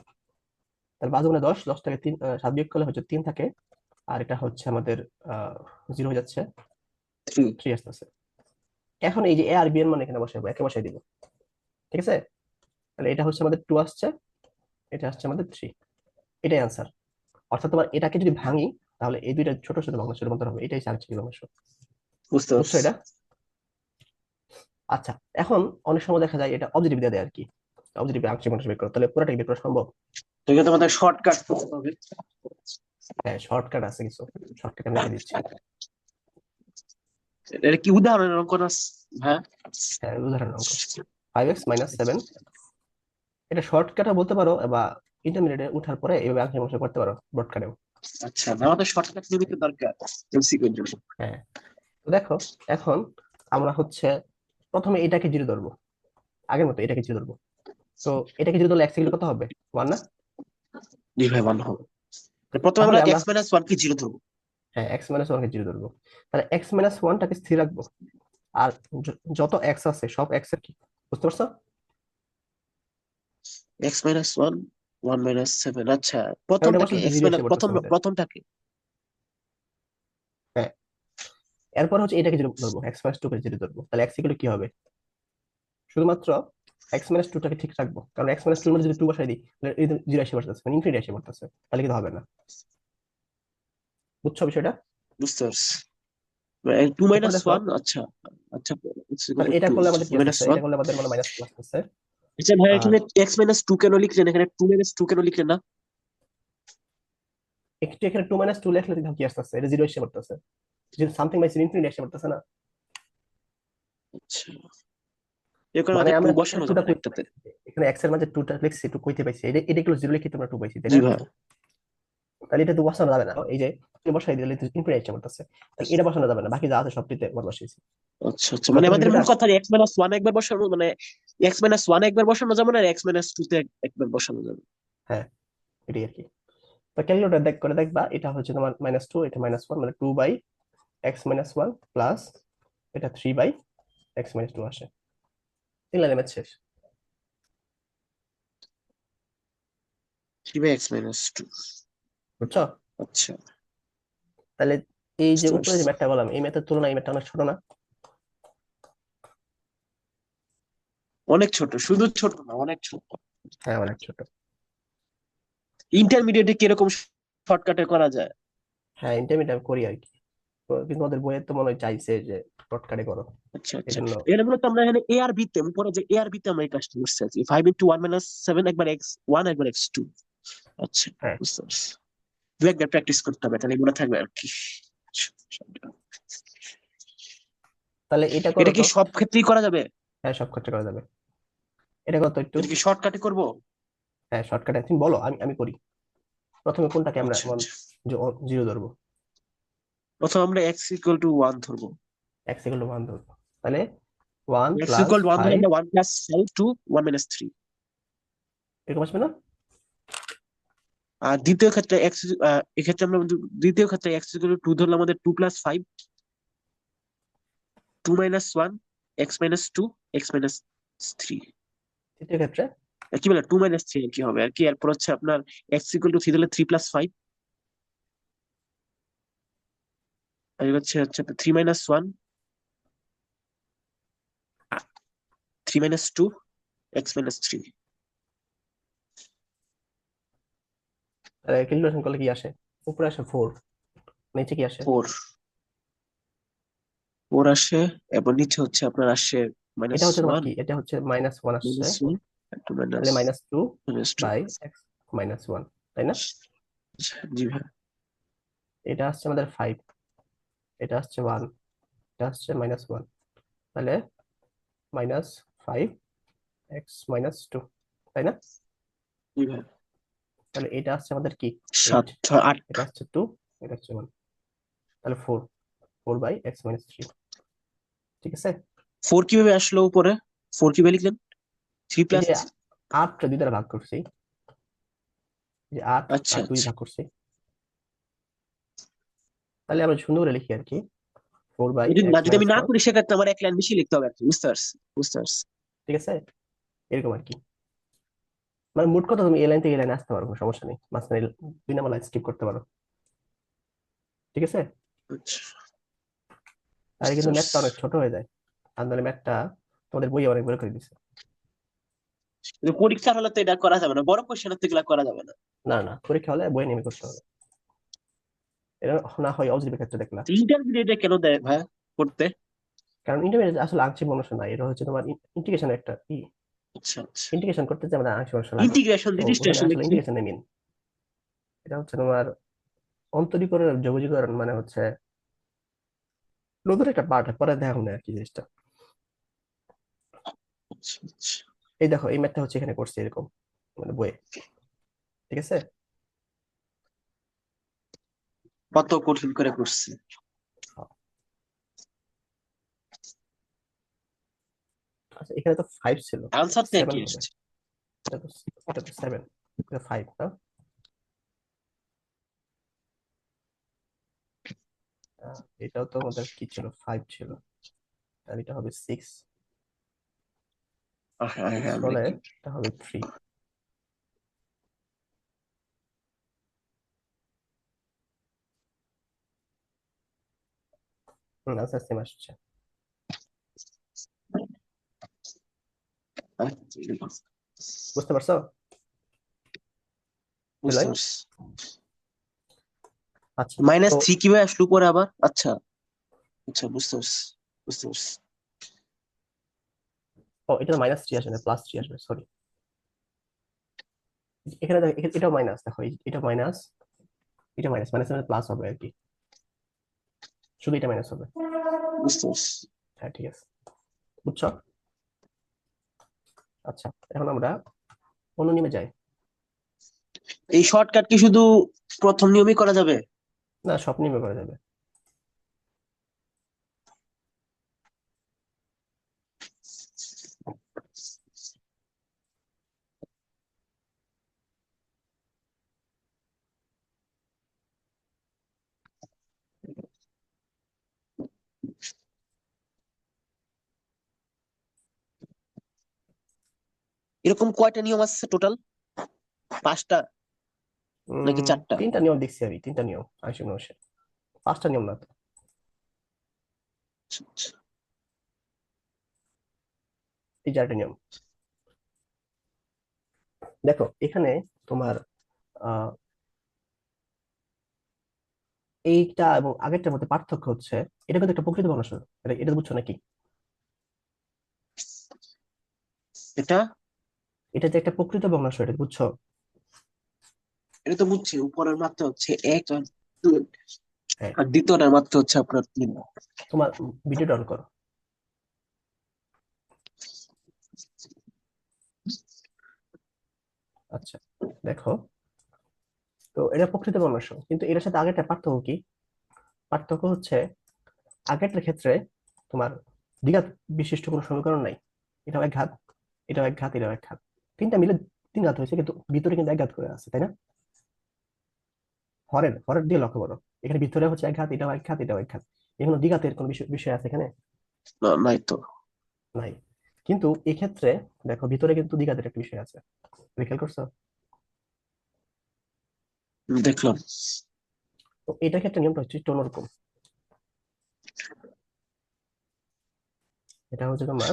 তাহলে 5 গুণে 10, 10 থেকে 3 7 বিয়োগ করলে হচ্ছে 3 থাকে, আর এটা হচ্ছে আমাদের 0 হয়ে যাচ্ছে, 3। 3 আসতেছে। এখন এই যে এ আর বি এর মান এখানে বসাবো, একে বসাই দিব, ঠিক আছে। তাহলে এটা হচ্ছে আমাদের 2 আসছে, এটা আসছে আমাদের 3, এটাই আনসার। অর্থাৎ তোমার এটাকে যদি ভাঙি, তাহলে এই দুইটা ছোট ছোট ভগ্নাংশের রূপান্তর হবে, এটাই চার ভগ্নাংশ। বুঝতে বুঝছো পারছি। এটা? আচ্ছা, এখন অনেক সময় দেখা যায় এটা অবজেক্টিভ দিয়ে দেয় আর কি, অবজেক্টিভ আংশিক ভগ্নাংশ বের করো, তাহলে পুরোটাকে বের করা সম্ভব? তো এখানে আমাদের শর্টকাট করতে হবে। হ্যাঁ, শর্টকাট আছে কিছু, শর্টকাট আমি লিখে দিচ্ছি। এটা কি উদাহরণের অঙ্ক না? হ্যাঁ। হ্যাঁ, উদাহরণ অঙ্ক। 5x - 7, এটা শর্টকাটও বলতে পারো, বা ইন্টারমিডিয়েটে উঠার পরে এইভাবে আংশিক ভগ্নাংশ করতে পারো শর্টকাটেও। আচ্ছা, আমাদের শর্টকাট নিতে দরকার এমসিকিউর জন্য। হ্যাঁ, তো দেখো, এখন আমরা হচ্ছে প্রথমে এটাকে জিরো ধরবো, আগের মতো এটাকে জিরো ধরবো। তো এটাকে জিরো ধরলে এক্স ইকুয়াল কত হবে, 1 না? জি ভাই, ভালো হবে। প্রথমে তাহলে আমরা আমরা, এক্স মাইনাস ওয়ান কে জিরো ধরবো। হ্যাঁ, x - 1 কে জিরো ধরবো। তাহলে x - 1টাকে স্থির রাখবো, আর যত এক্স আছে সব এক্স এর কি, বুঝতে পারছো? X minus one, 1 - 7। আচ্ছা, কারণ এটা প্রথমটাকে বসলে এক্স জিরো মাইনাস এসে পড়তেছে প্রথম আমাদের। প্রথমটাকে হ্যাঁ, এরপর হচ্ছে এটাকে জিরো ধরবো, x - 2কে জিরো ধরবো, তাহলে এক্স ইকুয়াল কি হবে, শুধুমাত্র x - 2টাকে ঠিক রাখবো, কারণ x - 2 এর মধ্যে যদি 2 বসাই দিই তাহলে এই জিরো এসে পড়তেছে, মানে ইনফিনিটি এসে পড়তেছে, তাহলে কিন্তু হবে না। বুঝছো বিষয়টা? বুঝতে পারছি। টু এরপর মাইনাস দেখো, ওয়ান আচ্ছা। আচ্ছা, তাহলে এটা টু, করলে আচ্ছা আমাদের টু কি মাইনাস আসতেছে, ওয়ান। এটা করলে আমাদের মানে মাইনাস টু আসতেছে। আচ্ছা ভাই, আর এখানে x - 2 কেন লিখলেন? এখানে 2 - 2 কেন লিখলেন না? একটু এখানে 2 - 2 লেখলে দেখো কি আসতেছে, এটা জিরো এসে পড়তেছে, যে সামথিং বাই ইনফিনিটি এসে পড়তেছে না। আচ্ছা, এর কারণে মানে আমাদের টু আমরা এখানে বসানো টুটা যাবে না কইতে একটাতে। পাইছি, এখানে এক্স এর মাঝে টুটা লিখছি, টু কইতে পাইছি, এটা এটা গুলো জিরো লিখে তোমরা টু পাইছি, তাই জি না? ভাই। তাহলে এটা তো বসানো যাবে না, এই যে তুমি বসাই দিলে ইনফিনিটি এসে পড়তেছে, তাহলে এটা বসানো যাবে না, বাকি যা আছে সবটিতে একবার বসাইছি। আচ্ছা আচ্ছা, মানে বুঝতে পারছো আমাদের বিষয়টা? মূল কথা এক্স মাইনাস ওয়ান একবার বসানো, মানে x - 1 একবার বসানো যাবে না, আর x - 2 তে একবার বসানো যাবে। হ্যাঁ, এটাই আর কি। তো ক্যালকুলেটর দেখ করে দেখবা, এটা হচ্ছে তোমার -2, এটা -1, মানে 2/x - 1 প্লাস এটা 3/x - 2 আসে। 3 লাইনে ম্যাথ শেষ। 3/x - 2। বুঝছো? আচ্ছা, তাহলে এই যে বুঝতে উপরে পারছি। যে ম্যাথটা বললাম, এই ম্যাথের তুলনায় এই ম্যাথটা অনেক ছোট না? অনেক ছোট, শুধু ছোট না, অনেক ছোট। হ্যাঁ, অনেক ছোট। ইন্টারমিডিয়েটে কিরকম শর্টকাটে করা যায়? হ্যাঁ, ইন্টারমিডিয়েট আমি করি আর কি, তো কিন্তু ওদের বইয়ে তো মনে হয় চাইছে যে শর্টকাটে করো, আচ্ছা এই আচ্ছা, জন্য। এখানে মূলত আমরা এখানে এ আর বি তে, পরে যে এ আর বি তে আমরা এই কাজটা করতে চাচ্ছি, 5 × 1 - 7 একবার x1 একবার x2। আচ্ছা, হ্যাঁ, বুঝতে পারছি। দু একবার প্র্যাকটিস করতে হবে, তাহলে মনে থাকবে আর কি। তাহলে এটা করো এটা কি তো। সব ক্ষেত্রেই করা যাবে? হ্যাঁ, সব খরচা করা যাবে। এটা কত একটু? এটা কি শর্টকাটে করবো? হ্যাঁ, শর্টকাটে তুমি বলো, আমি আমি করি। প্রথমে কোনটাকে আমরা আচ্ছা আচ্ছা, জিরো ধরবো? প্রথম আমরা x = 1 ধরবো। এক্স ইকুয়াল টু 1 ধরবো, তাহলে 1 x প্লাস = 1 ধরে 5, আমরা 1 + 5 = 1 - 3। এরকম আসবে না? আর দ্বিতীয় ক্ষেত্রে এক্ষেত্রে আমরা দ্বিতীয় ক্ষেত্রে x = 2 ধরলে আমাদের 2 + 5, 2 - 1, x - 2, x - 3। তৃতীয় ক্ষেত্রে কি বলে 2 - 3 কি হবে আর কি, এরপর হচ্ছে আপনার x = 3 ধরলে 3 + 5, আর হচ্ছে হচ্ছে 3 - 1, 3 - 2, x - 3। ক্যালকুলেশন করলে কি আসে? উপরে আসে 4, নিচে কি আসে? 4 আসে, এবং নিচে হচ্ছে আপনার আসে এটা মাইনাস হচ্ছে তোমার ওয়ান কি, এটা হচ্ছে -1 আসছে, -1, একটু তাহলে মাইনাস -2 -2। বাই x - 1, তাই না? জি ভাই। এটা আসছে আমাদের 5, এটা আসছে 1, এটা আসছে -1, তাহলে -5x - 2, তাই না? জি ভাই। তাহলে এটা আসছে আমাদের কি 8, 7, 6, 8। এটা আসছে 2, এটা হচ্ছে 1, তাহলে 4/x - 3, ঠিক আছে। 4 কিভাবে আসলো উপরে? 4 কিভাবে লিখলেন? থ্রি এই প্লাস যে 8 দুই দ্বারা ভাগ করছি, এই যে 8 আচ্ছা আর 2 আচ্ছা। ভাগ করছি, তাহলে আমরা সুন্দর করে লিখি আর কি, 4 বাই যদি না এক্স যদি আমি মাইনাস না ফোর। করি সেক্ষেত্রে আমার এক লাইন বেশি লিখতে হবে আর কি, বুঝতে পারছি বুঝতে পারছি। ঠিক আছে, এরকম আর কি। মানে মোট কথা তুমি এই লাইন থেকে এই লাইনে আসতে পারো, কোনো সমস্যা নেই, মাঝখানে দুই নাম্বার লাইন স্কিপ করতে পারো। ঠিক আছে। আচ্ছা, তাহলে বুঝতে কিন্তু পারছি। ম্যাথটা অনেক ছোট হয়ে যায়, আর নাহলে ম্যাথটা তোমাদের বইয়ে অনেক বড় করে দিচ্ছে। কিন্তু পরীক্ষার হলে তো এটা করা যাবে না, বড় কোশ্চেন তো এগুলা করা যাবে না। না না, পরীক্ষা হলে বই নেমে করতে হবে। এটা না হয় অজীবের ক্ষেত্রে দেখলা। ইন্টারমিডিয়েটে কেন দেয় ভাইয়া করতে? কারণ ইন্টারমিডিয়েট আসলে আংশিক মানুষ না, এটা হচ্ছে তোমার ইন্টিগ্রেশন একটা আচ্ছা আচ্ছা। ইন্টিগ্রেশন করতে যে আমাদের আংশিক মানুষ লাগে। ইন্টিগ্রেশন তো জিনিসটা ওখানে আসলে আসলে কি? ইন্টিগ্রেশন নেই মেন, এটা হচ্ছে তোমার অন্তরীকরণ যোগজীকরণ, মানে হচ্ছে নতুন একটা পার্ট, পরে দেখা হবে আর কি জিনিসটা। আচ্ছা আচ্ছা। এই দেখো এই ম্যাথটা হচ্ছে এখানে করছে এরকম, মানে বইয়ে। ঠিক আছে। কত কঠিন করে করছে। আচ্ছা, এখানে তো 5 ছিল, আনসারটা 7 কি হবে। এসছে? এটা তো এটা তো 7, এটা 5 না? এটাও তো আমাদের কি ছিল, 5 ছিল, আর এটা হবে 6। হ্যাঁ 6 হ্যাঁ আমি হলে দেখি। এটা হবে 3। আচ্ছা, সেম আসছে। বুঝতে পারছো? বুঝতে এলাই। পারছি। আচ্ছা। তো -3 কিভাবে আসলো পরে আবার? আচ্ছা আচ্ছা, বুঝতে পারছি বুঝতে পারছি। ও, এটা -3 আসবে না, +3 আসবে, সরি। এখানে দেখো, এটাও মাইনাস, দেখো এটা মাইনাস, এটা মাইনাস, মাইনাস মানে প্লাস হবে আর কি, শুধু এটা মাইনাস হবে। বুঝতে পারছি। হ্যাঁ, ঠিক আছে, বুঝছো? আচ্ছা, এখন আমরা অনুনিমে যাই। এই শর্টকাট কি শুধু প্রথম নিয়মই করা যাবে? না, সব নিয়মে করা যাবে। এরকম কয়টা নিয়ম আছে টোটাল? 5টা নাকি 4টা? 3টা নিয়ম দেখছি আমি, 3টা নিয়ম আংশিক মানুষের, 5টা নিয়ম না তো। আচ্ছা, আচ্ছা। এই 4টা নিয়ম। দেখো এখানে তোমার আহ এইটা এবং আগেরটার মধ্যে পার্থক্য হচ্ছে, এটা কিন্তু একটা প্রকৃত ভগ্নাংশ, এটা এটা বুঝছো নাকি? এটা এটা যে একটা প্রকৃত ভগ্নাংশ, এটা বুঝছো? এটা তো বুঝছি, উপরের মাত্রা হচ্ছে 1 আর 2, হ্যাঁ। আর দ্বিতীয়টার মাত্রা হচ্ছে আপনার 3। তোমার ভিডিও অন করো। আচ্ছা, দেখো, তো এটা প্রকৃত ভগ্নাংশ, কিন্তু এটার সাথে আগেরটা পার্থক্য কি? পার্থক্য হচ্ছে, আগেরটার ক্ষেত্রে তোমার দ্বিঘাত বিশিষ্ট কোনো সমীকরণ নাই, এটাও এক ঘাত, এটাও এক ঘাত, এটাও এক ঘাত, তিনটা মিলে 3 ঘাত হয়েছে, কিন্তু ভিতরে কিন্তু এক ঘাত করে আছে, তাই না? হরের হরের দিয়ে লক্ষ্য করো, এখানে ভিতরে হচ্ছে এক ঘাত, এটাও এক ঘাত, এটাও এক ঘাত, এখানে দ্বিঘাতের কোনো বিষয় বিষয় আছে এখানে? না নাই তো। নাই। কিন্তু এক্ষেত্রে দেখো, ভিতরে কিন্তু দ্বিঘাতের একটা বিষয় আছে, তুমি খেয়াল করছো? দেখলাম। তো এটার ক্ষেত্রে নিয়মটা হচ্ছে একটু অন্যরকম। এটা হচ্ছে তোমার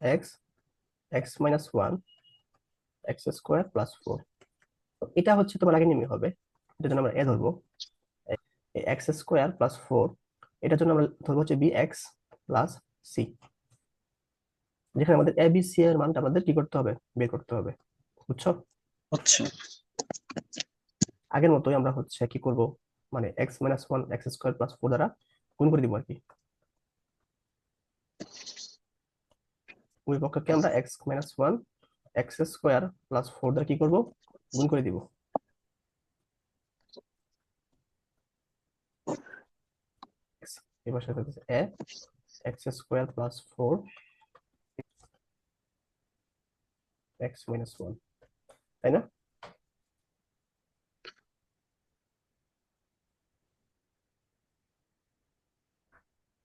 এক্স, x-1, x² + 4। তো এটা হচ্ছে তোমার আগে নিয়মই হবে, এটার জন্য আমরা এ ধরবো, x² + 4, এটার জন্য আমরা ধরবো হচ্ছে bx + c, যেখানে আমাদের এ বি সি এর মানটা আমাদের কি করতে হবে, বের করতে হবে। বুঝছো? আচ্ছা, আগের মতোই আমরা হচ্ছে কি করব, মানে x-1 x² + 4 দ্বারা গুণ করে দিব আর কি। ওই পক্ষকে আমরা x-1 x² + 4 দ্বারা কি করব, গুণ করে দিব। X, এবার সাথে হচ্ছে a x² + 4 x-1, তাই না?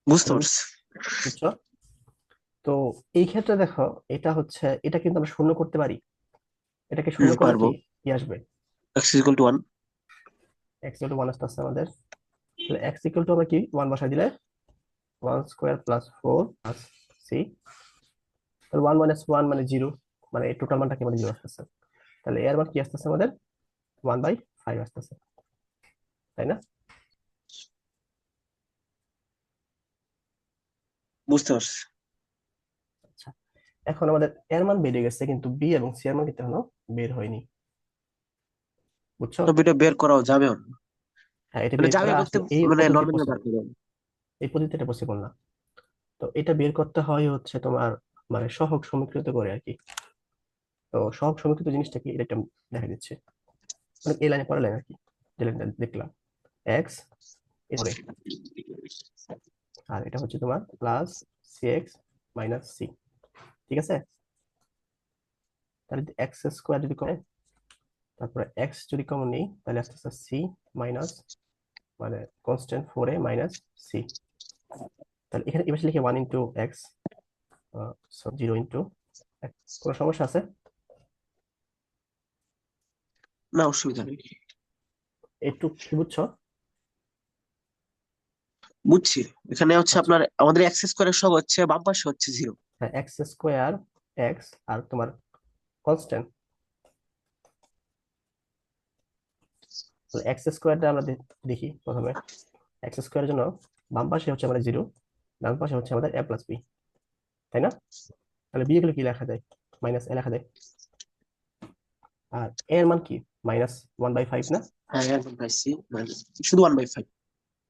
বুঝতে হুম, পারছি। বুঝছো? তো এই ক্ষেত্রে দেখো, এটা কিন্তু আমরা শূন্য করতে পারি। এটাকে শূন্য করলে পারবো। কি কি আসবে? x equal to 1। X equal two one আসতে আমাদের। তাহলে এক্স ইকুয়াল টু আমরা কি ওয়ান বসাই দিলে one square plus four plus c. তাহলে ওয়ান মাইনাস ওয়ান মানে জিরো, মানে এই টোটাল মানটা কি মানে জিরো আসতেছে। তাহলে এর মান কি আসতেছে আমাদের? ওয়ান বাই ফাইভ আসতেছে, তাই না? বুঝতে পারছি। আচ্ছা, এখন আমাদের এর মান বেড়ে গেছে, কিন্তু বি এবং সি এর মান কিন্তু এখনো বের হয়নি। বুঝছো? তো ভিডিও বের করাও যাবে না। হ্যাঁ, এটা মানে বের যাবে করা বলতে আসলে এই মানে পদ্ধতি নর্মালি বার পসিবল, করে দেবো। এই পদ্ধতিটা পসিবল না। তো এটা বের করতে হয় হচ্ছে তোমার মানে সহগ সমীকৃত করে আর কি। তো সহগ সমীকৃত জিনিসটা কি, এটা একটা দেখা দিচ্ছে, মানে এই লাইনে পরের লাইন আর কি, যে লাইনটা দেখলাম, এক্স এরপরে, আর এটা হচ্ছে তোমার plus c x minus c. ঠিক আছে? তাহলে এক্স স্কোয়ার যদি করে, তারপরে এক্স যদি কমন নেই, তাহলে আস্তে আস্তে সি মাইনাস, মানে কনস্ট্যান্ট ফোর এ মাইনাস সি। তাহলে এখানে এবার লিখে one into x, zero into, কোনো সমস্যা আছে? না, অসুবিধা নেই। একটু কি বুঝছো? বুঝছি। এখানে হচ্ছে আচ্ছা, আপনার আমাদের অ্যাক্সেস করার সব হচ্ছে বাম পাশে হচ্ছে 0। হ্যাঁ, এক্স স্কোয়ার এক্স আর তোমার কনস্ট্যান্ট, এক্স স্কোয়ারটা আমরা দেখি প্রথমে। এক্স স্কোয়ারের জন্য বাম পাশে হচ্ছে আমাদের জিরো, ডান পাশে হচ্ছে আমাদের এ প্লাস বি, তাই না? তাহলে বি এগুলো কি লেখা যায়? মাইনাস এ লেখা যায়। আর এর মান কি? মাইনাস ওয়ান বাই ফাইভ না? হ্যাঁ, একদম পাইছি। শুধু 1/5।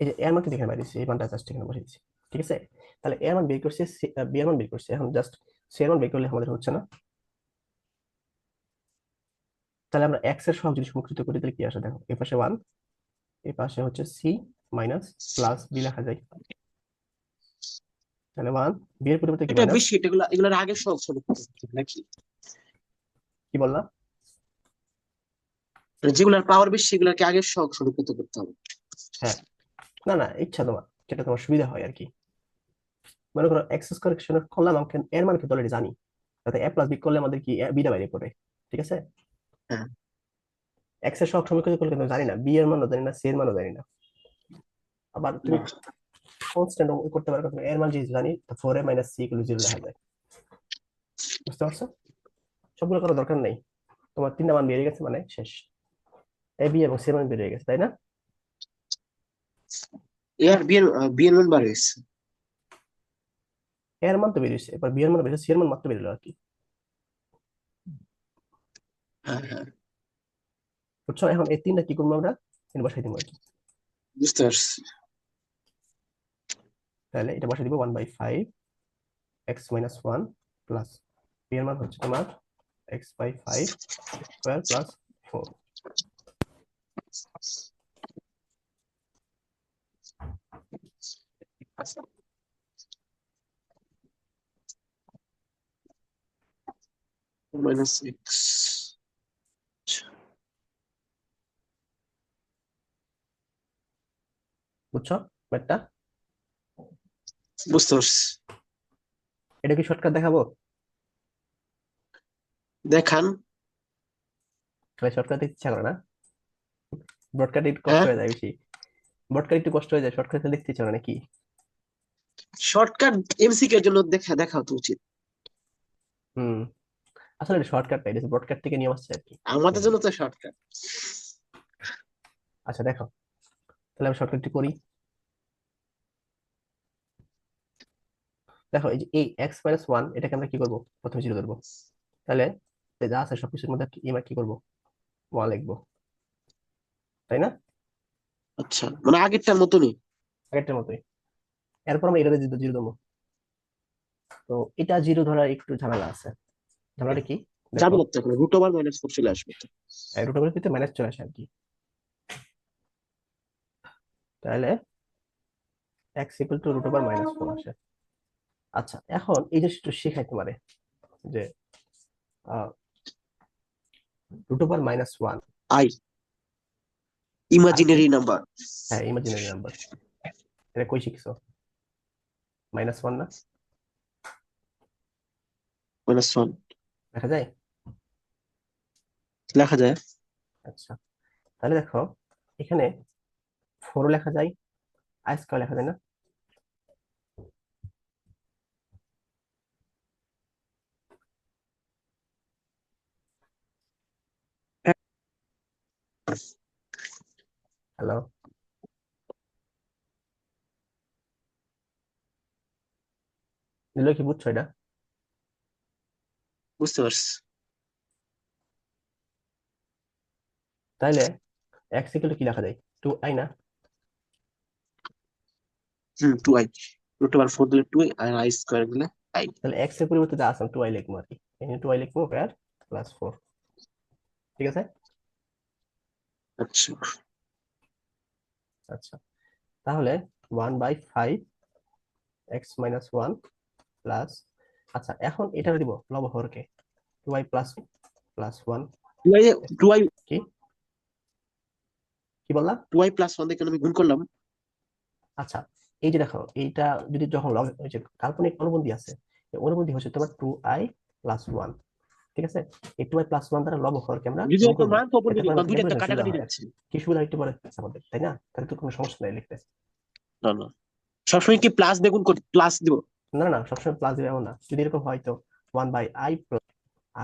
এই যে এর মান কিন্তু এখানে বাইরেছি, এই মানটা জাস্ট এখানে বসে দিচ্ছি। ঠিক আছে? তাহলে এর মান বের করছে, বি এর মান বের করছে, এখন জাস্ট সি এর মান বের করলে আমাদের হচ্ছে না। তাহলে আমরা এক্স এর সহগ যদি সমীকৃত করি, তাহলে কি আসে দেখো, এই পাশে ওয়ান, এই পাশে হচ্ছে সি মাইনাস প্লাস বি লেখা যায়। তাহলে ওয়ান, বি এর পরিবর্তে কি এটা মাইনাস, বেশি, এগুলোর আগে সব ছোট নাকি? কি বললাম? মানে যেগুলোর পাওয়ার বেশি সেগুলোকে আগে সব সংক্ষিপ্ত করতে হবে। হ্যাঁ, না না, ইচ্ছা তোমার, যেটা তোমার সুবিধা হয় আর কি। মনে করো এক্স স্কোয়ার করলাম, আমাকে এর মান কিন্তু অলরেডি জানি, তাতে এ প্লাস বি করলে আমাদের কি বিটা বাইরে পড়ে। ঠিক আছে? হ্যাঁ। এক্স এর সহগ সমীকরণ করলে কিন্তু জানি না, বি এর মানও জানি না, সি এর মানও জানি না। আবার তুমি কনস্ট্যান্ট করতে পারো, তুমি এর মান যদি জানি, তো ফোর এ মাইনাস সি এগুলো জিরো লেখা যায়। বুঝতে পারছো? সবগুলো করার দরকার নেই, তোমার তিনটা মান বেরিয়ে গেছে মানে শেষ, এ বি এবং সি এর মান বেরিয়ে গেছে, তাই না? এর বিএন মান বার হয়েছে। এর মান তো বেরিয়েছে, এবার বি এর মান বেরিয়েছে, সি এর মান মাত্র বেরিয়েলো আর কি। হ্যাঁ, হ্যাঁ, বুঝছো? এখন এই তিনটা কি করবো আমরা, তিন বসাই দিব আর কি। বুঝতে পারছি। তাহলে এটা বসাই দিব one by five x minus one plus b এর মান হচ্ছে তোমার x by five square plus four. -x। বুঝছো ম্যাথটা? বুঝতে পারছি। এটা কি শর্টকাট দেখাবো? দেখান। তাহলে শর্টকাট দেখতে ইচ্ছা করে না, ব্রডকাট একটু কষ্ট হ্যাঁ, হয়ে যায় বেশি, ব্রডকাট একটু কষ্ট হয়ে যায়, শর্টকাট দেখতে ইচ্ছা করে নাকি? শর্টকাট এমসিকিউ এর জন্য দেখাও তো উচিত। হুম, আসলে এটা শর্টকাট না, এটা ব্রডকাট থেকে নিয়ে আসছে আর কি। আমাদের মেনলি, জন্য তো শর্টকাট। আচ্ছা দেখো, তাহলে আমি শর্টকাটটি করি। দেখো, এই যে এই এক্স মাইনাস ওয়ান, এটাকে আমরা কি করবো, প্রথমে জিরো ধরবো। তাহলে যে যা আছে সবকিছুর মধ্যে আমরা কি করবো, ওয়ান লিখবো, তাই না? আচ্ছা, মানে আগেরটার মতনই। আগেরটার মতোই। এরপর আমরা এটাতে জিরো জিরো দেবো। তো এটা জিরো ধরার একটু ঝামেলা আছে। ঝামেলাটা কি? দেখো, যাবে না তো, এখন √(-4) চলে আসবে তো। রুট ওভার দিতে মাইনাস চলে আসে আর কি। তাহলে x equal to root over minus four আসে। আচ্ছা, এখন এই জিনিসটা একটু শেখাই তোমারে, যে root over minus one, i, আর কি? Imaginary number. হ্যাঁ, ইমাজিনারি নাম্বার। এটা কই শিখছো? -1 না? -1 দেখা যায়? লেখা যায়। আচ্ছা, তাহলে দেখো এখানে 4 লেখা যায়, i² লেখা যায় না? হ্যালো, দিল কি বুঝছো এটা? বুঝতে পারছি। তাইলে x ইকুয়াল কি লেখা যায়? 2i না? 2i, √4 দিলে 2i আর i² দিলে i। তাহলে x এর পরিবর্তে যা আছে 2i লিখবো আর কি, এখানে 2i লিখবো আর +4, ঠিক আছে? আচ্ছা, আচ্ছা, তাহলে 1/5 x-1 প্লাস, আচ্ছা এখন এটা দিব লব হরকে 2i প্লাস 1, 2i 2i কি কি বললা? 2i + 1 দিয়ে কেন আমি গুণ করলাম? আচ্ছা, এই যে দেখো এইটা যদি যখন লব ওই যে কাল্পনিক অনুবন্ধী আছে, এই অনুবন্ধী হচ্ছে তোমার 2i প্লাস 1, ঠিক আছে? এই 2i প্লাস 1 দ্বারা লব হরকে আমরা যদি গুণ ওকে করবো, মান তো অপর এতে দিকে, করে কারণ আমাদের দুইটা তো ক্যালকুলেশন সুবিধা কাটাকাটি হয় আর যাচ্ছে। কি। কি সুবিধা একটু পরে আছে আমাদের, তাই না? তাহলে তো কোনো সমস্যা নেই লিখতে। না না, সবসময় কি প্লাস দিয়ে গুণ করি, প্লাস দিব? না না, সবসময় প্লাস দিবে এমন না, যদি এরকম হয় তো 1/i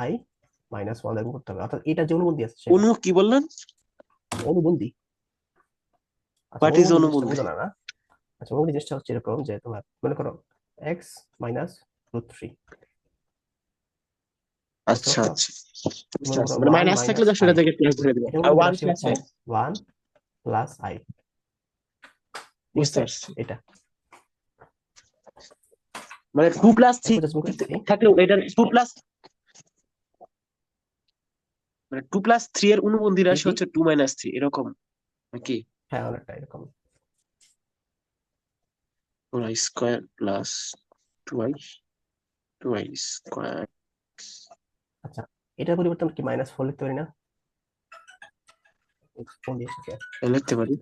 i -1 দ্বারা গুণ করতে হবে, অর্থাৎ এটা যে অনুবন্ধী আছে সেটা কি বললেন? অনুবন্ধী। আচ্ছা, হোয়াট ইজ অনুবন্ধী জিনিসটা অনুবন্ধী? বুঝো না না? আচ্ছা, অনুবন্ধী জিনিসটা হচ্ছে এরকম যে তোমার মনে করো x -√3, বুঝতে আচ্ছা পারছো? আচ্ছা, বুঝতে মনে করো পারছি। মানে 1 মাইনাস থাকলে মাইনাস তো সেটা i, থেকে প্লাস ধরে দিবেন, এটা আর অনুবন্ধী 1 রাশি প্লাস হচ্ছে i। 1 প্লাস i, ঠিক বুঝতে আছে? পারছি। এটা মানে 2 + 3 এখন জাস্ট বুঝতেছি। থাকলে এটা 2 প্লাস, মানে 2 + 3 এর অনুবন্ধী কি রাশি কি হচ্ছে 2 - 3 এরকম নাকি? হ্যাঁ, অনেকটা এরকম। 2i² + 2i, 2i²। আচ্ছা, এটার পরিবর্তে আমরা কি -4 লিখতে পারি না? কোন দিয়ে এসেছে? লিখতে পারি।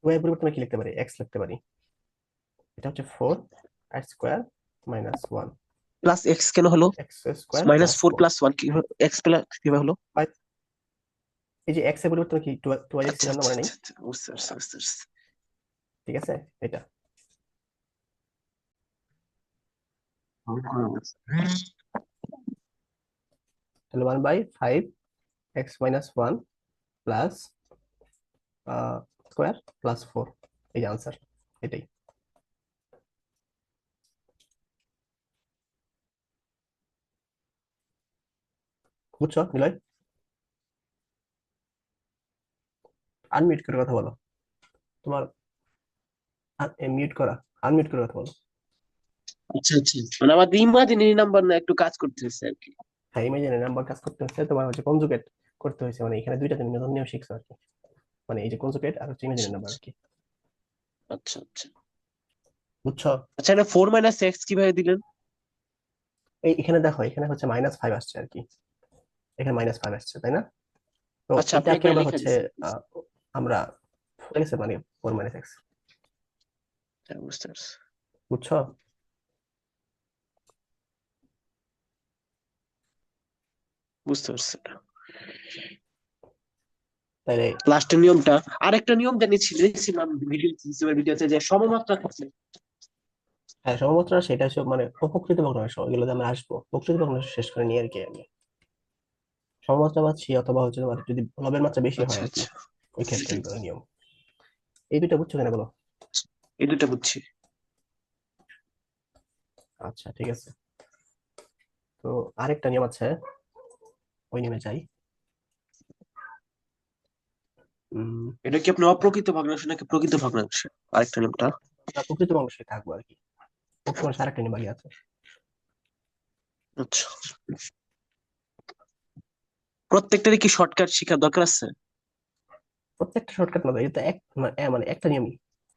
টু এর পরিবর্তে আমরা কি লিখতে পারি? x লিখতে পারি। এটা হচ্ছে 4 r² -1, প্লাস এক্স কেন হলো? x² -4 +4। + 1 কি এক্স প্লাস কিভাবে হলো? এই যে x এর পরিবর্তে কি 2i আচ্ছা লিখছিলাম না, আচ্ছা মানে নেই? আচ্ছা আচ্ছা, বুঝতে পারছি বুঝতে পারছি। ঠিক আছে, এটা তাহলে 1/5 x-1 প্লাস স্কোয়ার +4, এই যে আনসার, এটাই। বুঝছো নিলয়? আনমিউট করে কথা বলো, তোমার মিউট করা, আনমিউট করে কথা বলো। আচ্ছা আচ্ছা, মানে আমাদের ইমাজিনারি নাম্বার না একটু কাজ করতে হচ্ছে আর কি। হ্যাঁ, ইমাজিনারি নাম্বার কাজ করতে হচ্ছে, তোমার হচ্ছে কনজুগেট করতে হয়েছে, মানে এখানে দুইটা তুমি নতুন নিয়ম শিখছো আর কি, মানে এই যে কনজুগেট আর হচ্ছে আচ্ছা ইমাজিনারি নাম্বার আর কি। আচ্ছা আচ্ছা বুঝছো? আচ্ছা, এটা 4 - x কিভাবে দিলেন? এখানে দেখো, এখানে হচ্ছে -5 আসছে আর কি, এখানে -5 আসছে, তাই না? তো আচ্ছা, আপনি এটাকে একবারে আমরা লিখে হচ্ছে দিচ্ছেন। আহ, আমরা ঠিক আছে মানে 4 - x, হ্যাঁ, বুঝতে পারছি বুঝছো? বুঝতে পারছি। তাইলে লাস্টের নিয়মটা, আরেকটা নিয়ম দেখছিলাম ভিডিওতে, যে সমমাত্রা থাকলে। হ্যাঁ, সমমাত্রা সেটা সব মানে অপ্রকৃত ভগ্নাংশ, এগুলোতে আমরা আসবো, প্রকৃত ভগ্নাংশ শেষ করে নিয়ে আর কি আমি সমমাত্রা পাচ্ছি, অথবা হচ্ছে তোমার যদি লবের মাত্রা বেশি হয় আচ্ছা আর কি, আচ্ছা, ওই ক্ষেত্রে এগুলো নিয়ম। এই দুইটা বুঝছো কিনা বলো? এই দুটো বুঝছি। আচ্ছা, ঠিক আছে। তো আরেকটা নিয়ম আছে, ওই নিয়মে যাই। উম এটা কি আপনি অপ্রকৃত ভগ্নাংশ নাকি প্রকৃত ভগ্নাংশ? আরেকটা নিয়মটা। আমরা প্রকৃত ভগ্নাংশে থাকবো আর কি, প্রকৃত ভগ্নাংশে আরেকটা নিয়ম বাকি আছে। আচ্ছা, প্রত্যেকটারই কি শর্টকাট শেখার দরকার আছে? প্রত্যেকটা শর্টকাট না, এটা এক মানে একটা নিয়মই।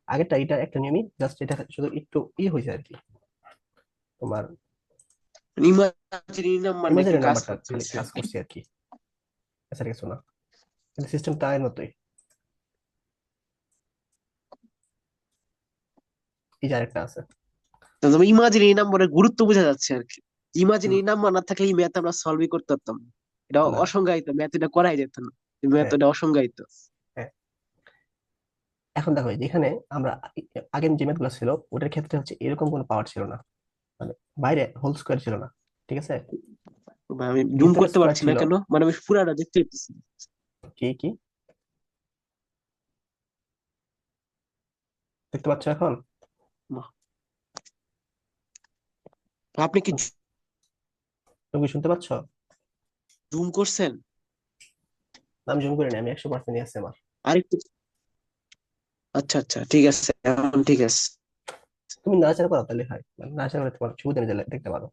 আগেরটা এটা একটা নিয়মই, জাস্ট এটা শুধু একটু হয়েছে আর কি, তোমার ইমাজিনারি নাম্বার নিয়ে একটু ইমাজিনারি কাজ নাম্বারটা করতেছে আর কাজ কি। করছি আর কি, এছাড়া কিছু না। কিন্তু সিস্টেমটা আগের মতোই। এই যে আরেকটা আছে। তো তুমি ইমাজিনারি নাম্বারের গুরুত্ব বোঝা যাচ্ছে আর কি। হুম। ইমাজিনারি নাম্বার না থাকলে এই ম্যাথ আমরা সলভই করতে পারতাম না। এটা না। অসংজ্ঞায়িত ম্যাথ, এটা করাই যেত না। ম্যাথ হ্যাঁ। এটা অসংজ্ঞায়িত। হ্যাঁ। এখন দেখো এই যে এখানে আমরা আগের যে ম্যাথ গুলো ছিল ওটার ক্ষেত্রে হচ্ছে এরকম কোনো পাওয়ার ছিল না, মানে বাইরে হোল স্কোয়ার ছিল না, ঠিক আছে। ভাই, আমি জুম ভিতরে করতে স্কোয়ার পারছি না ছিল। কেন, মানে আমি পুরাটা দেখতে পাচ্ছি না। কি কি দেখতে পাচ্ছ এখন? বাহ। আপনি কি তুমি কি শুনতে পাচ্ছ? জুম করছেন? আমি জুম করিনি, আমি 100% আছে আমার। আরেকটু। আচ্ছা আচ্ছা, ঠিক আছে, এখন ঠিক আছে। তুমি নাড়াচাড়া করো তাহলে হয়, মানে নাড়াচাড়া করে তোমার সুবিধা নিয়ে দেখতে পারো।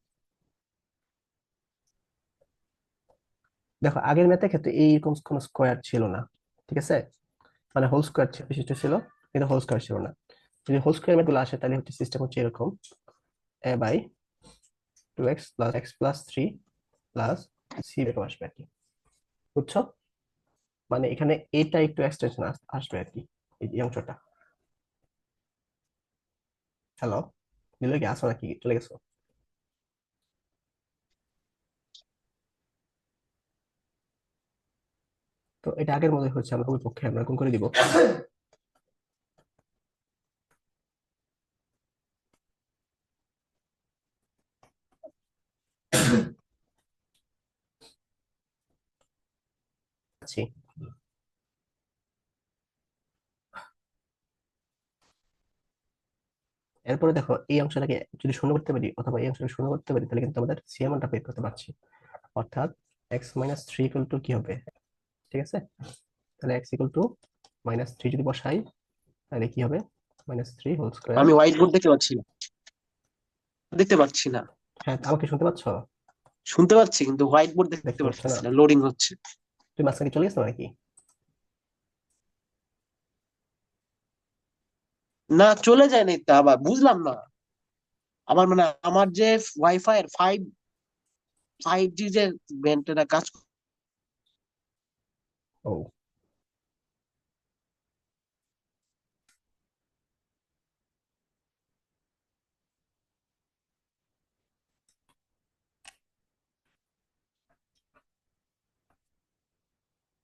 দেখো আগের ম্যাথের ক্ষেত্রে এইরকম কোনো স্কোয়ার ছিল না, ঠিক আছে। মানে হোল স্কোয়ার বিশিষ্ট ছিল, কিন্তু হোল স্কোয়ার ছিল না। যদি হোল স্কোয়ার ম্যাথ গুলো আসে তাহলে হচ্ছে সিস্টেম হচ্ছে এরকম, a/2x + x+3 প্লাস সি এরকম আসবে আর কি, বুঝছো? মানে এখানে এটা একটু এক্সটেনশন আসবে আর কি, এই অংশটা। হ্যালো, দিল কি আসো নাকি চলে গেছো? তো এটা আগের মতোই হচ্ছে, আমরা ওই পক্ষে আমরা এরকম করে দিব। আচ্ছা, এরপরে দেখো এই অংশটাকে যদি শূন্য করতে পারি অথবা এই অংশটাকে শূন্য করতে পারি তাহলে কিন্তু আমাদের সি এর মানটা বের করতে পারছি। অর্থাৎ x-3 ইকুয়াল টু কি হবে, ঠিক আছে। তাহলে x = -3 যদি বসাই তাহলে কি হবে, -3 হোল স্কোয়ার। আমি হোয়াইট বোর্ড দেখতে পাচ্ছি না, দেখতে পাচ্ছি না। হ্যাঁ, আমাকে শুনতে পাচ্ছ? শুনতে পাচ্ছি কিন্তু হোয়াইট বোর্ড দেখতে দেখতে পাচ্ছ না? পারতেছি না, লোডিং হচ্ছে। তুমি মাঝখানে চলে গেছো নাকি? না, চলে যায় নাই, তা আবার বুঝলাম না। আমার মানে আমার যে ওয়াইফাই এর 5G যে ব্যান্ডটা কাজ ও,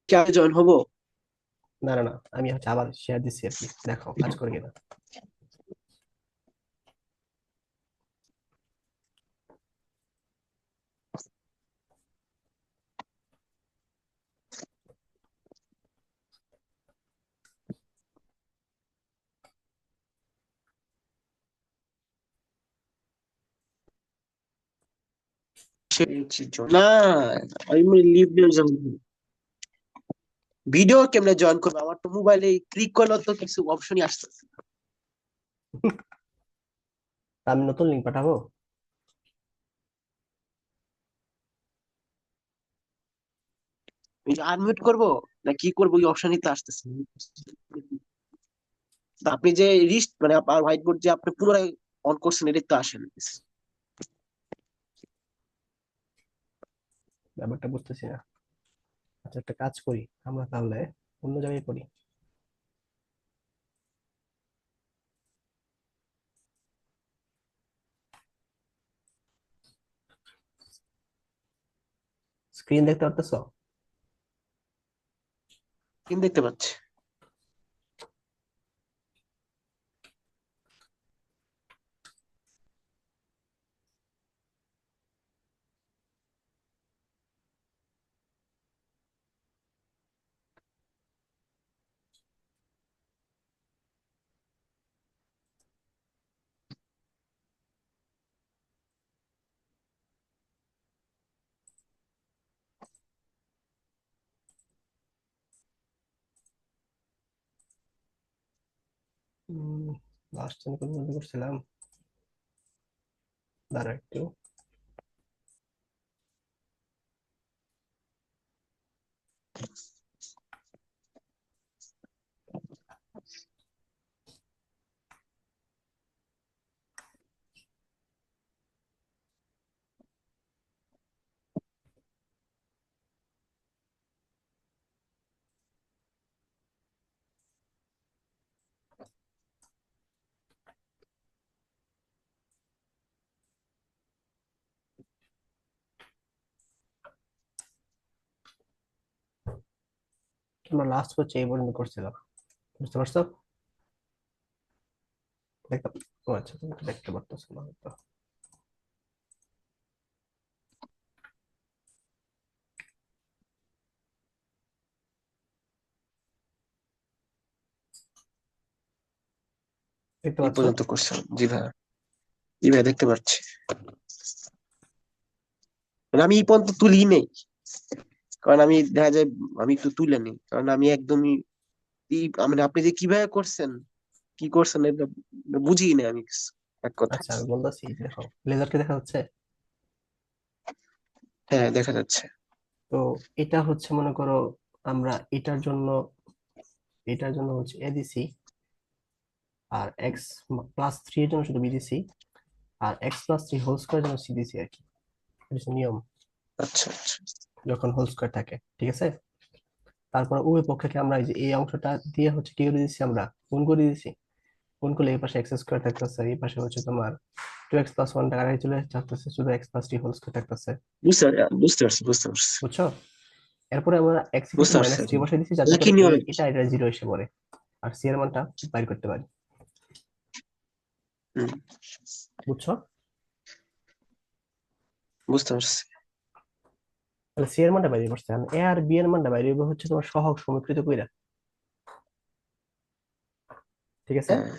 করছে, জয়েন হবো। না না না, আমি হচ্ছে আবার শেয়ার দিচ্ছি আর কি, দেখো কাজ করে কিনা। না, আমি লিভ ভিডিও কেমনে জয়েন করবো? আমার তো মোবাইলে ক্লিক করলে তো কিছু অপশনই আসতেছে না। আমি নতুন লিঙ্ক পাঠাবো। আনমিউট করবো না কি করবো, ওই অপশনই তো আসতেছে না। তা আপনি যে রিস্ট মানে আপনার হোয়াইট বোর্ড যে আপনি পুনরায় অন করছেন, এটাই তো আসেন। ব্যাপারটা বুঝতেছি না। আচ্ছা, একটা কাজ করি আমরা তাহলে, অন্য জায়গায় করি। স্ক্রিন দেখতে পারতেছো? কিন্তু দেখতে পাচ্ছি। লাস্ট আমি কোন বন্ধু করছিলাম, দাঁড়া একটু। আমরা লাস্ট হচ্ছে এই পর্যন্ত করছিলাম, বুঝতে পারছো? দেখতে, ও আচ্ছা, তুমি তো দেখতে পারতেছো না হয়তো। দেখতে এই পাচ্ছো? পর্যন্ত করছিলাম, জি ভাই। জি ভাই, দেখতে পাচ্ছি। মানে আমি এই পর্যন্ত তুলি নেই, কারণ আমি দেখা যায় আমি একটু তুলে নিই, কারণ আমি একদমই মানে আপনি যে কিভাবে করছেন, কি করছেন এটা বুঝিই না আমি কিছু, এক কথায়। আচ্ছা আমি বলতেছি, দেখো লেজারকে দেখা যাচ্ছে। হ্যাঁ, দেখা যাচ্ছে। তো এটা হচ্ছে মনে করো, আমরা এটার জন্য হচ্ছে এ দিছি, আর এক্স প্লাস থ্রি এর জন্য শুধু বি দিছি, আর x plus three whole square জন্য সি দিছি আর কি। এটা হচ্ছে নিয়ম আচ্ছা আচ্ছা। যখন হোল স্কোয়ার থাকে, ঠিক আছে? তারপর উভয় পক্ষকে আমরা এই যে এই অংশটা দিয়ে হচ্ছে কি করে দিচ্ছি, আমরা গুণ করে দিচ্ছি। গুণ করলে এই পাশে এক্স স্কোয়ার থাকতেছে, এই পাশে হচ্ছে তোমার টু এক্স প্লাস ওয়ান টাকা চলে যাচ্ছে, শুধু এক্স প্লাস টি হোল স্কোয়ার থাকতেছে। বুঝতে পারছি, বুঝতে পারছি। বুঝছো? এরপরে আমরা এক্স ইকুয়াল টু বুঝতে পারছি মাইনাস থ্রি এখন। বসাই দিচ্ছি, যাতে একই করে এই নিয়মে। এটা জিরো এসে পড়ে, আর সি এর মানটা বাইর করতে পারি। হুম, বুঝছো? বুঝতে পারছি। তাহলে সি এর মানটা বাইরে করছে, আর এ আর বি এর মানটা বাইরে হচ্ছে তোমার সহগ সমীকৃত কইরা, ঠিক আছে? হ্যাঁ,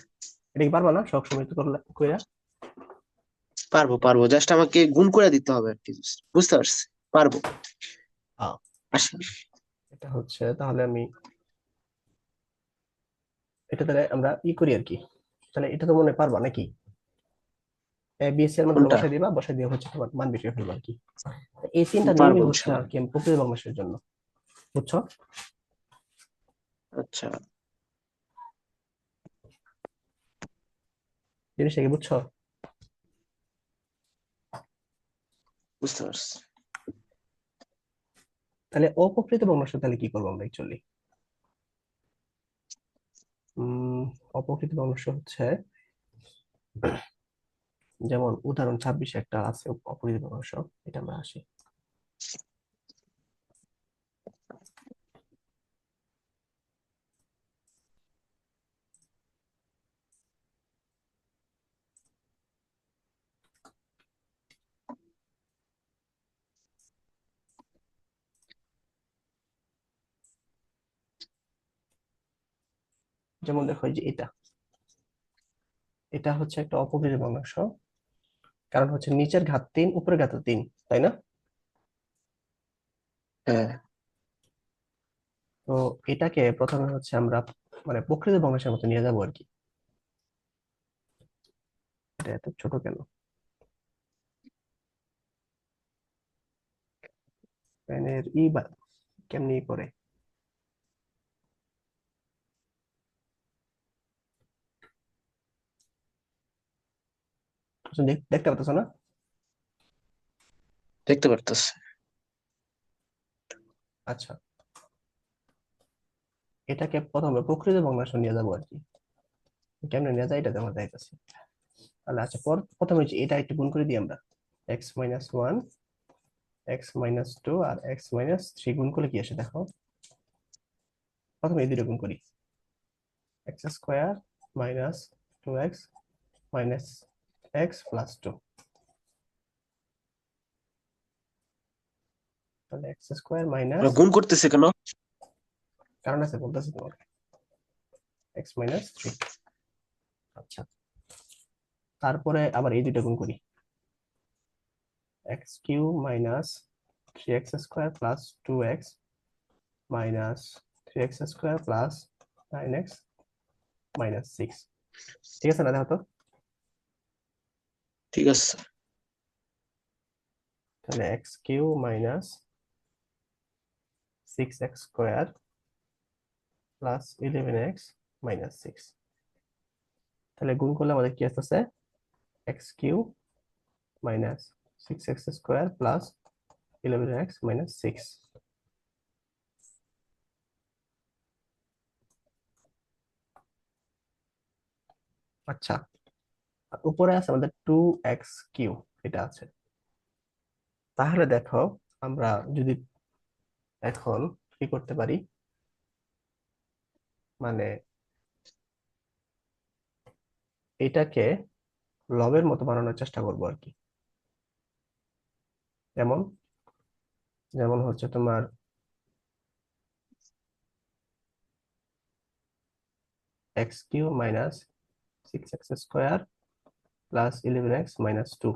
এটা কি পারবা না সহগ সমীকৃত করলে কইরা? পারবো পারবো, জাস্ট আমাকে গুণ করে দিতে হবে আর কি, just। বুঝতে পারছি, পারবো। আহ, আসলে এটা হচ্ছে, তাহলে আমি এটা তাহলে আমরা ই করি আর কি। তাহলে এটা তো মনে হয় পারবা নাকি? এ বি এর মানটা কোনটা? বসাই দিবা, বসাই দিয়ে হচ্ছে তোমার মান বের করে ফেলবা আর কি। এই তিনটা পারবো নিয়মই হচ্ছে আর ইনশাল্লাহ। কি প্রকৃত বাংলাদেশের জন্য, বুঝছো? আচ্ছা, জিনিসটা কি বুঝছো? বুঝতে পারছি। তাহলে অপ্রকৃত ভগ্নাংশ তাহলে কি করবো আমরা অ্যাকচুয়ালি? অপ্রকৃত ভগ্নাংশ হচ্ছে, যেমন উদাহরণ 26 একটা আছে অপ্রকৃত ভগ্নাংশ, এটা আমরা আসি। যেমন দেখো এই যে এটা, এটা হচ্ছে একটা অপ্রকৃত ভগ্নাংশ, কারণ হচ্ছে নিচের ঘাত 3, উপরের ঘাত 3, তাই না? হ্যাঁ, তো এটাকে প্রথমে হচ্ছে আমরা মানে প্রকৃত ভগ্নাংশের মতো নিয়ে যাবো আর কি। এটা এত ছোট কেন? প্যানের বা কেমনি করে? তুমি দেখতে পাচ্ছ না? দেখতে পারতেছি। আচ্ছা, এটাকে প্রথমে প্রকৃত ভগ্নাংশ নিয়ে যাবো আর কি। কেমনে নিয়ে যায় এটা দেখা যাইতেছে। তাহলে আচ্ছা, প্রথমে হচ্ছে এটা একটু গুণ করে দিই আমরা। X minus one, x minus two আর এক্স মাইনাস থ্রি গুণ করলে কি আসে দেখো। প্রথমে এই দুটো গুণ করি, x square minus two x minus x plus two. তাহলে এক্স স্কোয়ার মাইনাস, গুণ করতেছে কেন? কারণ আছে বলতেছি তোমার, এক্স মাইনাস থ্রি। আচ্ছা, তারপরে আবার এই দুটো গুণ করি, x cube minus three x square plus two x minus three x square plus nine x minus six. ঠিক আছে না দেখো তো? ঠিক আছে। তাহলে x cube minus six x square plus eleven x minus six. তাহলে গুণ করলে আমাদের কি আসতেছে, x cube minus six x square plus eleven x minus six. আচ্ছা, আর উপরে আছে আমাদের টু এক্স কিউ, এটা আছে। তাহলে দেখো, আমরা যদি এখন কি করতে পারি, মানে এটাকে লবের মতো বানানোর চেষ্টা করবো আর কি। যেমন যেমন হচ্ছে তোমার x cube minus 6x² plus 11x minus 2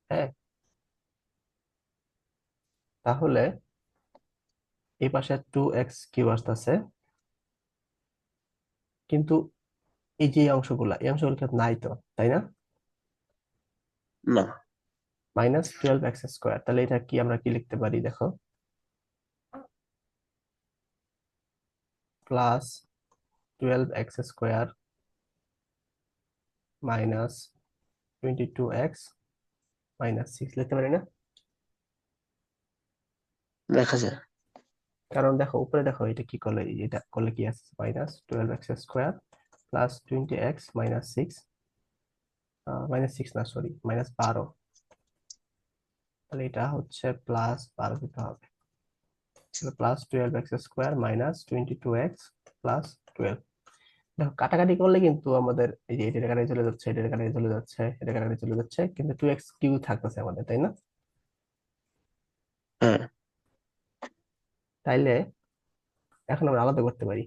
হ্যাঁ, তাহলে এই পাশে 2x³ আসতেছে, কিন্তু এই যে এই অংশগুলো কিন্তু নাই তো, তাই না? না, -12x², তাহলে এটা কি আমরা কি লিখতে পারি দেখো, +12x² -22x -6 লিখতে পারি না? দেখা যায়। কারণ দেখো উপরে দেখো এটা কি করলে, এটা করলে কি আছে, -12x² +20x -6, -6 না সরি -12, তাহলে এটা হচ্ছে +12 দিতে হবে। +12x² -22x +12। দেখো কাটাকাটি করলে কিন্তু আমাদের এই যে এটা কাটাকাটি চলে যাচ্ছে, এটা কাটাকাটি চলে যাচ্ছে, এটা কাটাকাটি চলে যাচ্ছে, কিন্তু 2x³ থাকতেছে আমাদের, তাই না? হ্যাঁ, তাইলে এখন আমরা আলাদা করতে পারি,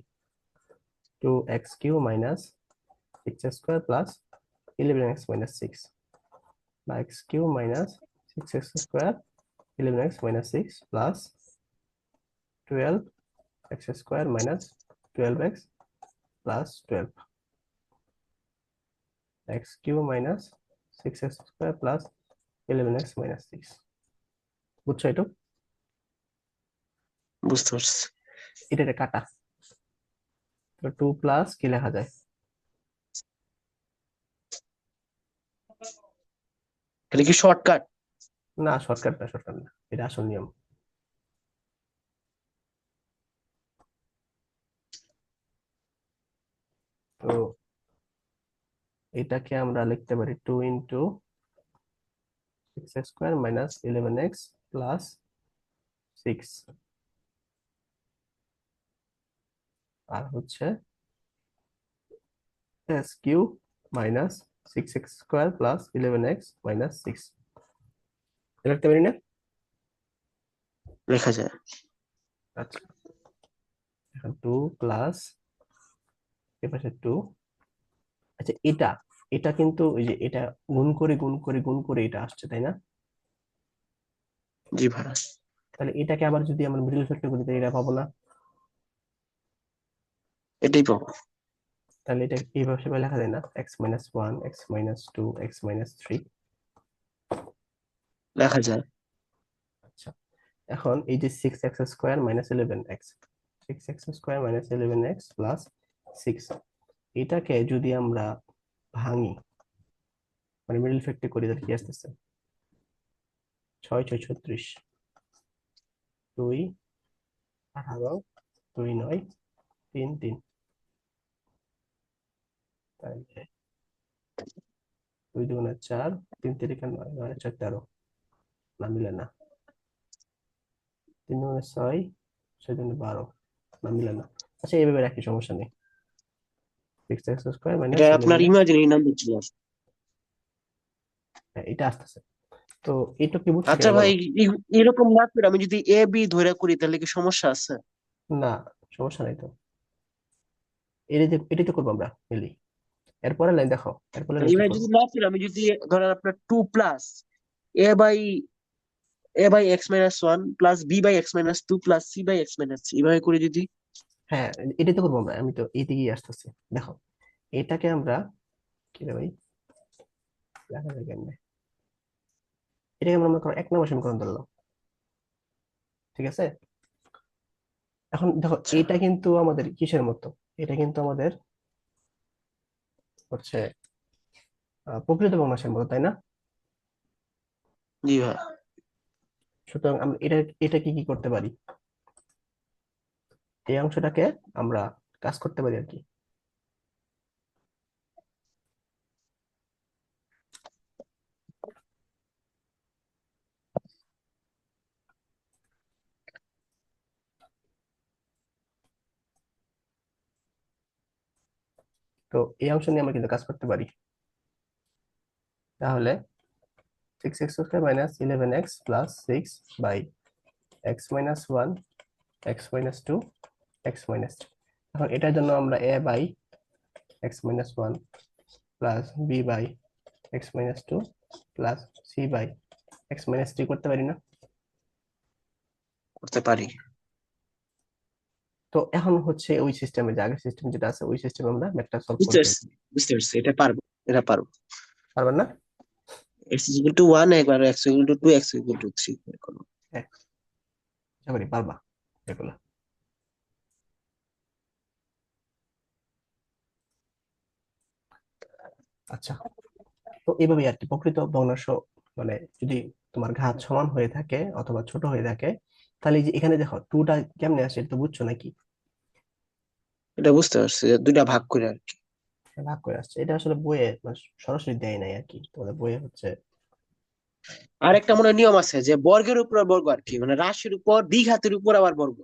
2x³ -6x² +11x - 6, বা x³ -6x² 11x - 6 +12x² -12x +12, x³ -6x² 11x - 6। বুঝছো এটা? বুঝতে পারছি। এটা কাটা, 2 প্লাস কি লেখা যায়? এটা কি শর্টকাট? না, শর্টকাট না, শর্টকাট না, এটা আসল নিয়ম। তো এটাকে আমরা লিখতে পারি 2 × 6x² -11x +6, আর হচ্ছে s³ -6x² +11x - 6 লিখতে পারি না? লেখা যায়। আচ্ছা, এখন 2 প্লাস এর পাশে 2। আচ্ছা, এটা এটা কিন্তু ওই যে এটা গুণ করে এটা আসছে, তাই না? জি ভাই, তাহলে এটাকে আবার যদি আমরা মিডল ফ্যাক্টর করি তাহলে এটা পাবো না? এটাই পাবো। তাহলে এটা এইভাবে সেভাবে লেখা যায় না, x-1 x-2 x-3? লেখা যায়। আচ্ছা, এখন এই যে 6x² -11x, 6x² -11x +6, এটাকে যদি আমরা ভাঙি, মানে মিডল ফ্যাক্টর করি, তাহলে কি আসতেছে? 6 6 36, 2 18, 2 9, 3 3, তাহলে 2 2 4, 3 3 9, 9 4 13, না মিলে না। 3 2 6, 6 2 12, না মিলে না। আচ্ছা, এইভাবে রাখি, সমস্যা নেই। 6x² এটা আপনার -11x, ইমাজিনারি নাম্বার চলে আসে। হ্যাঁ এটা আসতেছে। তো এটা কি বুঝছো আচ্ছা কিনা ভাই, বলো? এরকম না করে আমি যদি এ বি ধরে করি তাহলে কি সমস্যা আছে? না, সমস্যা নাই তো, এটাই তো করবো আমরা মিলি। এরপরে লাইন দেখো, এরপরে লাইন কি এবার করবো? যদি না করি, আমি যদি ধরেন আপনার 2 plus a by x-1 plus b/x-2 plus c/x-3 এভাবে করে যদি। হ্যাঁ, এটাই তো করবো আমরা, আমি তো এই দিকেই আসতেছি। দেখো এটাকে আমরা কি রে ভাই, দেখা যায় কেমনে, এটাকে আমরা মনে করো 1 নম্বর সমীকরণ ধরলাম, ঠিক আছে? এখন দেখো আচ্ছা, এটা কিন্তু আমাদের কিসের মতো, এটা কিন্তু আমাদের হচ্ছে প্রকৃত ভগ্নাংশের মতো, তাই না? জি ভাই। সুতরাং আমরা এটা কি কি করতে পারি, এই অংশটাকে আমরা কাজ করতে পারি আর কি। তো এই অংশ নিয়ে আমরা কিন্তু কাজ করতে পারি। তাহলে 6x² minus 11x plus 6 by x minus 1 x minus 2 x minus 2। এখন এটার জন্য আমরা a by x minus 1 plus b by x minus 2 plus c by x minus 3 করতে পারি না? করতে পারি। তো এখন হচ্ছে ওই সিস্টেমে, যে আগের সিস্টেম যেটা আছে ওই সিস্টেমে আমরা ম্যাথটা সলভ বুঝতে করে পারছি, ফেলবো। বুঝতে পারছি, এটা পারবো, এটা পারবো। পারবেন না? x is equal to 1, একবার x is equal to 2, x is equal to 3 এরকম। হ্যাঁ, আশা করি পারবা এগুলো। আচ্ছা, তো এইভাবেই আর কি প্রকৃত ভগ্নাংশ, মানে যদি তোমার ঘাত সমান হয়ে থাকে অথবা ছোট হয়ে থাকে, তাহলে এই যে এখানে দেখো টুটা কেমনে আসে এটা তো বুঝছো নাকি? এটা বুঝতে পারছি যে দুইটা ভাগ করে আর কি। ভাগ করে আসছে, এটা আসলে বইয়ে মানে সরাসরি দেয় নাই আর কি, তোমাদের বইয়ে হচ্ছে। আর একটা মনে হয় নিয়ম আছে যে বর্গের উপর বর্গ আর কি, মানে রাশির উপর দ্বিঘাতের উপর আবার বর্গ,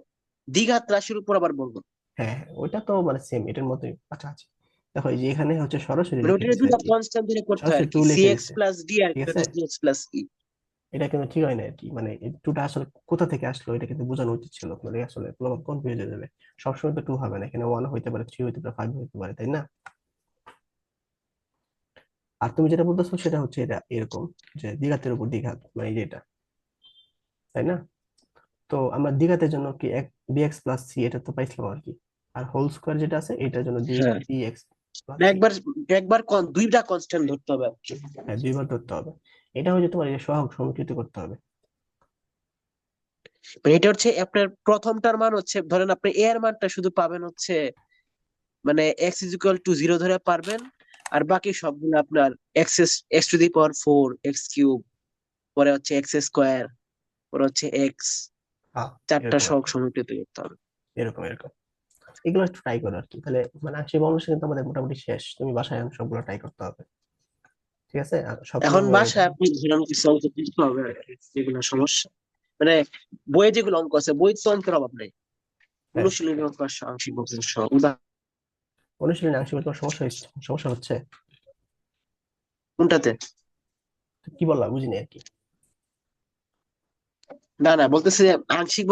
দ্বিঘাত রাশির উপর আবার বর্গ। হ্যাঁ হ্যাঁ, ওইটা তো মানে সেম এটার মতোই। আচ্ছা আচ্ছা, দেখো এই যে এখানে হচ্ছে সরাসরি মানে লিখে ওটা দিছে আর দুইটা কি, কনস্ট্যান্ট দিলে করতে হয় আর সরাসরি কি, টু সি লিখে এক্স দিছে। প্লাস ডি আর ঠিক একটা আছে, জি এক্স প্লাস ই। এটা কিন্তু ঠিক হয় না আর কি, মানে এই টুটা আসলে কোথা থেকে আসলো এটা কিন্তু বোঝানো উচিত ছিল, মানে আসলে কনফিউজ হয়ে যাবে। সবসময় তো টু হবে না, এখানে ওয়ান হইতে পারে, থ্রি হইতে পারে, ফাইভ হইতে পারে, তাই না? আর তুমি যেটা বলতেছো সেটা হচ্ছে এটা এরকম, যে দ্বিঘাতের উপর দ্বিঘাত, মানে এই যে এটা, তাই না? তো আমরা দ্বিঘাতের জন্য কি এক bx প্লাস সি এটা তো পাইছিলাম আর কি। আর হোল স্কোয়ার যেটা আছে এটার জন্য হ্যাঁ, dx প্লাস মানে সি। একবার একবার দুইটা কনস্ট্যান্ট ধরতে হবে আর কি। হ্যাঁ, দুইবার ধরতে হবে। এটা হচ্ছে তোমার এই যে সহগ সমীকৃত করতে হবে। মানে এটা হচ্ছে আপনার প্রথমটার মান হচ্ছে, ধরেন আপনি এ এর মানটা শুধু পাবেন হচ্ছে মানে x is equal two zero ধরে পারবেন, আর বাকি সবগুলো আপনার x x to the power four, x cube, পরে হচ্ছে এক্স স্কোয়ার, পরে হচ্ছে এক্স, হ্যাঁ, চারটা এরকম আর সহগ কি, সমীকৃত করতে হবে। এরকম এরকম। এগুলো একটু ট্রাই করো আর কি, তাহলে মানে আংশিক ভগ্নাংশ কিন্তু আমাদের মোটামুটি শেষ, তুমি বাসায় এখন সবগুলো ট্রাই করতে হবে। ঠিক আছে, আর সবগুলো এখন বইয়ে বাসায় আপনি ধরেন কিছু অঙ্ক দিতে হবে আর কি, যেগুলো সমস্যা, মানে বইয়ে যেগুলো অঙ্ক আছে, বই তো অঙ্কের অভাব নেই, হ্যাঁ, অনুশীলনী অঙ্ক আর আংশিক ভগ্নাংশ অনুশীলনে আংশিক তোমার সমস্যা হচ্ছে। কোনটাতে? তো কি বললা বুঝিনি আর কি। না না, বলতেছি যে আংশিক